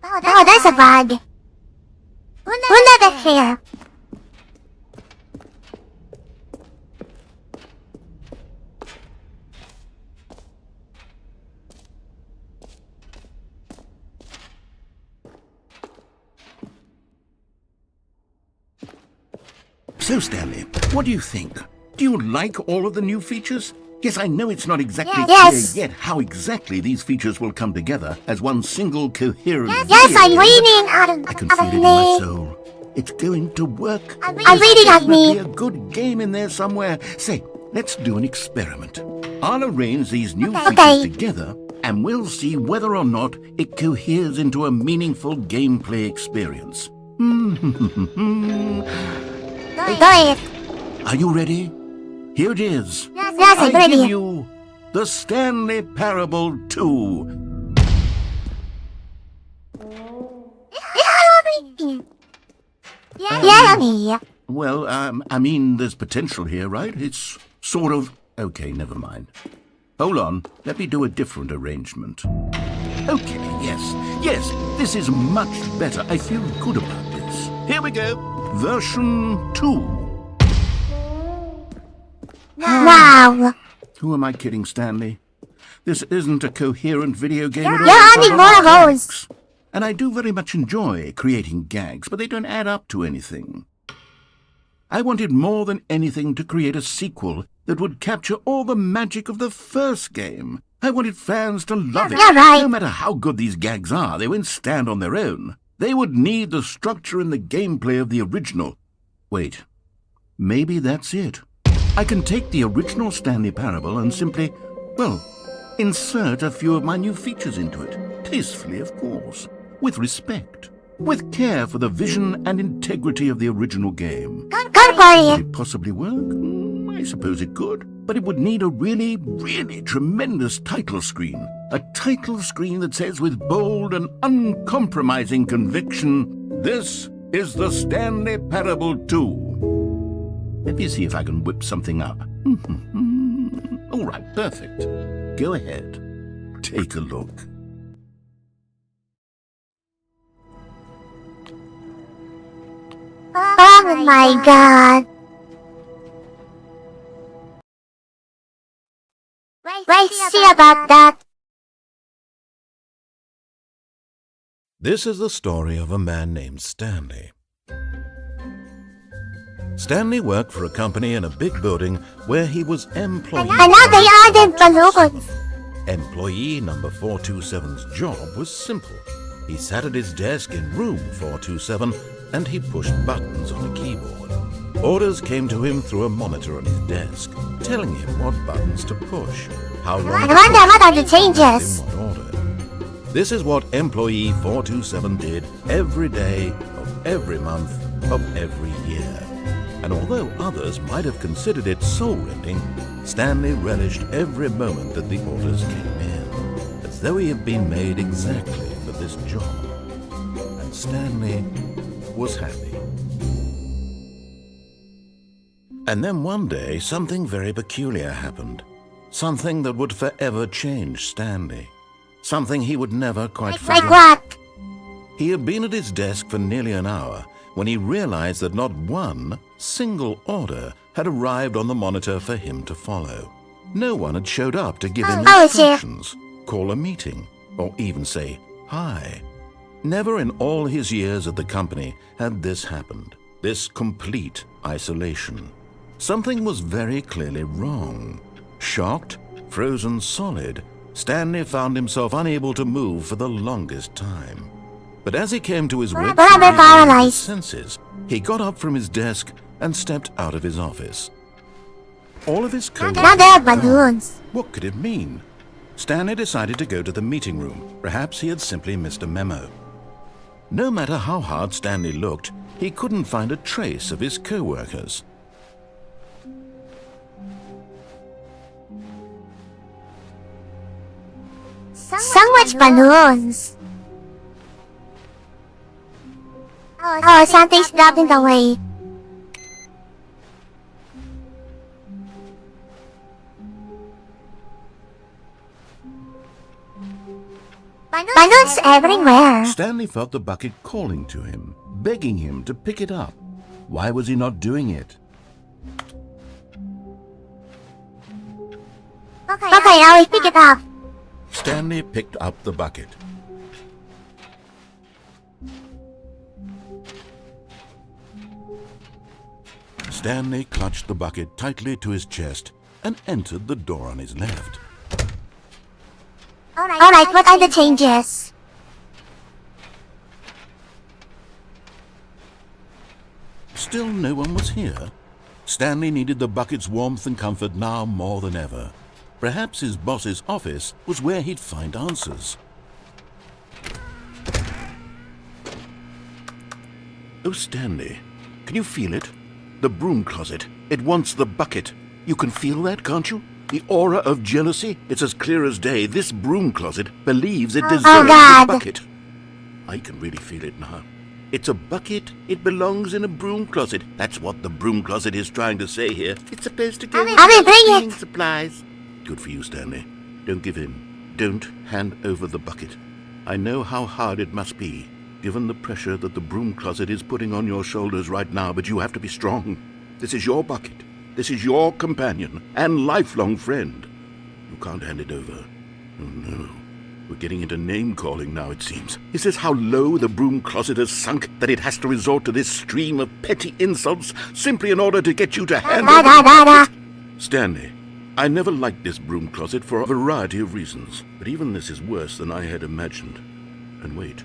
Oh, there's a bug. Who never here? So, Stanley, what do you think? Do you like all of the new features? Yes, I know it's not exactly Yes. clear yet how exactly these features will come together as one single coherent Yes, I'm video, leaning out but I can feel it in my soul. It's going to work. I'm reading at me. There's a good game in there somewhere. Say, let's do an experiment. I'll arrange these new features together, and we'll see whether or not it coheres into a meaningful gameplay experience. Do it. Are you ready? Here it is. Yes, I'm I ready. give you the Stanley Parable 2. Yeah. Well, I mean, there's potential here, right? It's sort of... Okay, never mind. Hold on, let me do a different arrangement. Okay, yes, this is much better. I feel good about this. Here we go. Version 2. Wow. Who am I kidding, Stanley? This isn't a coherent video game at all. Yeah, I need more of those. And I do very much enjoy creating gags, but they don't add up to anything. I wanted more than anything to create a sequel that would capture all the magic of the first game. I wanted fans to love it. Yeah, right. No matter how good these gags are, they won't stand on their own. They would need the structure and the gameplay of the original. Wait, maybe that's it. I can take the original Stanley Parable and simply, well, insert a few of my new features into it. Tastefully, of course. With respect. With care for the vision and integrity of the original game. Good Could for it possibly work? I suppose it could. But it would need a really, really tremendous title screen. A title screen that says with bold and uncompromising conviction, "This is the Stanley Parable 2. Let me see if I can whip something up. All right, perfect. Go ahead. Take a look. Oh my god. Wait, see about that. This is the story of a man named Stanley. Stanley worked for a company in a big building where he was employee. And now they are the balloons. Employee number 427's job was simple. He sat at his desk in room 427 and he pushed buttons on a keyboard. Orders came to him through a monitor on his desk, telling him what buttons to push, how long I to wonder push, what are the and changes. in what order. This is what employee 427 did every day of every month of every year. And although others might have considered it soul-rending, Stanley relished every moment that the orders came in, as though he had been made exactly for this job. And Stanley was happy. And then one day, something very peculiar happened. Something that would forever change Stanley. Something he would never quite forget. Like what? He had been at his desk for nearly an hour when he realized that not one single order had arrived on the monitor for him to follow. No one had showed up to give him Oh, dear. instructions, call a meeting, or even say hi. Never in all his years at the company had this happened, this complete isolation. Something was very clearly wrong. Shocked, frozen solid, Stanley found himself unable to move for the longest time. But as he came to his wits But I'm and regained his paralyzed. senses, he got up from his desk and stepped out of his office. All of his coworkers Now there are were gone. balloons. What could it mean? Stanley decided to go to the meeting room. Perhaps he had simply missed a memo. No matter how hard Stanley looked, he couldn't find a trace of his co-workers. So much balloons. Oh, something's blocking the way. Balloons everywhere. Stanley felt the bucket calling to him, begging him to pick it up. Why was he not doing it? Okay, I will pick it up. Stanley picked up the bucket. Stanley clutched the bucket tightly to his chest and entered the door on his left. Alright, what are the changes? here. Stanley needed the bucket's warmth and comfort now more than ever. Perhaps his boss's office was where he'd find answers. Oh, Stanley, can you feel it? The broom closet. It wants the bucket. You can feel that, can't you? The aura of jealousy. It's as clear as day. This broom closet believes it deserves the bucket. I can really feel it now. It's a bucket. It belongs in a broom closet. That's what the broom closet is trying to say here. It's supposed to go with cleaning supplies. Good for you, Stanley. Don't give in. Don't hand over the bucket. I know how hard it must be, given the pressure that the broom closet is putting on your shoulders right now, but you have to be strong. This is your bucket. This is your companion and lifelong friend. You can't hand it over. Oh, no. We're getting into name-calling now, it seems. Is this how low the broom closet has sunk, that it has to resort to this stream of petty insults simply in order to get you to hand over the bucket? Stanley, I never liked this broom closet for a variety of reasons, but even this is worse than I had imagined. And wait,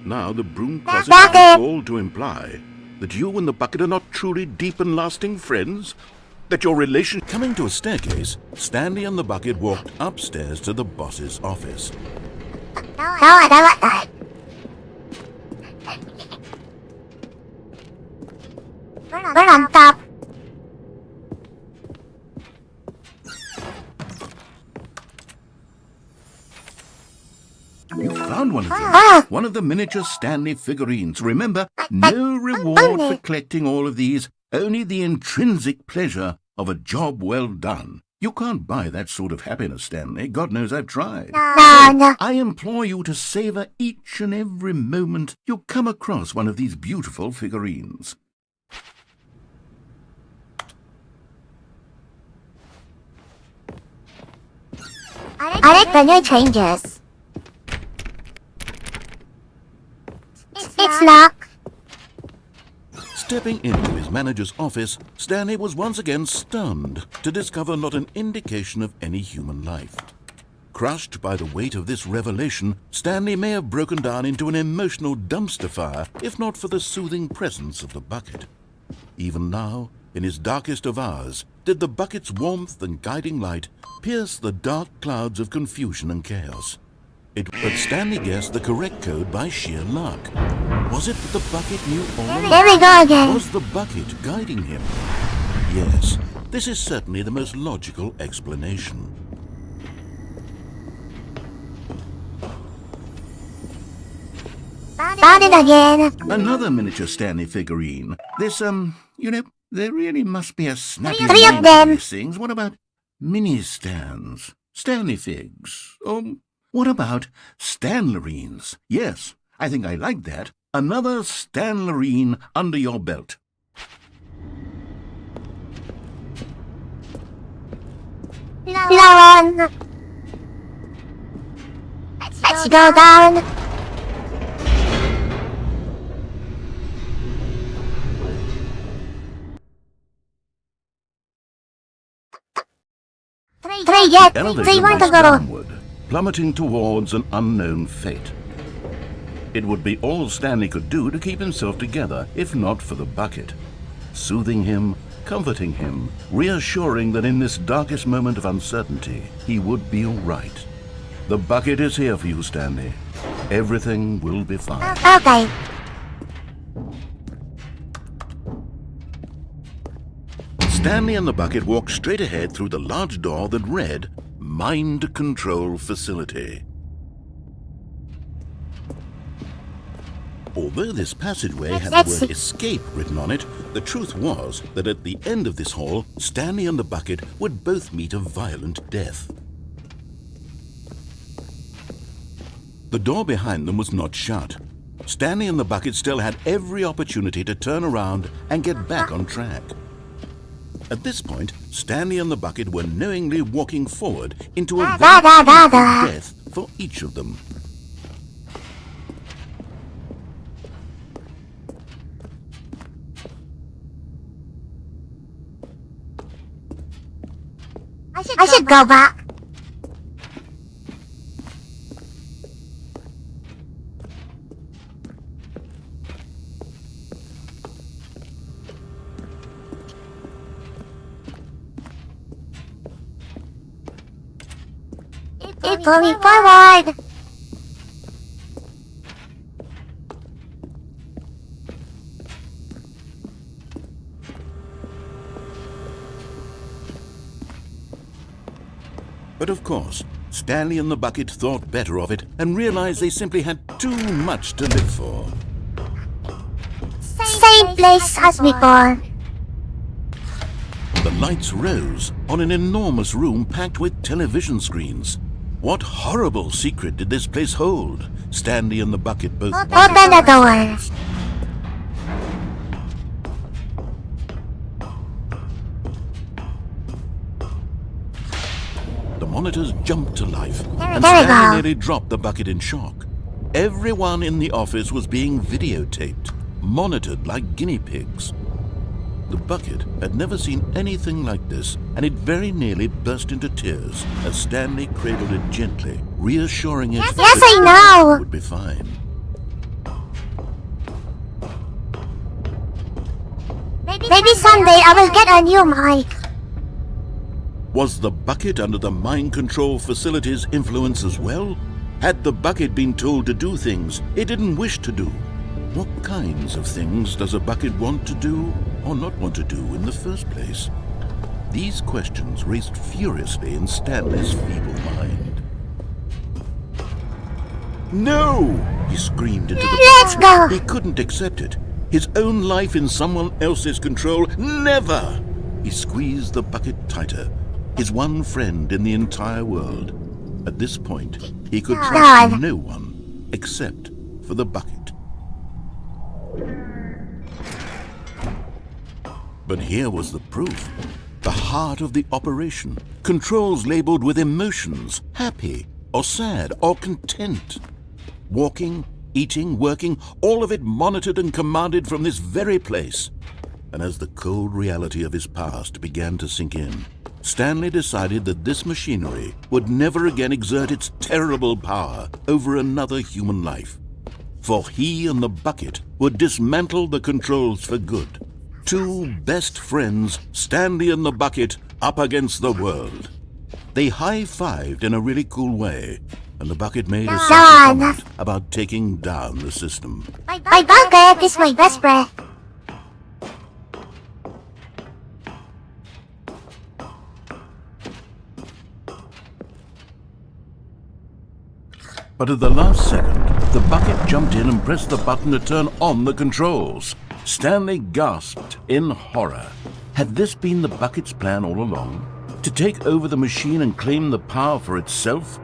now the broom closet has all to imply that you and the bucket are not truly deep and lasting friends? That your relation... Coming to a staircase, Stanley and the bucket walked upstairs to the boss's office. We're on top. You found one of them. One of the miniature Stanley figurines. Remember, no reward for collecting all of these, only the intrinsic pleasure of a job well done. You can't buy that sort of happiness, Stanley. God knows I've tried. No. I implore you to savor each and every moment you come across one of these beautiful figurines. I like the new changes. It's locked. Stepping into his manager's office, Stanley was once again stunned to discover not an indication of any human life. Crushed by the weight of this revelation, Stanley may have broken down into an emotional dumpster fire if not for the soothing presence of the bucket. Even now, in his darkest of hours, did the bucket's warmth and guiding light pierce the dark clouds of confusion and chaos. But Stanley guessed the correct code by sheer luck. Was it that the bucket knew all along? There we go again. Was the bucket guiding him? Yes, this is certainly the most logical explanation. Found it again. Another miniature Stanley figurine. This, there really must be a snappy Three of name them. for these things. What about mini stands? Stanley figs? What about Stanlerines? Yes, I think I like that. Another Stanlerine under your belt. Flown. Let's go down. Three yet. Elevator Three want to raced go. downward, plummeting towards an unknown fate. It would be all Stanley could do to keep himself together, if not for the bucket. Soothing him, comforting him, reassuring that in this darkest moment of uncertainty, he would be all right. The bucket is here for you, Stanley. Everything will be fine. Okay. Stanley and the bucket walked straight ahead through the large door that read, Mind Control Facility. Although this passageway had the word escape written on it, the truth was that at the end of this hall, Stanley and the bucket would both meet a violent death. The door behind them was not shut. Stanley and the bucket still had every opportunity to turn around and get back on track. At this point, Stanley and the bucket were knowingly walking forward into a very painful death for each of them. I should go back. Keep going forward. But of course, Stanley and the bucket thought better of it and realized they simply had too much to live for. Same place as before. The lights rose on an enormous room packed with television screens. What horrible secret did this place hold? Stanley and the bucket both Open the door. The monitors jumped to life, and There we Stanley go. nearly dropped the bucket in shock. Everyone in the office was being videotaped, monitored like guinea pigs. The bucket had never seen anything like this, and it very nearly burst into tears as Stanley cradled it gently, reassuring it Yes, that I know. it would be fine. Maybe someday I will get a new mic. Was the bucket under the mind control facility's influence as well? Had the bucket been told to do things it didn't wish to do? What kinds of things does a bucket want to do or not want to do in the first place? These questions raced furiously in Stanley's feeble mind. No! He screamed into the Let's go. He couldn't accept it. His own life in someone else's control, never! He squeezed the bucket tighter. His one friend in the entire world. At this point, he could trust God. no one except for the bucket. But here was the proof. The heart of the operation. Controls labeled with emotions, happy or sad or content. Walking, eating, working, all of it monitored and commanded from this very place. And as the cold reality of his past began to sink in, Stanley decided that this machinery would never again exert its terrible power over another human life. For he and the bucket would dismantle the controls for good. Two best friends, Stanley and the bucket, up against the world. They high-fived in a really cool way, and the bucket made a simple Done. comment about taking down the system. My bucket is my best friend. But at the last second, the bucket jumped in and pressed the button to turn on the controls. Stanley gasped in horror. Had this been the bucket's plan all along? To take over the machine and claim the power for itself?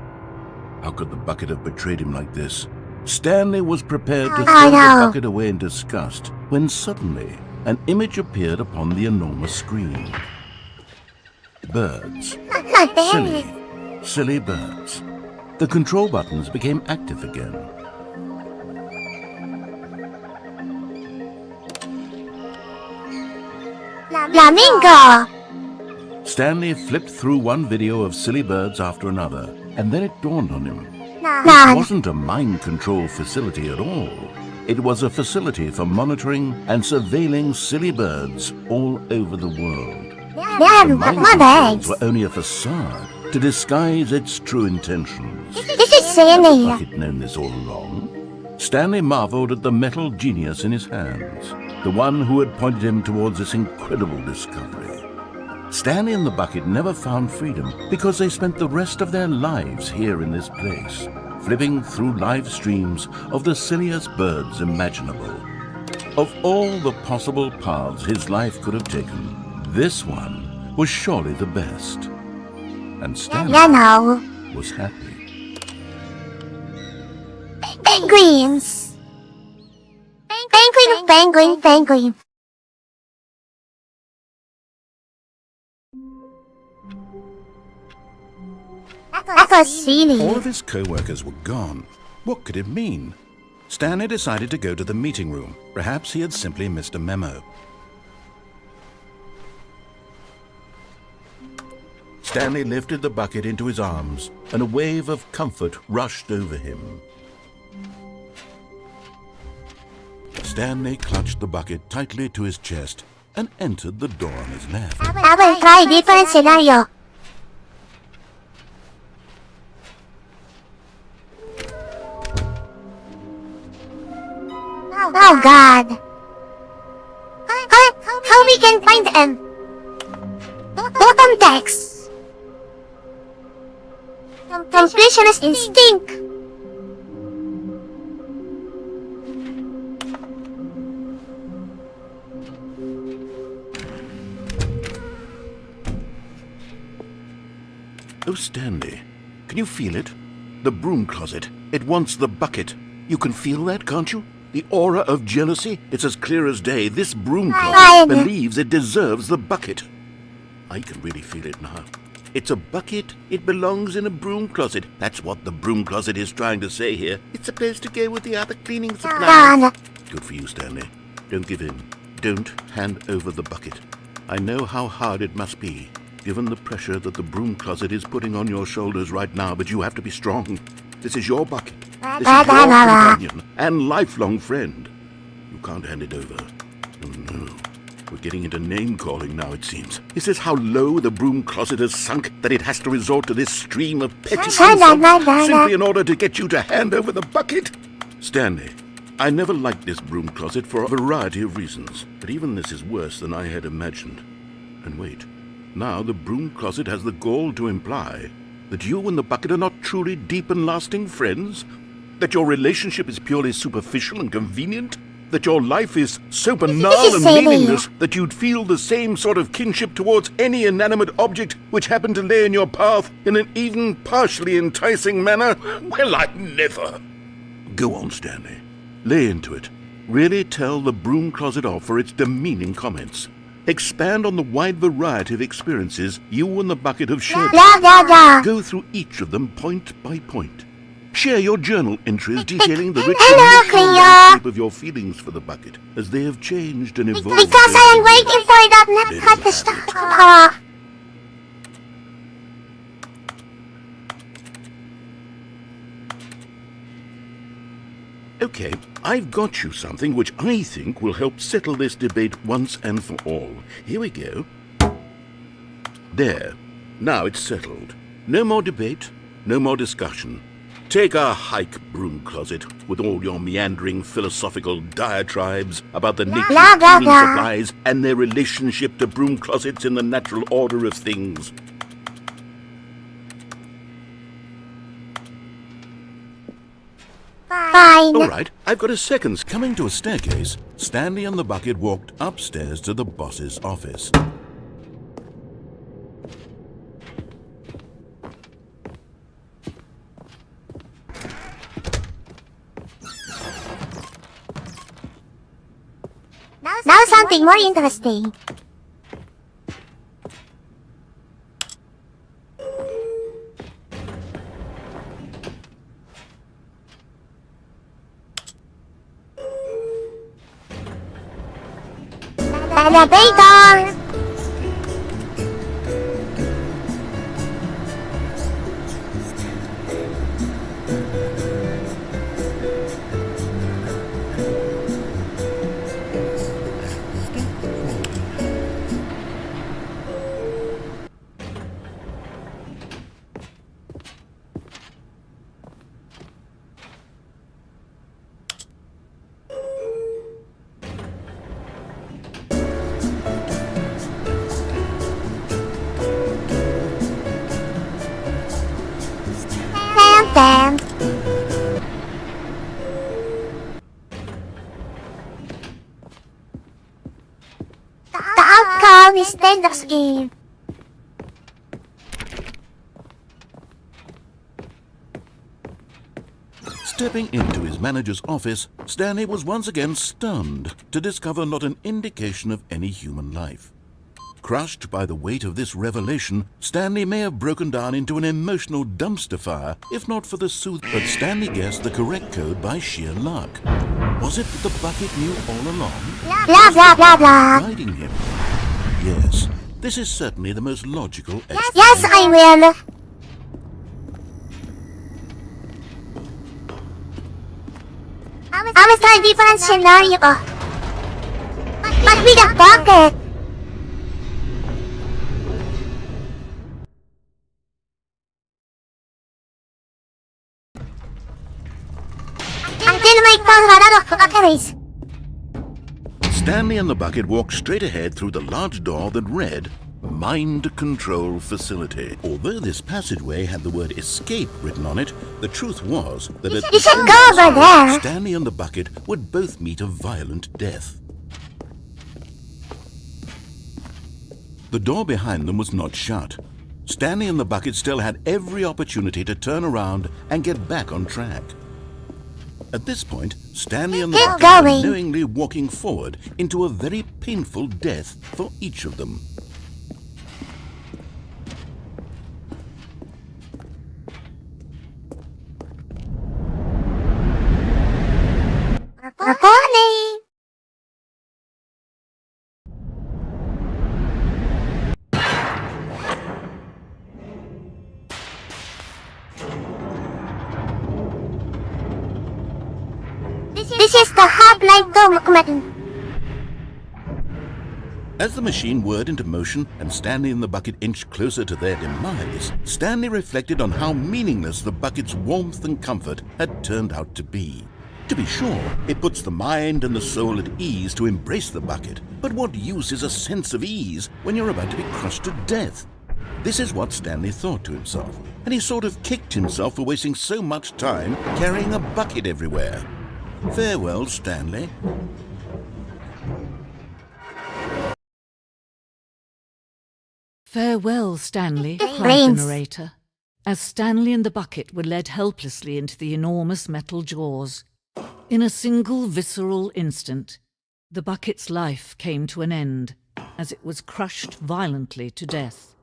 How could the bucket have betrayed him like this? Stanley was prepared to throw the bucket away in disgust when suddenly an image appeared upon the enormous screen. Birds. Not there. Silly birds. The control buttons became active again. Flamingo. Stanley flipped through one video of silly birds after another, and then it dawned on him. It None. wasn't a mind control facility at all. It was a facility for monitoring and surveilling silly birds all over the world. They have Mind more controls legs. were only a facade to disguise its true intentions. This is silly. Bucket known this all along. Stanley marveled at the metal genius in his hands, the one who had pointed him towards this incredible discovery. Stanley and the bucket never found freedom because they spent the rest of their lives here in this place, flipping through live streams of the silliest birds imaginable. Of all the possible paths his life could have taken, this one was surely the best. And Stanley You know. was happy. Penguins. Penguin, penguin, penguin. That was silly. All of his co-workers were gone. What could it mean? Stanley decided to go to the meeting room. Perhaps he had simply missed a memo. Stanley lifted the bucket into his arms, and a wave of comfort rushed over him. Stanley clutched the bucket tightly to his chest and entered the door on his left. I will try different scenario. Oh God. How we can find them? Bottom text. Completionist instinct. Oh, Stanley, can you feel it? The broom closet. It wants the bucket. You can feel that, can't you? The aura of jealousy? It's as clear as day. This broom closet believes it deserves the bucket. I can really feel it now. It's a bucket. It belongs in a broom closet. That's what the broom closet is trying to say here. It's supposed to go with the other cleaning supplies. Good for you, Stanley. Don't give in. Don't hand over the bucket. I know how hard it must be, given the pressure that the broom closet is putting on your shoulders right now, but you have to be strong. This is your bucket. This is your companion and lifelong friend. You can't hand it over. Oh no. We're getting into name-calling now, it seems. Is this how low the broom closet has sunk, that it has to resort to this stream of petty insults simply in order to get you to hand over the bucket? Stanley, I never liked this broom closet for a variety of reasons, but even this is worse than I had imagined. And wait. Now the broom closet has the gall to imply that you and the bucket are not truly deep and lasting friends, that your relationship is purely superficial and convenient, that your life is so banal and meaningless that you'd feel the same sort of kinship towards any inanimate object which happened to lay in your path in an even partially enticing manner. Well, I'd never. Go on, Stanley. Lay into it. Really tell the broom closet off for its demeaning comments. Expand on the wide variety of experiences you and the bucket have shared. Go through each of them point by point. Share your journal entries detailing the rich emotional landscape of your feelings for the bucket as they have changed and evolved. Because I am waiting for that not to stop. Okay, I've got you something which I think will help settle this debate once and for all. Here we go. There. Now it's settled. No more debate, no more discussion. Take a hike, broom closet, with all your meandering philosophical diatribes about the nature of cleaning supplies and their relationship to broom closets in the natural order of things. Fine. All right, I've got a second. Coming to a staircase, Stanley and the bucket walked upstairs to the boss's office. Now something more interesting. Elevator! Damn. The outcome is Deluxe game. Stepping into his manager's office, Stanley was once again stunned to discover not an indication of any human life. Crushed by the weight of this revelation, Stanley may have broken down into an emotional dumpster fire, if not for the sooth. But Stanley guessed the correct code by sheer luck. Was it that the bucket knew all along? Blah blah blah blah. Guiding him? Yes, this is certainly the most logical explanation. Yes, I will. I was trying a different scenario. But with a bucket. Until my phone ran out of batteries. Stanley and the bucket walked straight ahead through the large door that read, Mind Control Facility. Although this passageway had the word escape written on it, the truth was that at You should the go end of the over story, there. Stanley and the bucket would both meet a violent death. The door behind them was not shut. Stanley and the bucket still had every opportunity to turn around and get back on track. At this point, Stanley and the Keep bucket were going. knowingly walking forward into a very painful death for each of them. Cunny. This is the hotline document. As the machine whirred into motion and Stanley and the bucket inched closer to their demise, Stanley reflected on how meaningless the bucket's warmth and comfort had turned out to be. To be sure, it puts the mind and the soul at ease to embrace the bucket, but what use is a sense of ease when you're about to be crushed to death? This is what Stanley thought to himself, and he sort of kicked himself for wasting so much time carrying a bucket everywhere. Farewell, Stanley. Farewell, Stanley, cried the Brains. narrator, as Stanley and the bucket were led helplessly into the enormous metal jaws. In a single visceral instant, the bucket's life came to an end as it was crushed violently to death.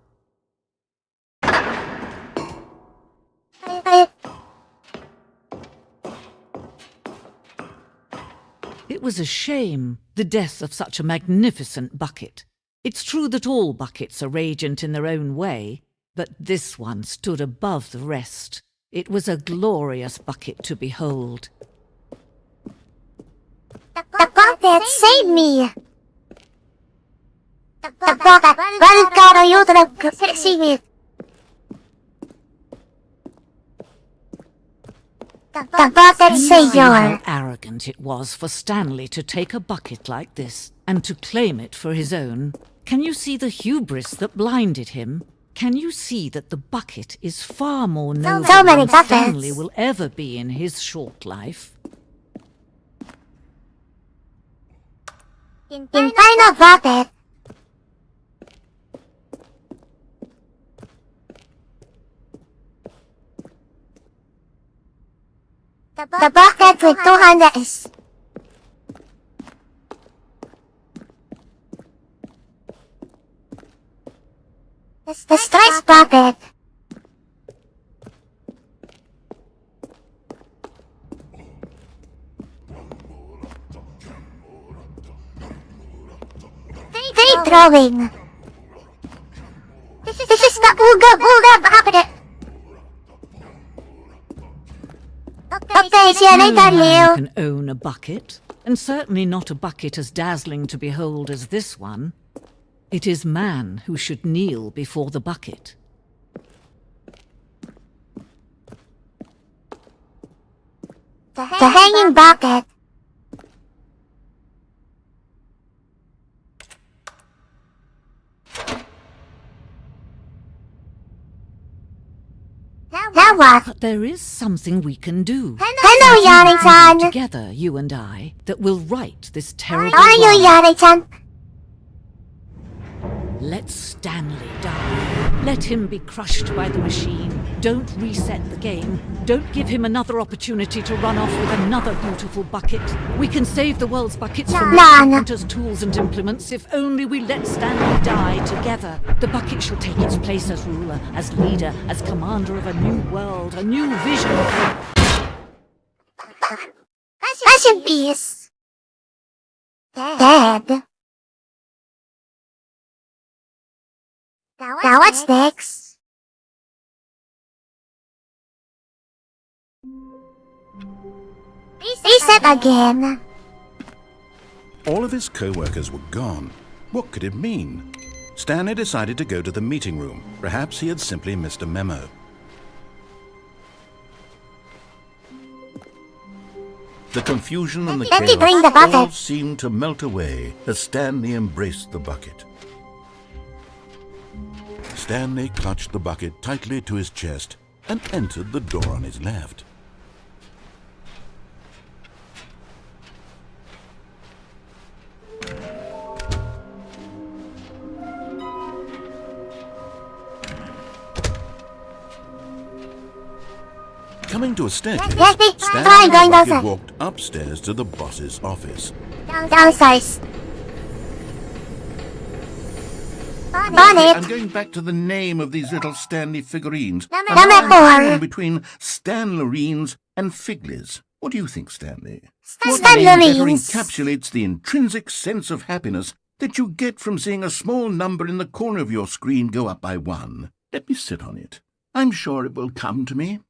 It was a shame, the death of such a magnificent bucket. It's true that all buckets are radiant in their own way, but this one stood above the rest. It was a glorious bucket to behold. The bucket saved me. The bucket, welcome you to the sea. The bucket saved See you. how arrogant it was for Stanley to take a bucket like this and to claim it for his own. Can you see the hubris that blinded him? Can you see that the bucket is far more noble so many than buckets. Stanley will ever be in his short life? In final bucket. The bucket with 200 is... The stress bucket. Free throwing. This is the Uoooh bucket. Okay, see you later, You Leo. can own a bucket, and certainly not a bucket as dazzling to behold as this one. It is man who should kneel before the bucket. The hanging bucket. Now what? But there is something we can do. Hello, Yari-chan. Together, you and I, that will right this terrible How are you, wrong. Yari-chan? Let Stanley die. Let him be crushed by the machine. Don't reset the game. Don't give him another opportunity to run off with another beautiful bucket. We can save the world's buckets from None. hunters, tools and implements if only we let Stanley die together. The bucket shall take its place as ruler, as leader, as commander of a new world, a new vision. Rest in peace. Dead. Now what's next? Reset again. All of his co-workers were gone. What could it mean? Stanley decided to go to the meeting room. Perhaps he had simply missed a memo. The confusion and the Let me bring the chaos all bucket. seemed to melt away as Stanley embraced the bucket. Stanley clutched the bucket tightly to his chest and entered the door on his left. Coming to a staircase, Yes, me. Stanley Fine, and going the bucket downstairs. walked upstairs to the boss's office. Downstairs. I'm Bonnet. going back to the name of these little Stanley figurines. Number I'm torn 4. between Stanlerines and Figlies. What do you think, Stanley? What Stanlerines. name better encapsulates the intrinsic sense of happiness that you get from seeing a small number in the corner of your screen go up by 1? Let me sit on it. I'm sure it will come to me.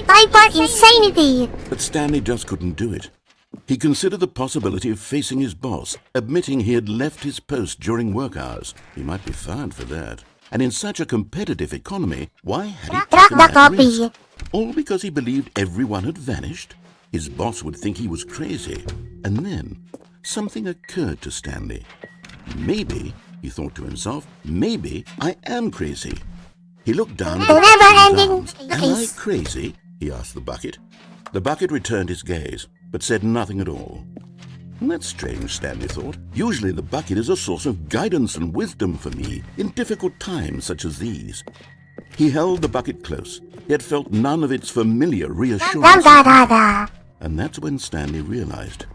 Hyper insanity. But Stanley just couldn't do it. He considered the possibility of facing his boss, admitting he had left his post during work hours. He might be fired for that. And in such a competitive economy, why had he Drop taken the that copy. risk? All because he believed everyone had vanished? His boss would think he was crazy. And then something occurred to Stanley. Maybe, he thought to himself, maybe I am crazy. He looked down at The the bucket in his never-ending arms. Am I case. crazy? He asked the bucket. The bucket returned his gaze, but said nothing at all. That's strange, Stanley thought. Usually the bucket is a source of guidance and wisdom for me in difficult times such as these. He held the bucket close, yet felt none of its familiar reassurance. And that's when Stanley realized,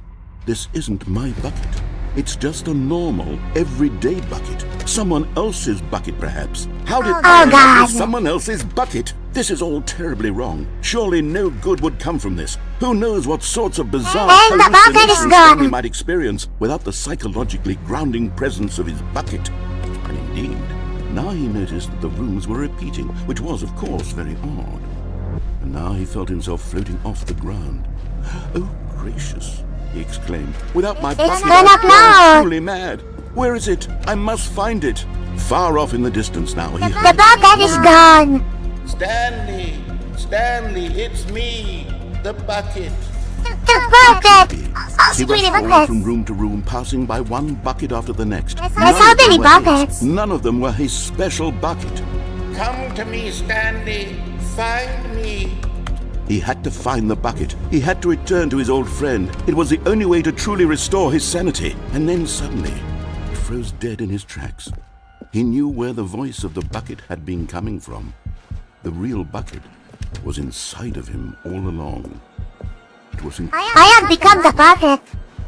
this isn't my bucket. It's just a normal, everyday bucket. Someone else's bucket, perhaps. How did I end up God. with someone else's bucket? This is all terribly wrong. Surely no good would come from this. Who knows what sorts of bizarre And the bucket is hallucinations gone. Stanley might experience without the psychologically grounding presence of his bucket. And indeed, now he noticed that the rooms were repeating, which was, of course, very odd. And now he felt himself floating off the ground. Oh, gracious, he exclaimed. Without my bucket, gone up I'm now. truly mad. Where is it? I must find it. Far off in the distance now, he The heard. bucket is gone. Stanley! Stanley, it's me, the bucket. The bucket. He Sweetie rushed forward bucket. from room to room, passing by one bucket after the next. There's None so of them many were his. buckets. None of them were his special bucket. Come to me, Stanley. Find me. He had to find the bucket. He had to return to his old friend. It was the only way to truly restore his sanity. And then suddenly, he froze dead in his tracks. He knew where the voice of the bucket had been coming from. The real bucket was inside of him all along. It was I have become the bucket.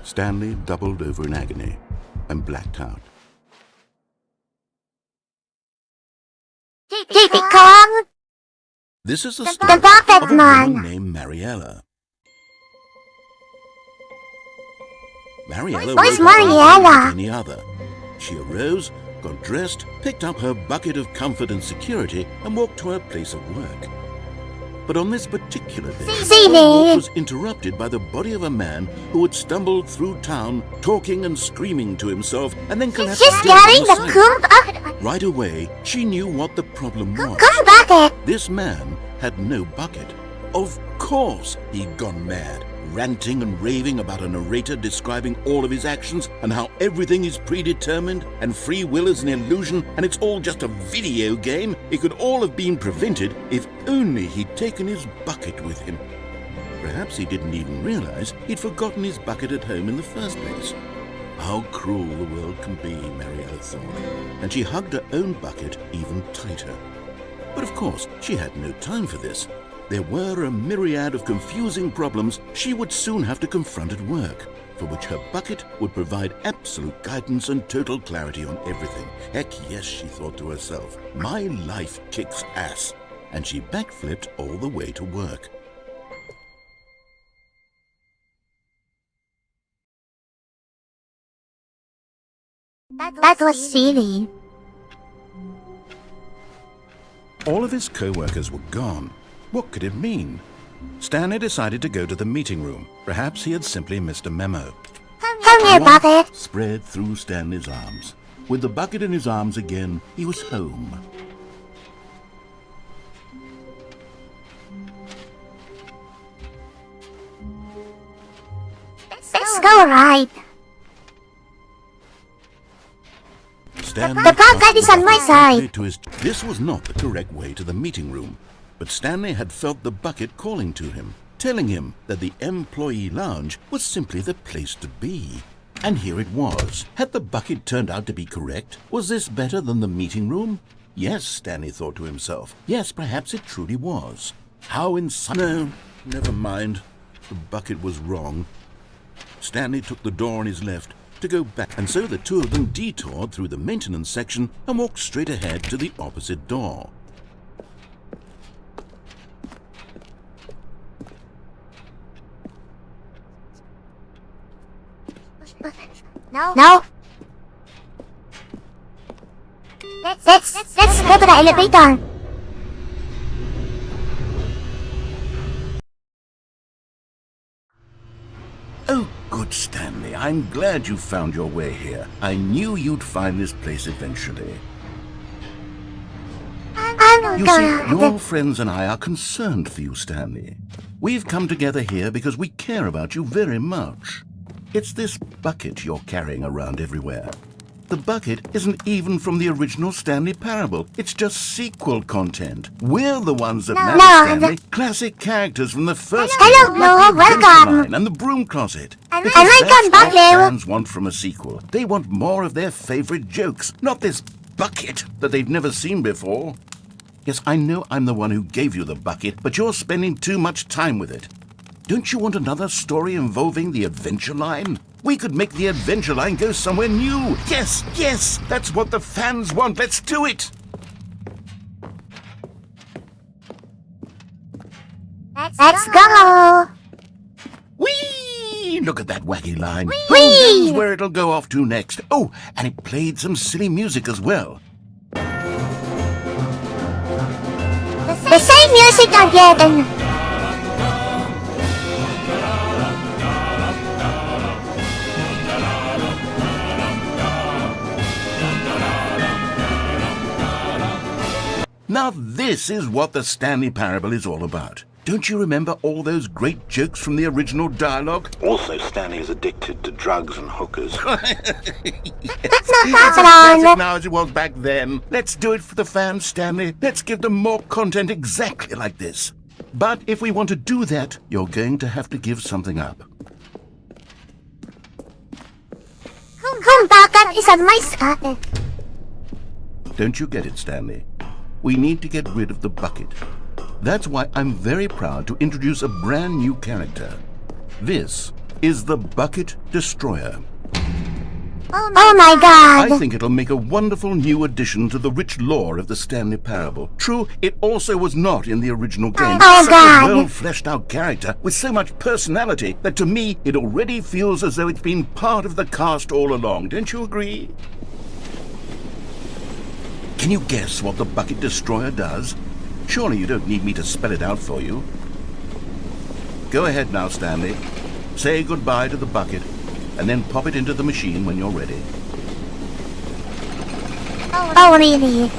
Stanley doubled over in agony and blacked out. Keep it calm. This is the The story bucket of a man. woman named Mariella. Mariella Where's woke up Mariella? like any other. She arose, got dressed, picked up her bucket of comfort and security, and walked to her place of work. But on this particular day, See her me. walk was interrupted by the body of a man who had stumbled through town, talking and screaming to himself, and then collapsed She's dead on carrying the sidewalk. coop. Right away, she knew what the problem was. Come bucket. This man had no bucket. Of course he'd gone mad, ranting and raving about a narrator describing all of his actions and how everything is predetermined and free will is an illusion and it's all just a video game. It could all have been prevented if only he'd taken his bucket with him. Perhaps he didn't even realize he'd forgotten his bucket at home in the first place. How cruel the world can be, Mariella thought, and she hugged her own bucket even tighter. But of course, she had no time for this. There were a myriad of confusing problems she would soon have to confront at work, for which her bucket would provide absolute guidance and total clarity on everything. Heck yes, she thought to herself, my life kicks ass. And she backflipped all the way to work. That was silly. All of his co-workers were gone. What could it mean? Stanley decided to go to the meeting room. Perhaps he had simply missed a memo. Come here, bucket. Spread through Stanley's arms. With the bucket in his arms again, he was home. go right. Stanley The bucket is on my side. This was not the correct way to the meeting room, but Stanley had felt the bucket calling to him, telling him that the employee lounge was simply the place to be. And here it was. Had the bucket turned out to be correct? Was this better than the meeting room? Yes, Stanley thought to himself. Yes, perhaps it truly was. How No, never mind. The bucket was wrong. Stanley took the door on his left to go back, and so the two of them detoured through the maintenance section and walked straight ahead to the opposite door. No. Let's go to the elevator. Oh, good, Stanley. I'm glad you found your way here. I knew you'd find this place eventually. I'm You see, gonna... your friends and I are concerned for you, Stanley. We've come together here because we care about you very much. It's this bucket you're carrying around everywhere. The bucket isn't even from the original Stanley Parable. It's just sequel content. We're the ones that matter, Stanley. Classic characters from the first Hello, game, like the welcome. Adventure Line and the Broom Closet. Because welcome that's back, what Leo. fans want from a sequel. They want more of their favorite jokes, not this bucket that they've never seen before. Yes, I know I'm the one who gave you the bucket, but you're spending too much time with it. Don't you want another story involving the Adventure Line? We could make the Adventure Line go somewhere new. Yes, yes, that's what the fans want. Let's do it. Let's go. Whee! Look at that wacky line. Whee! Who knows where it'll go off to next? Oh, and it played some silly music as well. The same music again. Now this is what the Stanley Parable is all about. Don't you remember all those great jokes from the original dialogue? Also, Stanley is addicted to drugs and hookers. That's not It's as happening. classic now as it was back then. Let's do it for the fans, Stanley. Let's give them more content exactly like this. But if we want to do that, you're going to have to give something up. Kung bakit is on my side. Don't you get it, Stanley? We need to get rid of the bucket. That's why I'm very proud to introduce a brand new character. This is the Bucket Destroyer. Oh my god. I think it'll make a wonderful new addition to the rich lore of the Stanley Parable. True, it also was not in the original game. Oh, Such God. a well-fleshed-out character with so much personality that to me it already feels as though it's been part of the cast all along. Don't you agree? Can you guess what the Bucket Destroyer does? Surely you don't need me to spell it out for you. Go ahead now, Stanley. Say goodbye to the bucket, and then pop it into the machine when you're ready. Oh really?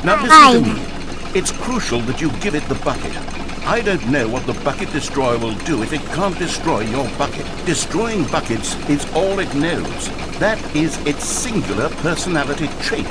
Now listen to me. It's crucial that you give it the bucket. I don't know what the Bucket Destroyer will do if it can't destroy your bucket. Destroying buckets is all it knows. That is its singular personality trait.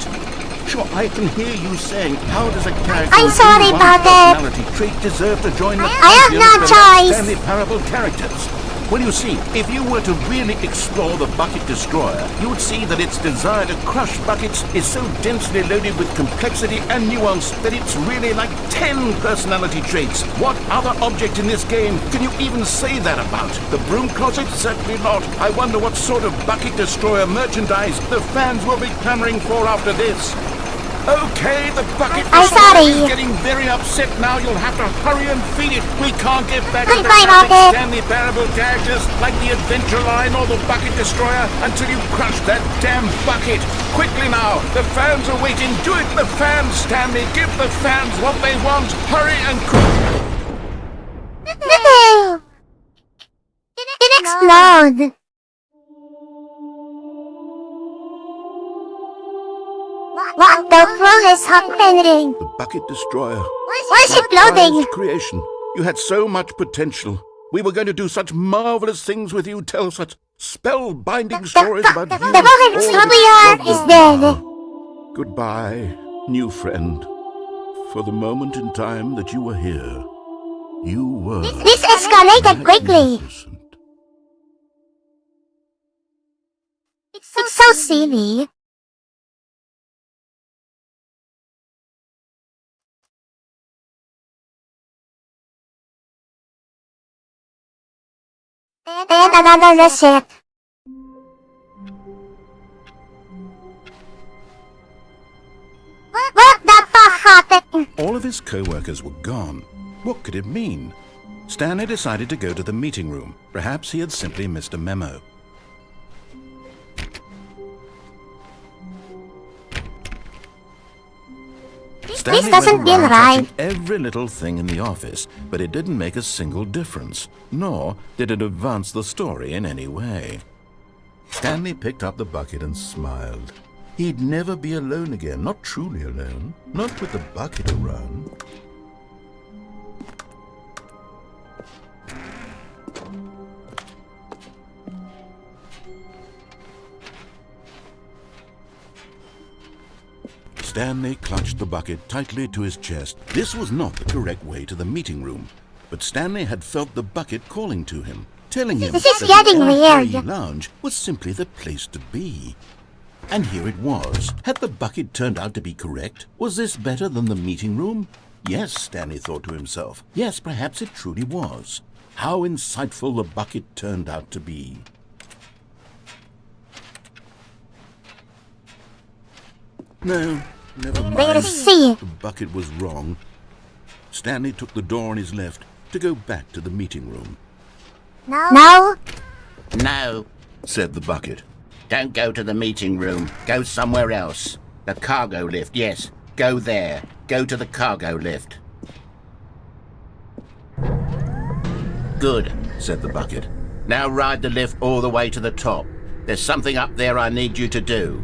Sure, I can hear you saying, how does a character I'm with sorry only one about that. personality trait deserve to join the I have pantheon no of the choice. Stanley Parable characters? Well, you see, if you were to really explore the Bucket Destroyer, you would see that its desire to crush buckets is so densely loaded with complexity and nuance that it's really like 10 personality traits. What other object in this game can you even say that about? The Broom Closet? Certainly not. I wonder what sort of Bucket Destroyer merchandise the fans will be clamoring for after this. Okay, the Bucket I'm Destroyer sorry. is getting very upset now. You'll have to hurry and feed it. We can't get back to the Goodbye, classic Bucket. Stanley Parable characters like the Adventure Line or the Bucket Destroyer until you crush that damn bucket. Quickly now, the fans are waiting. Do it, the fans, Stanley. Give the fans what they want. Hurry and No! It explode! What the fuck is happening? The Bucket Destroyer. Why is it Prized floating? creation. You had so much potential. We were going to do such marvelous things with you, tell such spellbinding stories about you. The bucket studio is dead. Goodbye, new friend. For the moment in time that you were here, you were... This escalated quickly. magnificent. It's so silly. And another receipt. What the fuck happened? All of his co-workers were gone. What could it mean? Stanley decided to go to the meeting room. Perhaps he had simply missed a memo. Stanley doesn't went feel around right. touching every little thing in the office, but it didn't make a single difference, nor did it advance the story in any way. Stanley picked up the bucket and smiled. He'd never be alone again, not truly alone, not with the bucket around. Stanley clutched the bucket tightly to his chest. This was not the correct way to the meeting room, but Stanley had felt the bucket calling to him, telling him This is that getting the weird. employee lounge was simply the place to be. And here it was. Had the bucket turned out to be correct? Was this better than the meeting room? Yes, Stanley thought to himself. Yes, perhaps it truly was. How insightful the bucket turned out to be. No, never mind. Wait to see. The bucket was wrong. Stanley took the door on his left to go back to the meeting room. No? No, Said the bucket. don't go to the meeting room. Go somewhere else. The cargo lift, yes. Go there. Go to the cargo lift. Good, Said the bucket. now ride the lift all the way to the top. There's something up there I need you to do.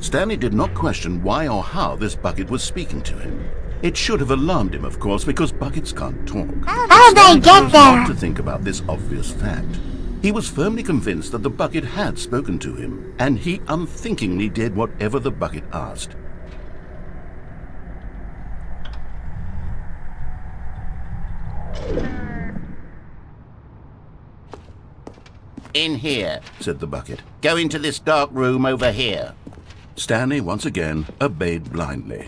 Stanley did not question why or how this bucket was speaking to him. It should have alarmed him, of course, because buckets can't talk. How did they get Chose not there? to think about this obvious fact. He was firmly convinced that the bucket had spoken to him, and he unthinkingly did whatever the bucket asked. In here. Said the bucket. Go into this dark room over here. Stanley once again obeyed blindly.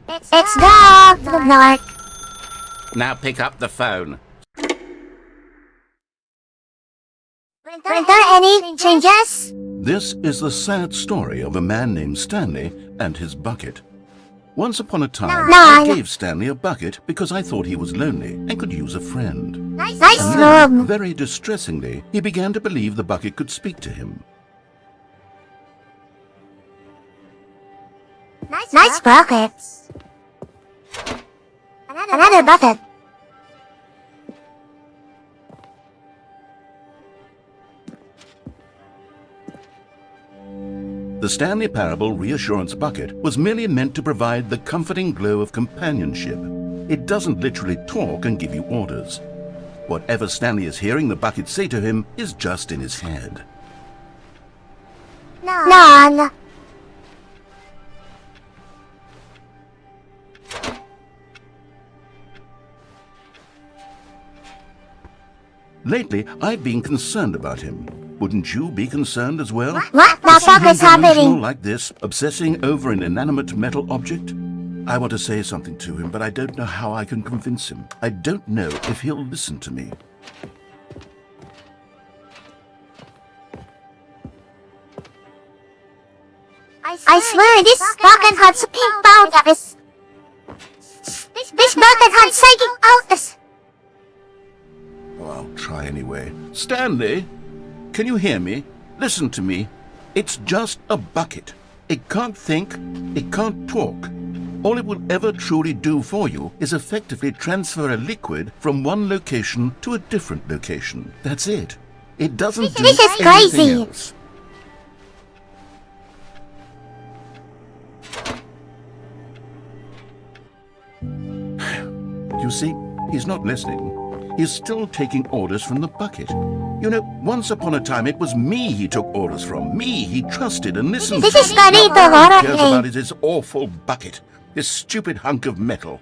It's dark. Now pick up the phone. Were there any changes? This is the sad story of a man named Stanley and his bucket. Once upon a time, No, I I- gave Stanley a bucket because I thought he was lonely and could use a friend. Nice And then, room. very distressingly, he began to believe the bucket could speak to him. Nice bucket. Another bucket. The Stanley Parable Reassurance Bucket was merely meant to provide the comforting glow of companionship. It doesn't literally talk and give you orders. Whatever Stanley is hearing the bucket say to him is just in his head. None. Lately, I've been concerned about him. Wouldn't you be concerned as well? What the fuck is Delusional happening? like this, obsessing over an inanimate metal object? I want to say something to him, but I don't know how I can convince him. I don't know if he'll listen to me. I swear this bucket had pink powders. This bucket had psychic powders. Oh, I'll try anyway. Stanley, can you hear me? Listen to me. It's just a bucket. It can't think, it can't talk. All it will ever truly do for you is effectively transfer a liquid from one location to a different location. That's it. It doesn't do This is anything crazy. You see, he's not listening. He's still taking orders from the bucket. You know, once upon a time it was me he took orders from. Me he trusted and listened This to. is funny to All horror he cares game. about is this awful bucket. This stupid hunk of metal.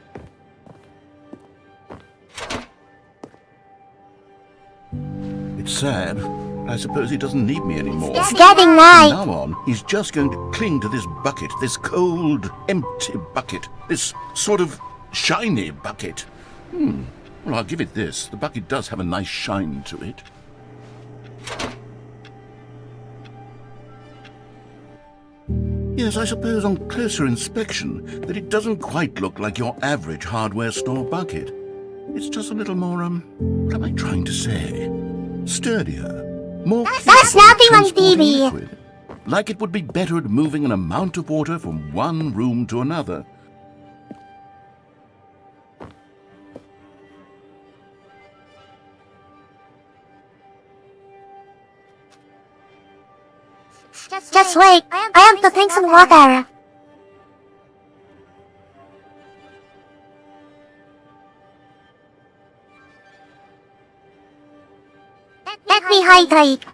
It's sad. I suppose he doesn't need me anymore. It's getting From night. now on, he's just going to cling to this bucket, this cold, empty bucket, this sort of shiny bucket. Well, I'll give it this. The bucket does have a nice shine to it. Yes, I suppose on closer inspection that it doesn't quite look like your average hardware store bucket. It's just a little more, what am I trying to say? Sturdier. More That's capable of nothing on transporting TV. liquid. Like it would be better at moving an amount of water from one room to another. Just wait. I have to drink some water. Let me hydrate.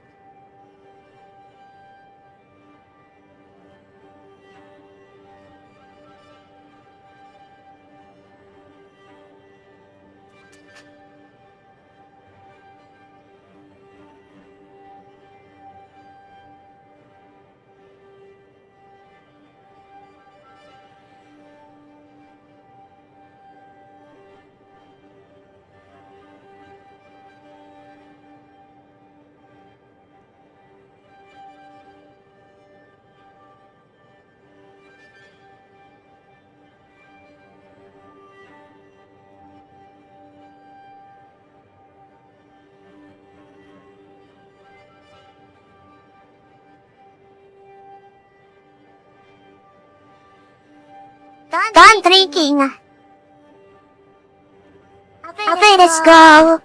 Done drinking. Okay, let's go.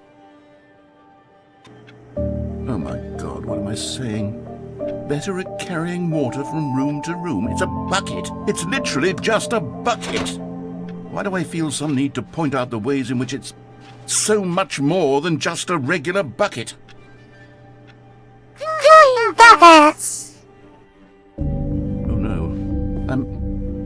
Oh my God, what am I saying? Better at carrying water from room to room. It's a bucket. It's literally just a bucket. Why do I feel some need to point out the ways in which it's so much more than just a regular bucket? Clean buckets. Oh no.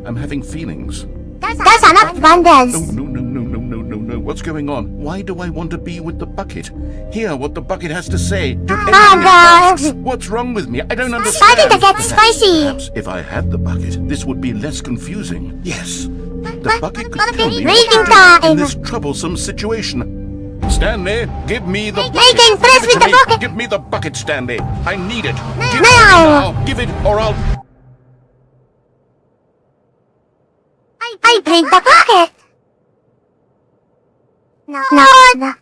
I'm having feelings. There's enough abundance. Oh, no. What's going on? Why do I want to be with the bucket? Hear what the bucket has to say. Do anything it asks. What's wrong with me? I don't understand. Starting to get spicy. Perhaps if I had the bucket, this would be less confusing. Yes. The bucket could tell me Reading what to do in time. this troublesome situation. Stanley, give me the bucket. Making friends Give it with to the me. bucket. Give me the bucket, Stanley. I need it. Give it to me Now. now. Give it or I'll... I drink the bucket. No.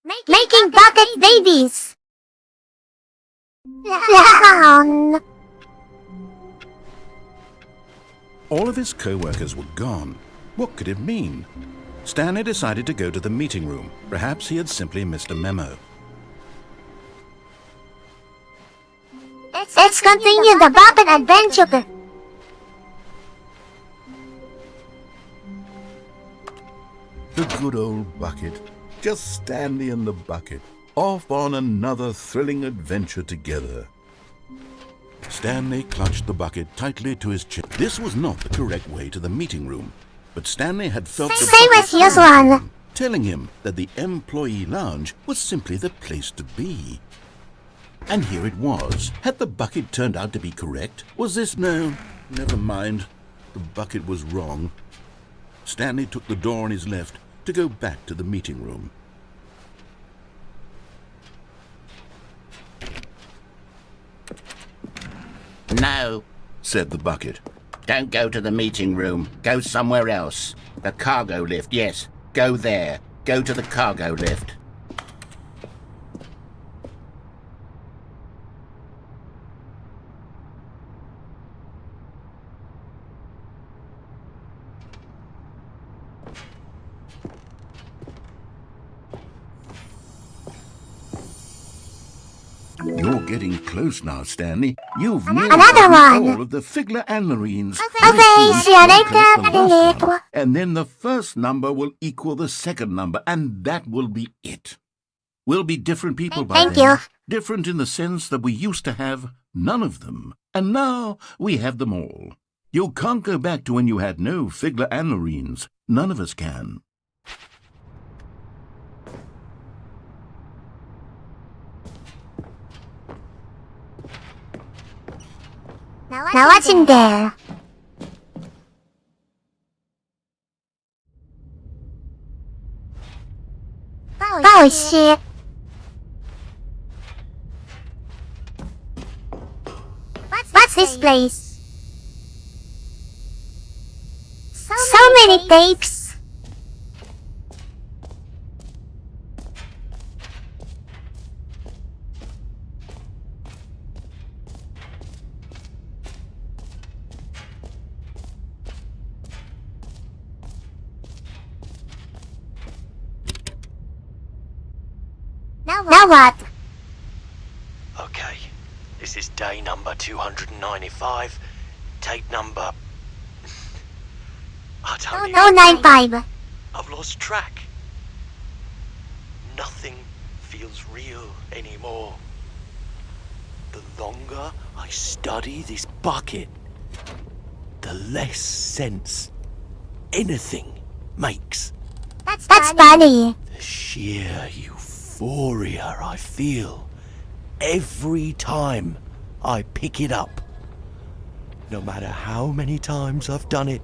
Making bucket babies. Down. All of his co-workers were gone. What could it mean? Stanley decided to go to the meeting room. Perhaps he had simply missed a memo. Let's continue the bucket adventure. The good old bucket. Just Stanley and the bucket. Off on another thrilling adventure together. Stanley clutched the bucket tightly to his chin. This was not the correct way to the meeting room, but Stanley had felt the Same bucket as usual. telling him that the employee lounge was simply the place to be. And here it was. Had the bucket turned out to be correct? Was this... No, never mind. The bucket was wrong. Stanley took the door on his left to go back to the meeting room. No, Said the bucket. don't go to the meeting room. Go somewhere else. The cargo lift, yes. Go there. Go to the cargo lift. Your getting close now, Stanley. You've Another one. all of the Figler and Marines. Okay, see you later, Collect the last later. one, and then the first number will equal the second number, and that will be it. We'll be different people by Thank then. you. Different in the sense that we used to have none of them, and now we have them all. You can't go back to when you had no Figler and Marines. None of us can. Now what's in there? Oh shit. What's this place? So many tapes. Now what? Okay, this is day number 295, tape number... I don't even... 095. I've lost track. Nothing feels real anymore. The longer I study this bucket, the less sense anything makes. That's funny. The sheer euphoria I feel every time I pick it up. No matter how many times I've done it,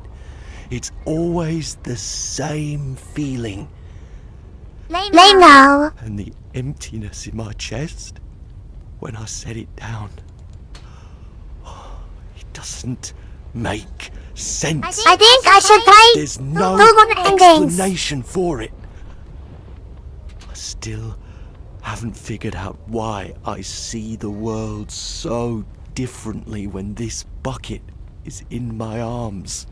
it's always the same feeling. Lame now. And the emptiness in my chest when I set it down. It doesn't make sense. I think I should try There's no Google endings. explanation for it. I still haven't figured out why I see the world so differently when this bucket is in my arms.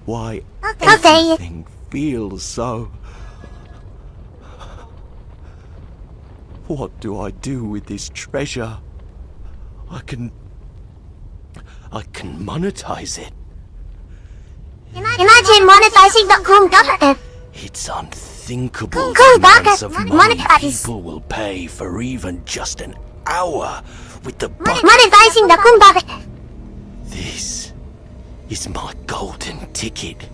Why Okay. everything feels so... What do I do with this treasure? I can monetize it. Imagine monetizing the cool bucket. It's unthinkable Cool the amounts bucket. of money Monetize. people will pay for even just an hour with the bucket. Monetizing the cool bucket. This is my golden ticket.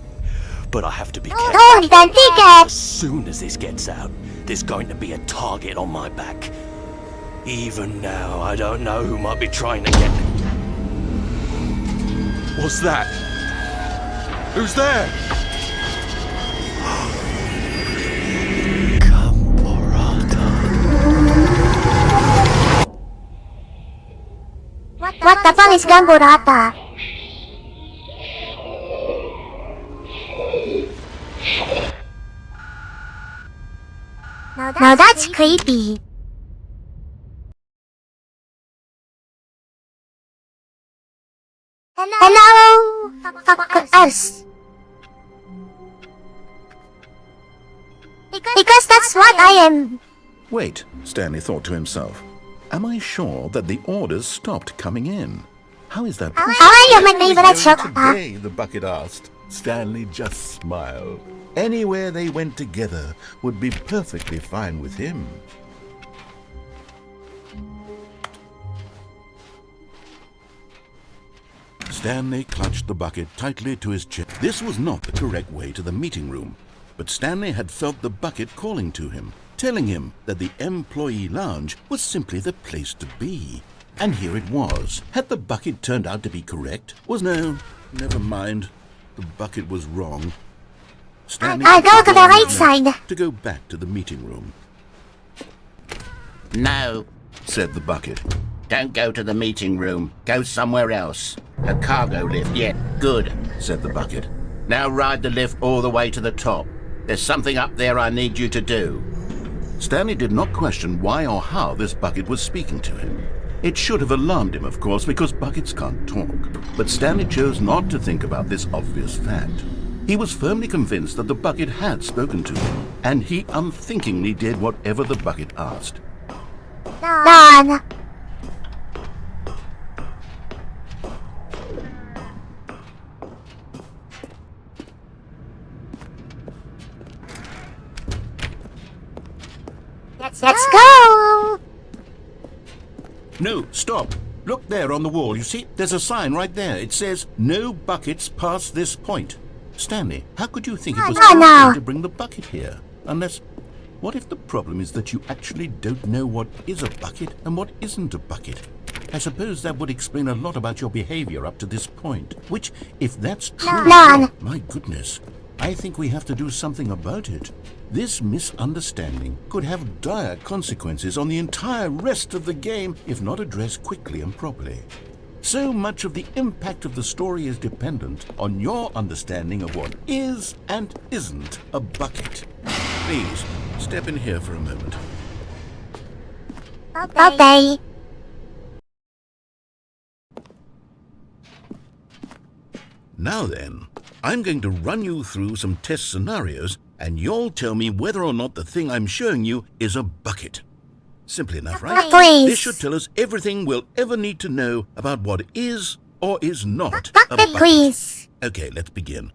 But I have to be careful. Golden As ticket. soon as this gets out, there's going to be a target on my back. Even now, I don't know who might be trying to get... What's that? Who's there? What the fuck is Gamburata? Now that's creepy. Hello? Fuck us. Because that's what I am. Wait, Stanley thought to himself. Am I sure that the orders stopped coming in? How is that possible? How are you, my favorite chocolate? Today, the bucket asked. Stanley just smiled. Anywhere they went together would be perfectly fine with him. Stanley clutched the bucket tightly to his chest. This was not the correct way to the meeting room, but Stanley had felt the bucket calling to him, telling him that the employee lounge was simply the place to be. And here it was. Had the bucket turned out to be correct? No, never mind. The bucket was wrong. Stanley I'll go to the right side. to go back to the meeting room, No, said the bucket. don't go to the meeting room. Go somewhere else. A cargo lift, yeah, good, Said the bucket. Now ride the lift all the way to the top. There's something up there I need you to do. Stanley did not question why or how this bucket was speaking to him. It should have alarmed him, of course, because buckets can't talk. But Stanley chose not to think about this obvious fact. He was firmly convinced that the bucket had spoken to him, and he unthinkingly did whatever the bucket asked. Done. Let's go. No, stop. Look there on the wall. You see, there's a sign right there. It says, no buckets past this point. Stanley, how could you think it was okay to bring the bucket here? Unless, what if the problem is that you actually don't know what is a bucket and what isn't a bucket? I suppose that would explain a lot about your behavior up to this point. Which, if that's true, my goodness, I think we have to do something about it. This misunderstanding could have dire consequences on the entire rest of the game if not addressed quickly and properly. So much of the impact of the story is dependent on your understanding of what is and isn't a bucket. Please, step in here for a moment. Okay. Now then, I'm going to run you through some test scenarios and you'll tell me whether or not the thing I'm showing you is a bucket. Simple enough, right? Please. This should tell us everything we'll ever need to know about what is or is not a Bucket, bucket. please. Okay, let's begin.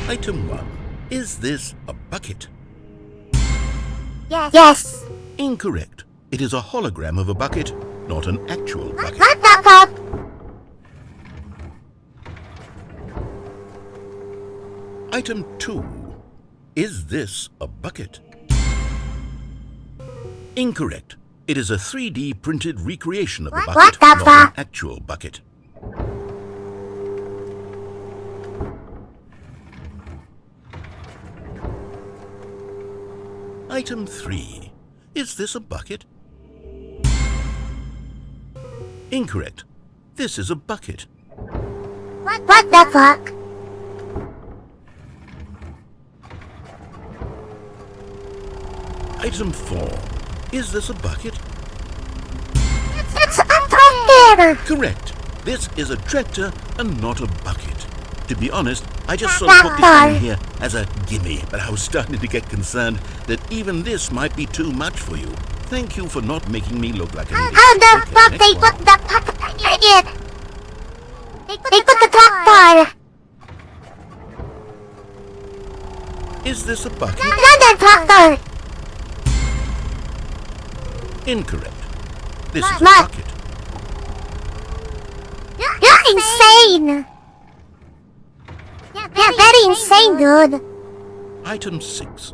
Item 1. Is this a bucket? Yes. Incorrect. It is a hologram of a bucket, not an actual bucket. What the fuck? Item 2. Is this a bucket? Incorrect. It is a 3D printed recreation of a bucket, What the not an fuck? actual bucket. Item 3. Is this a bucket? Incorrect. This is a bucket. What the fuck? Item 4. Is this a bucket? It's a tractor. Correct. This is a tractor and not a bucket. To be honest, I just sort of put this one in here as a gimme, but I was starting to get concerned that even this might be too much for you. Thank you for not making me look like an idiot. How the Okay, fuck next they one. put the idiot? They put the tractor. Is this a bucket? Another tractor. Incorrect. This is a What? bucket. You're insane. You're very insane, dude. Item 6.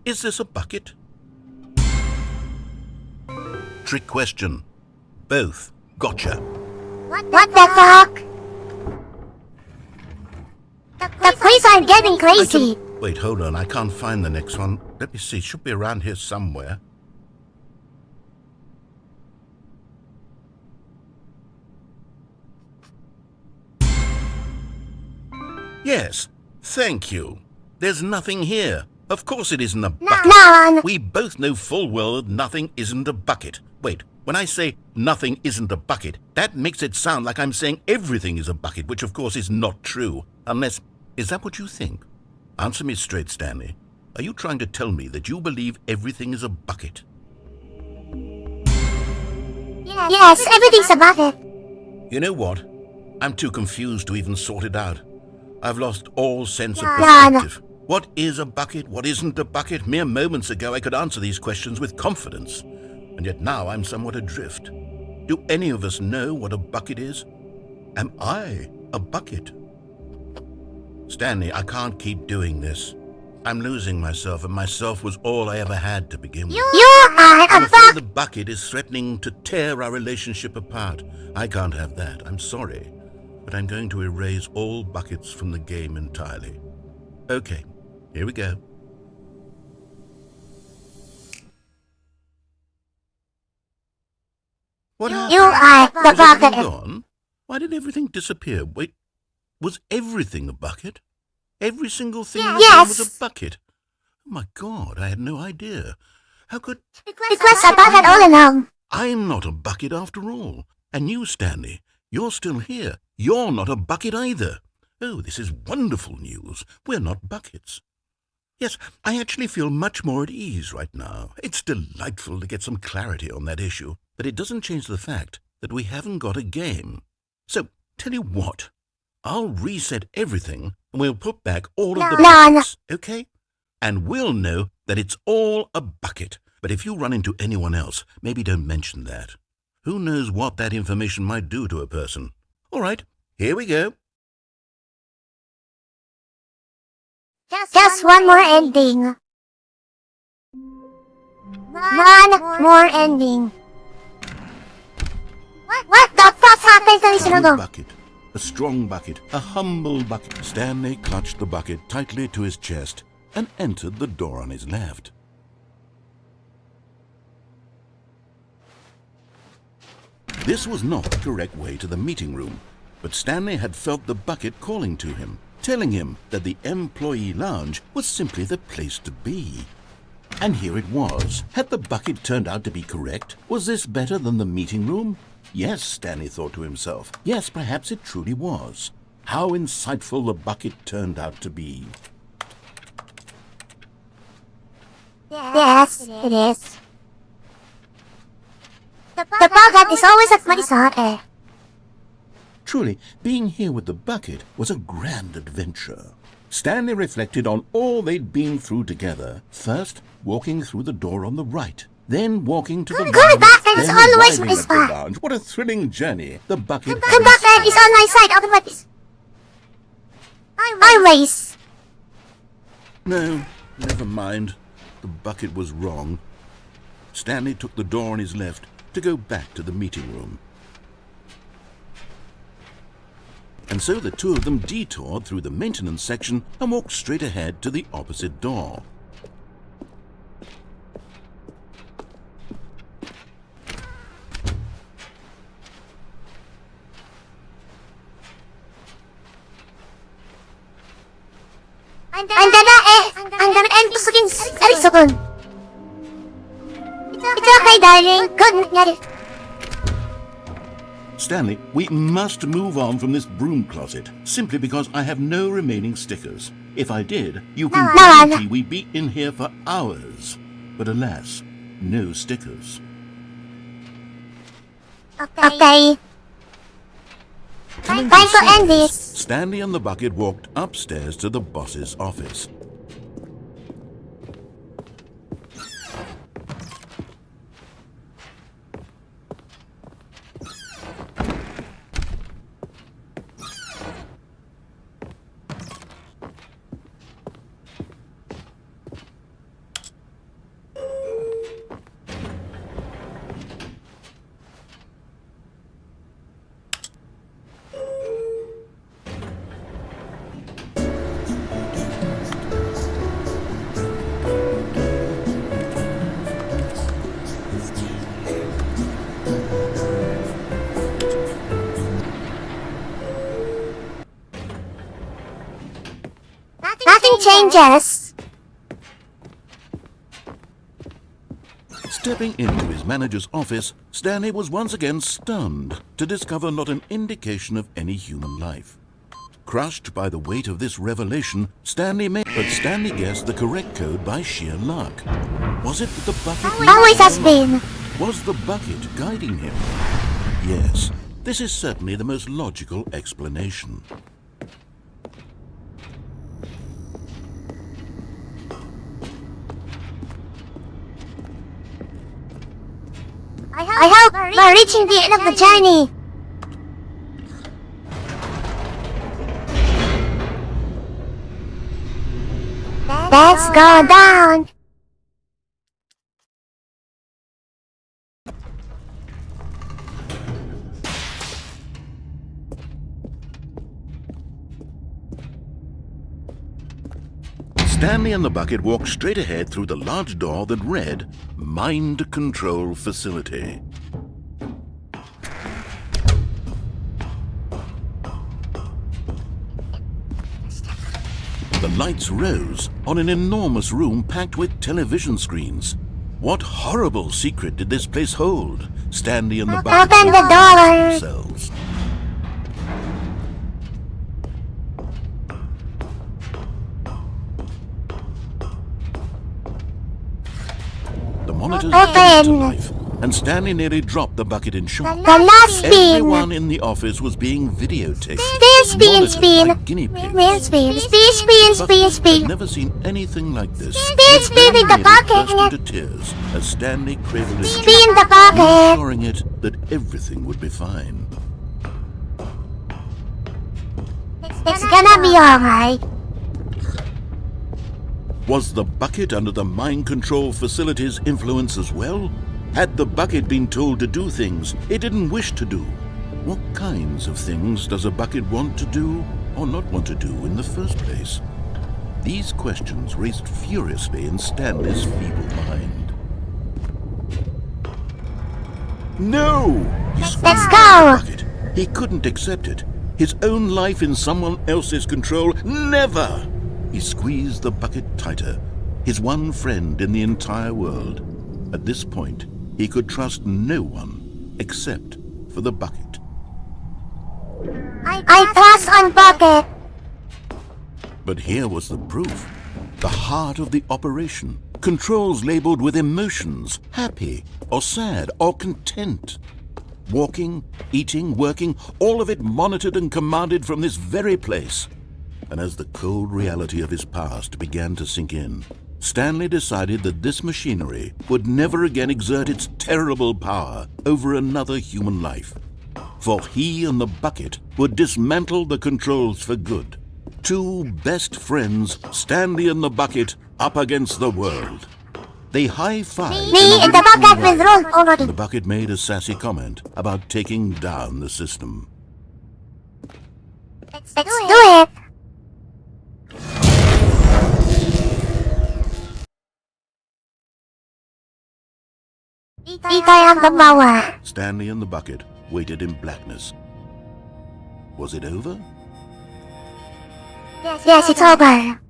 Is this a bucket? Trick question. Both. Gotcha. What the fuck? The police are getting crazy. Wait, hold on. I can't find the next one. Let me see. It should be around here somewhere. Yes. Thank you. There's nothing here. Of course it isn't a bucket. None. We both know full well that nothing isn't a bucket. Wait, when I say nothing isn't a bucket, that makes it sound like I'm saying everything is a bucket, which of course is not true. Unless, is that what you think? Answer me straight, Stanley. Are you trying to tell me that you believe everything is a bucket? Yes, everything's a bucket. You know what? I'm too confused to even sort it out. I've lost all sense of None. perspective. What is a bucket? What isn't a bucket? Mere moments ago I could answer these questions with confidence. And yet now I'm somewhat adrift. Do any of us know what a bucket is? Am I a bucket? Stanley, I can't keep doing this. I'm losing myself, and myself was all I ever had to begin with. You are I'm a afraid the bucket. bucket is threatening to tear our relationship apart. I can't have that. I'm sorry. But I'm going to erase all buckets from the game entirely. Okay, here we go. What happened? You are the Was everything bucket. gone? Why did everything disappear? Wait, was everything a bucket? Every single thing in the game was Yes. a bucket? Oh my God, I had no idea. How could... It was a bucket all along. I'm not a bucket after all. And you, Stanley, you're still here. You're not a bucket either. Oh, this is wonderful news. We're not buckets. Yes, I actually feel much more at ease right now. It's delightful to get some clarity on that issue, but it doesn't change the fact that we haven't got a game. So, tell you what, I'll reset everything and we'll put back all of the buckets, okay? And we'll know that it's all a bucket. But if you run into anyone else, maybe don't mention that. Who knows what that information might do to a person? All right, here we go. Just one more ending. One more ending. What the fuck happened to this A good noodle? bucket, a strong bucket, a humble bucket. Stanley clutched the bucket tightly to his chest and entered the door on his left. This was not the correct way to the meeting room, but Stanley had felt the bucket calling to him, telling him that the employee lounge was simply the place to be. And here it was. Had the bucket turned out to be correct? Was this better than the meeting room? Yes, Stanley thought to himself. Yes, perhaps it truly was. How insightful the bucket turned out to be. Yes, it is. The bucket is always at my side. Truly, being here with the bucket was a grand adventure. Stanley reflected on all they'd been through together. First, walking through the door on the right. Then walking to the Good lounge. bucket is Then always arriving my at the spot. lounge. What a thrilling journey. The bucket The bucket is on my side. Open my face. I race. No, never mind. The bucket was wrong. Stanley took the door on his left to go back to the meeting room. And so the two of them detoured through the maintenance section and walked straight ahead to the opposite door. Ang dami busugin. Alisogon. It's okay, darling. Good nangyari. Stanley, we must move on from this broom closet, simply because I have no remaining stickers. If I did, you can guarantee we'd be in here for hours. But alas, no stickers. Okay. Time to end this. Stanley and the bucket walked upstairs to the boss's office. Nothing changes. Stepping into his manager's office, Stanley was once again stunned to discover not an indication of any human life. Crushed by the weight of this revelation, Stanley guessed the correct code by sheer luck. Was it that the bucket Always has been. Was the bucket guiding him? Yes, this is certainly the most logical explanation. I hope we're reaching the end of the journey. Let's go down. Stanley and the bucket walked straight ahead through the large door that read, Mind Control Facility. The lights rose on an enormous room packed with television screens. What horrible secret did this place hold? Stanley and the bucket Open the door. themselves. monitors Open. came to life, and Stanley nearly dropped the bucket in shock. The last spin. Everyone in the office was being videotaped. Spin, monitored spin. like guinea pigs. Spin, spin, spin, spin, Bucket spin. had never seen anything like this. Spin, spin in the Nearly bucket. burst into tears as Stanley cradled his Spin child, the bucket. assuring it that everything would be fine. It's gonna be alright. Was the bucket under the mind control facility's influence as well? Had the bucket been told to do things it didn't wish to do? What kinds of things does a bucket want to do or not want to do in the first place? These questions raced furiously in Stanley's feeble mind. No! He Let's squeezed go. the bucket. He couldn't accept it. His own life in someone else's control, never! He squeezed the bucket tighter, his one friend in the entire world. At this point, he could trust no one except for the bucket. I trust on bucket. But here was the proof. The heart of the operation. Controls labeled with emotions, happy or sad or content. Walking, eating, working, all of it monitored and commanded from this very place. And as the cold reality of his past began to sink in, Stanley decided that this machinery would never again exert its terrible power over another human life. For he and the bucket would dismantle the controls for good. Two best friends, Stanley and the bucket, up against the world. They high-fived. Me and the bucket will roll over. The bucket made a sassy comment about taking down the system. Let's do it. Itay ang gabawa. Stanley and the bucket waited in blackness. Was it over? Yes, it's over.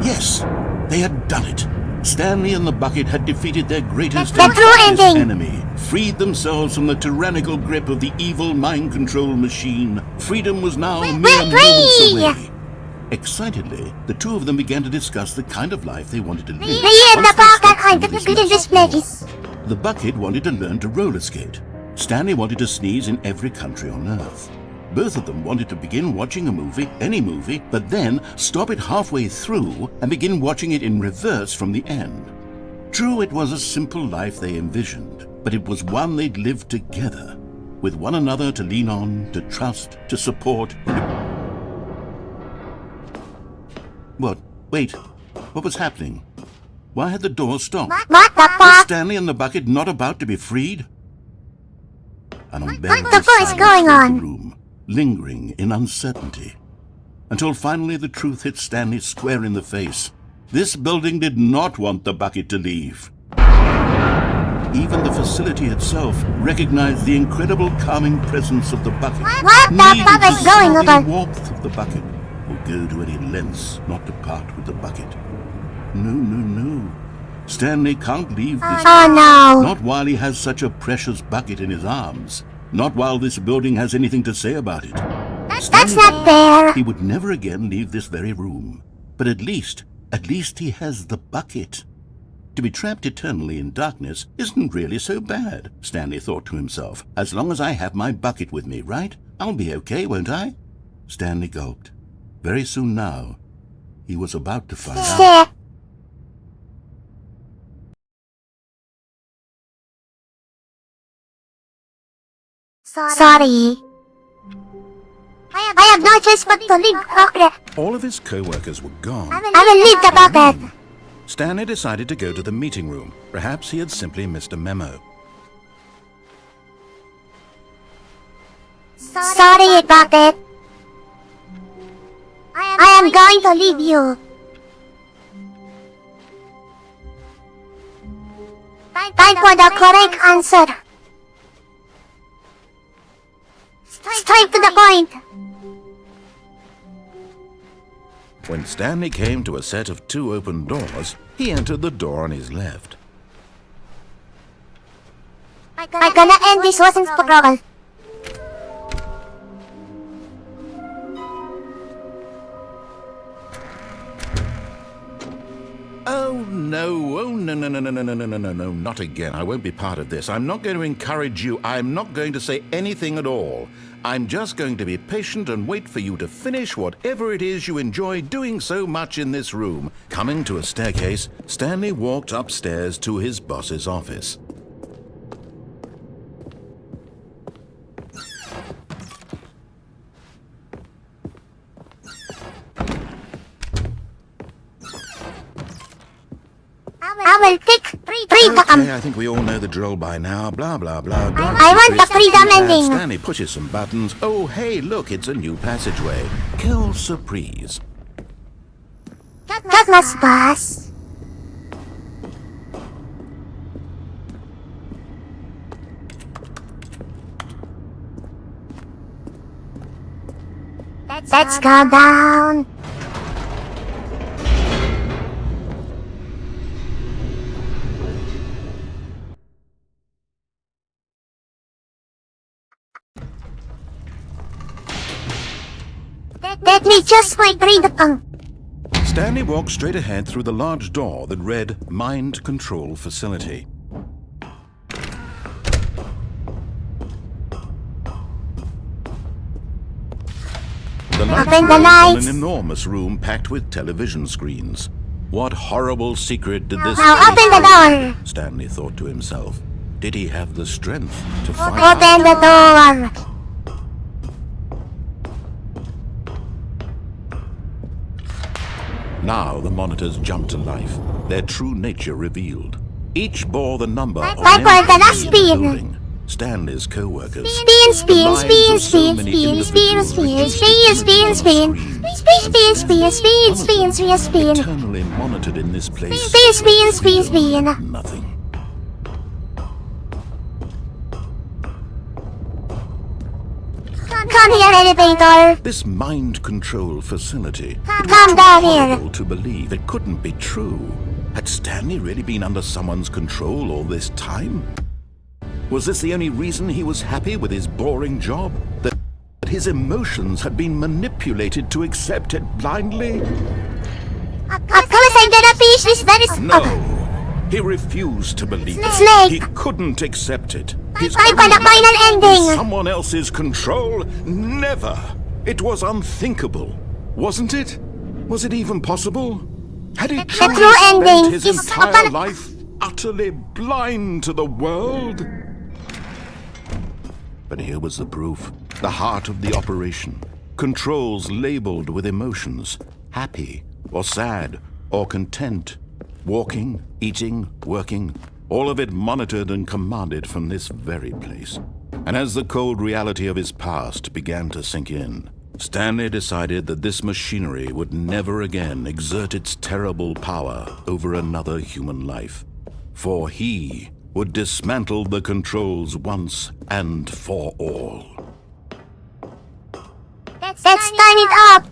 Yes, they had done it. Stanley and the bucket had defeated their greatest The and true toughest ending. enemy, freed themselves from the tyrannical grip of the evil mind control machine. Freedom was now mere moments free! away. Excitedly, the two of them began to discuss the kind of life they wanted to live. Me and the once they bucket stepped are into the this good in this magic place. world. The bucket wanted to learn to roller skate. Stanley wanted to sneeze in every country on Earth. Both of them wanted to begin watching a movie, any movie, but then stop it halfway through and begin watching it in reverse from the end. True, it was a simple life they envisioned, but it was one they'd lived together, with one another to lean on, to trust, to support. What? Wait, what was happening? Why had the door stopped? What the Was fuck? Stanley and the bucket not about to be freed? An unbearable the fuck is silence going filled on? the room, lingering in uncertainty, until finally the truth hit Stanley square in the face. This building did not want the bucket to leave. Even the facility itself recognized the incredible calming presence of the bucket. What the Needed fuck the is going soothing on? warmth of the bucket, or go to any lengths not to part with the bucket. No, no, no. Stanley can't leave this. Oh no. Not while he has such a precious bucket in his arms. Not while this building has anything to say about it. That's not fair. He would never again leave this very room. But at least he has the bucket. To be trapped eternally in darkness isn't really so bad, Stanley thought to himself. As long as I have my bucket with me, right? I'll be okay, won't I? Stanley gulped. Very soon now, he was about to find out. Yeah. Sorry. I have no choice but to leave bucket. All of his co-workers were gone. I will leave the bucket. Stanley decided to go to the meeting room. Perhaps he had simply missed a memo. Sorry, bucket. I am going to leave you. Time for the correct answer. Straight to the point. When Stanley came to a set of 2 open doors, he entered the door on his left. I'm gonna end this wasn't struggle. Oh, no. Oh, no, no, no, no, no, no, no, no, no, no, not again. I won't be part of this. I'm not going to encourage you. I'm not going to say anything at all. I'm just going to be patient and wait for you to finish whatever it is you enjoy doing so much in this room. Coming to a staircase, Stanley walked upstairs to his boss's office. I will take freedom. Okay, I think we all know the drill by now. Blah, blah, blah. I want the freedom ending. Stanley pushes some buttons. Oh, hey, look, it's a new passageway. Quelle surprise. Douglas boss. Let's go down. Let me just wait freedom. Stanley walked straight ahead through the large door that read Mind Control Facility. The lights Open the were on lights. an enormous room packed with television screens. What horrible secret did this Now open the door. Stanley thought to himself. Did he have the strength to find Open out? the door. Now the monitors jumped to life, their true nature revealed. Each bore the number of Bye, an bye, the employee last in the spin. building. Stanley's co-workers. Spin, spin, The spin, lives of so spin, many spin, spin, individuals spin, reduced spin, to spin, spin, screens. spin, spin, spin, spin, spin, spin, spin, Eternally monitored in this place. spin, spin, spin, spin. Nothing. Come here, elevator. This mind control facility. Come down here. Horrible to believe it couldn't be true. Had Stanley really been under someone's control all this time? Was this the only reason he was happy with his boring job? That his emotions had been manipulated to accept it blindly? Of course I'm gonna finish this very soon. No. He refused to believe it. Snake. He couldn't accept it. His I want a own final life in ending. someone else's control? Never. It was unthinkable. Wasn't it? Was it even possible? Had he truly true spent ending his is entire upon- life utterly blind to the world? But here was the proof. The heart of the operation. Controls labeled with emotions. Happy or sad or content. Walking, eating, working. All of it monitored and commanded from this very place. And as the cold reality of his past began to sink in, Stanley decided that this machinery would never again exert its terrible power over another human life. For he would dismantle the controls once and for all. Let's turn it up.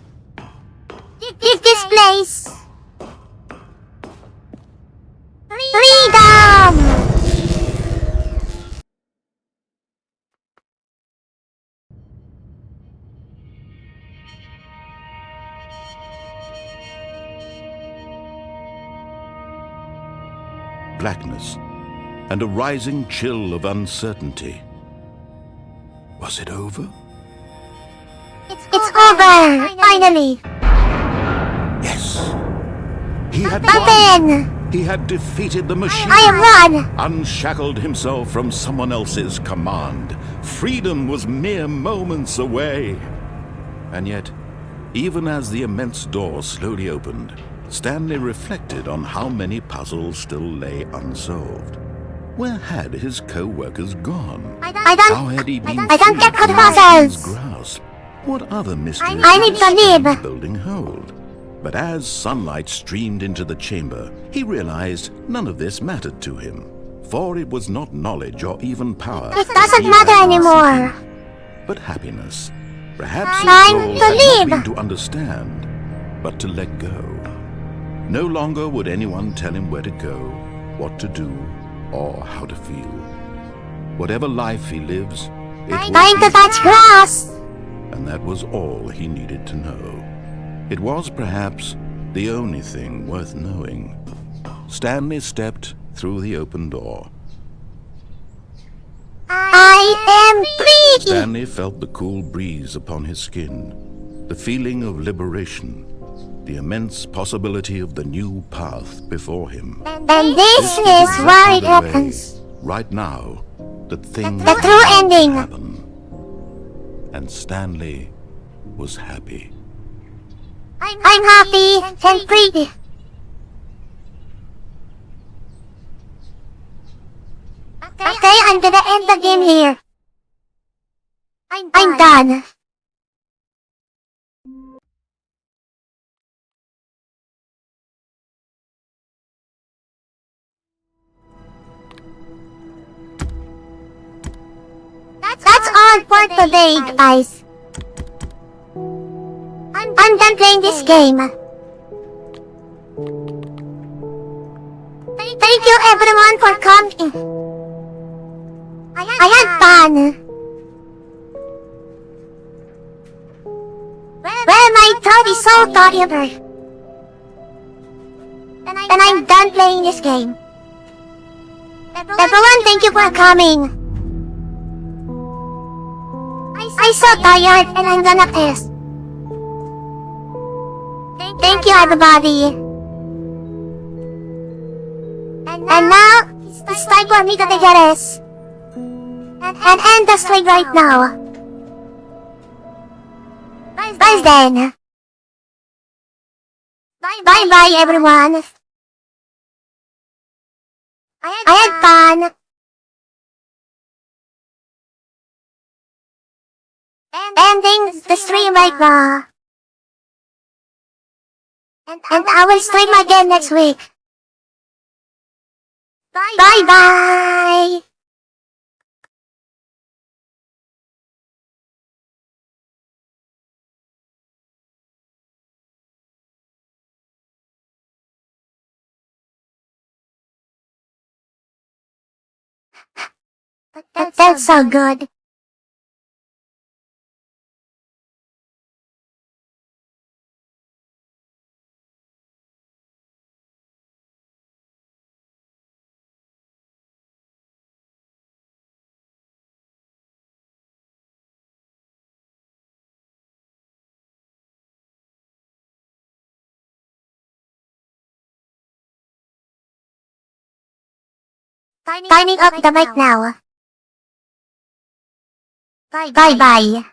Take this place. Freedom! Blackness and a rising chill of uncertainty. Was it over? It's over! Finally! Yes. He had Open! He had defeated the machine. I am one! Unshackled himself from someone else's command. Freedom was mere moments away. And yet, even as the immense door slowly opened, Stanley reflected on how many puzzles still lay unsolved. Where had his co-workers gone? I How had he been don't freed get from good the machine's puzzles! grasp? What other mysteries I need to did live. the building hold? But as sunlight streamed into the chamber, he realized none of this mattered to him, for it was not knowledge or even power. It doesn't he matter was anymore. seeking, but happiness. Perhaps Time his goal to had not live. been to understand, but to let go. No longer would anyone tell him where to go, what to do, or how to feel. Whatever life he lives, it will Time to be touch grass! and that was all he needed to know. It was perhaps the only thing worth knowing. Stanley stepped through the open door. I am free! Stanley felt the cool breeze upon his skin, the feeling of liberation, the immense possibility of the new path before him. And this is why it happens. Right now, that things The true ending. happen. And Stanley was happy. I'm happy and free. Okay, I'm gonna end the game here. I'm done. That's all for today, guys. I'm done playing this game. Thank you everyone for coming. I had fun. Well, my throat is so terrible. And I'm done playing this game. Everyone, thank you for coming. I'm so tired and I'm gonna piss. Thank you everybody. And now, it's time for me to take a rest. And end the stream right now. Bye then. Bye bye everyone. I had fun. Ending the stream right now. And I will stream again next week. Bye bye. That's so good. Timing up the mic now. Bye bye.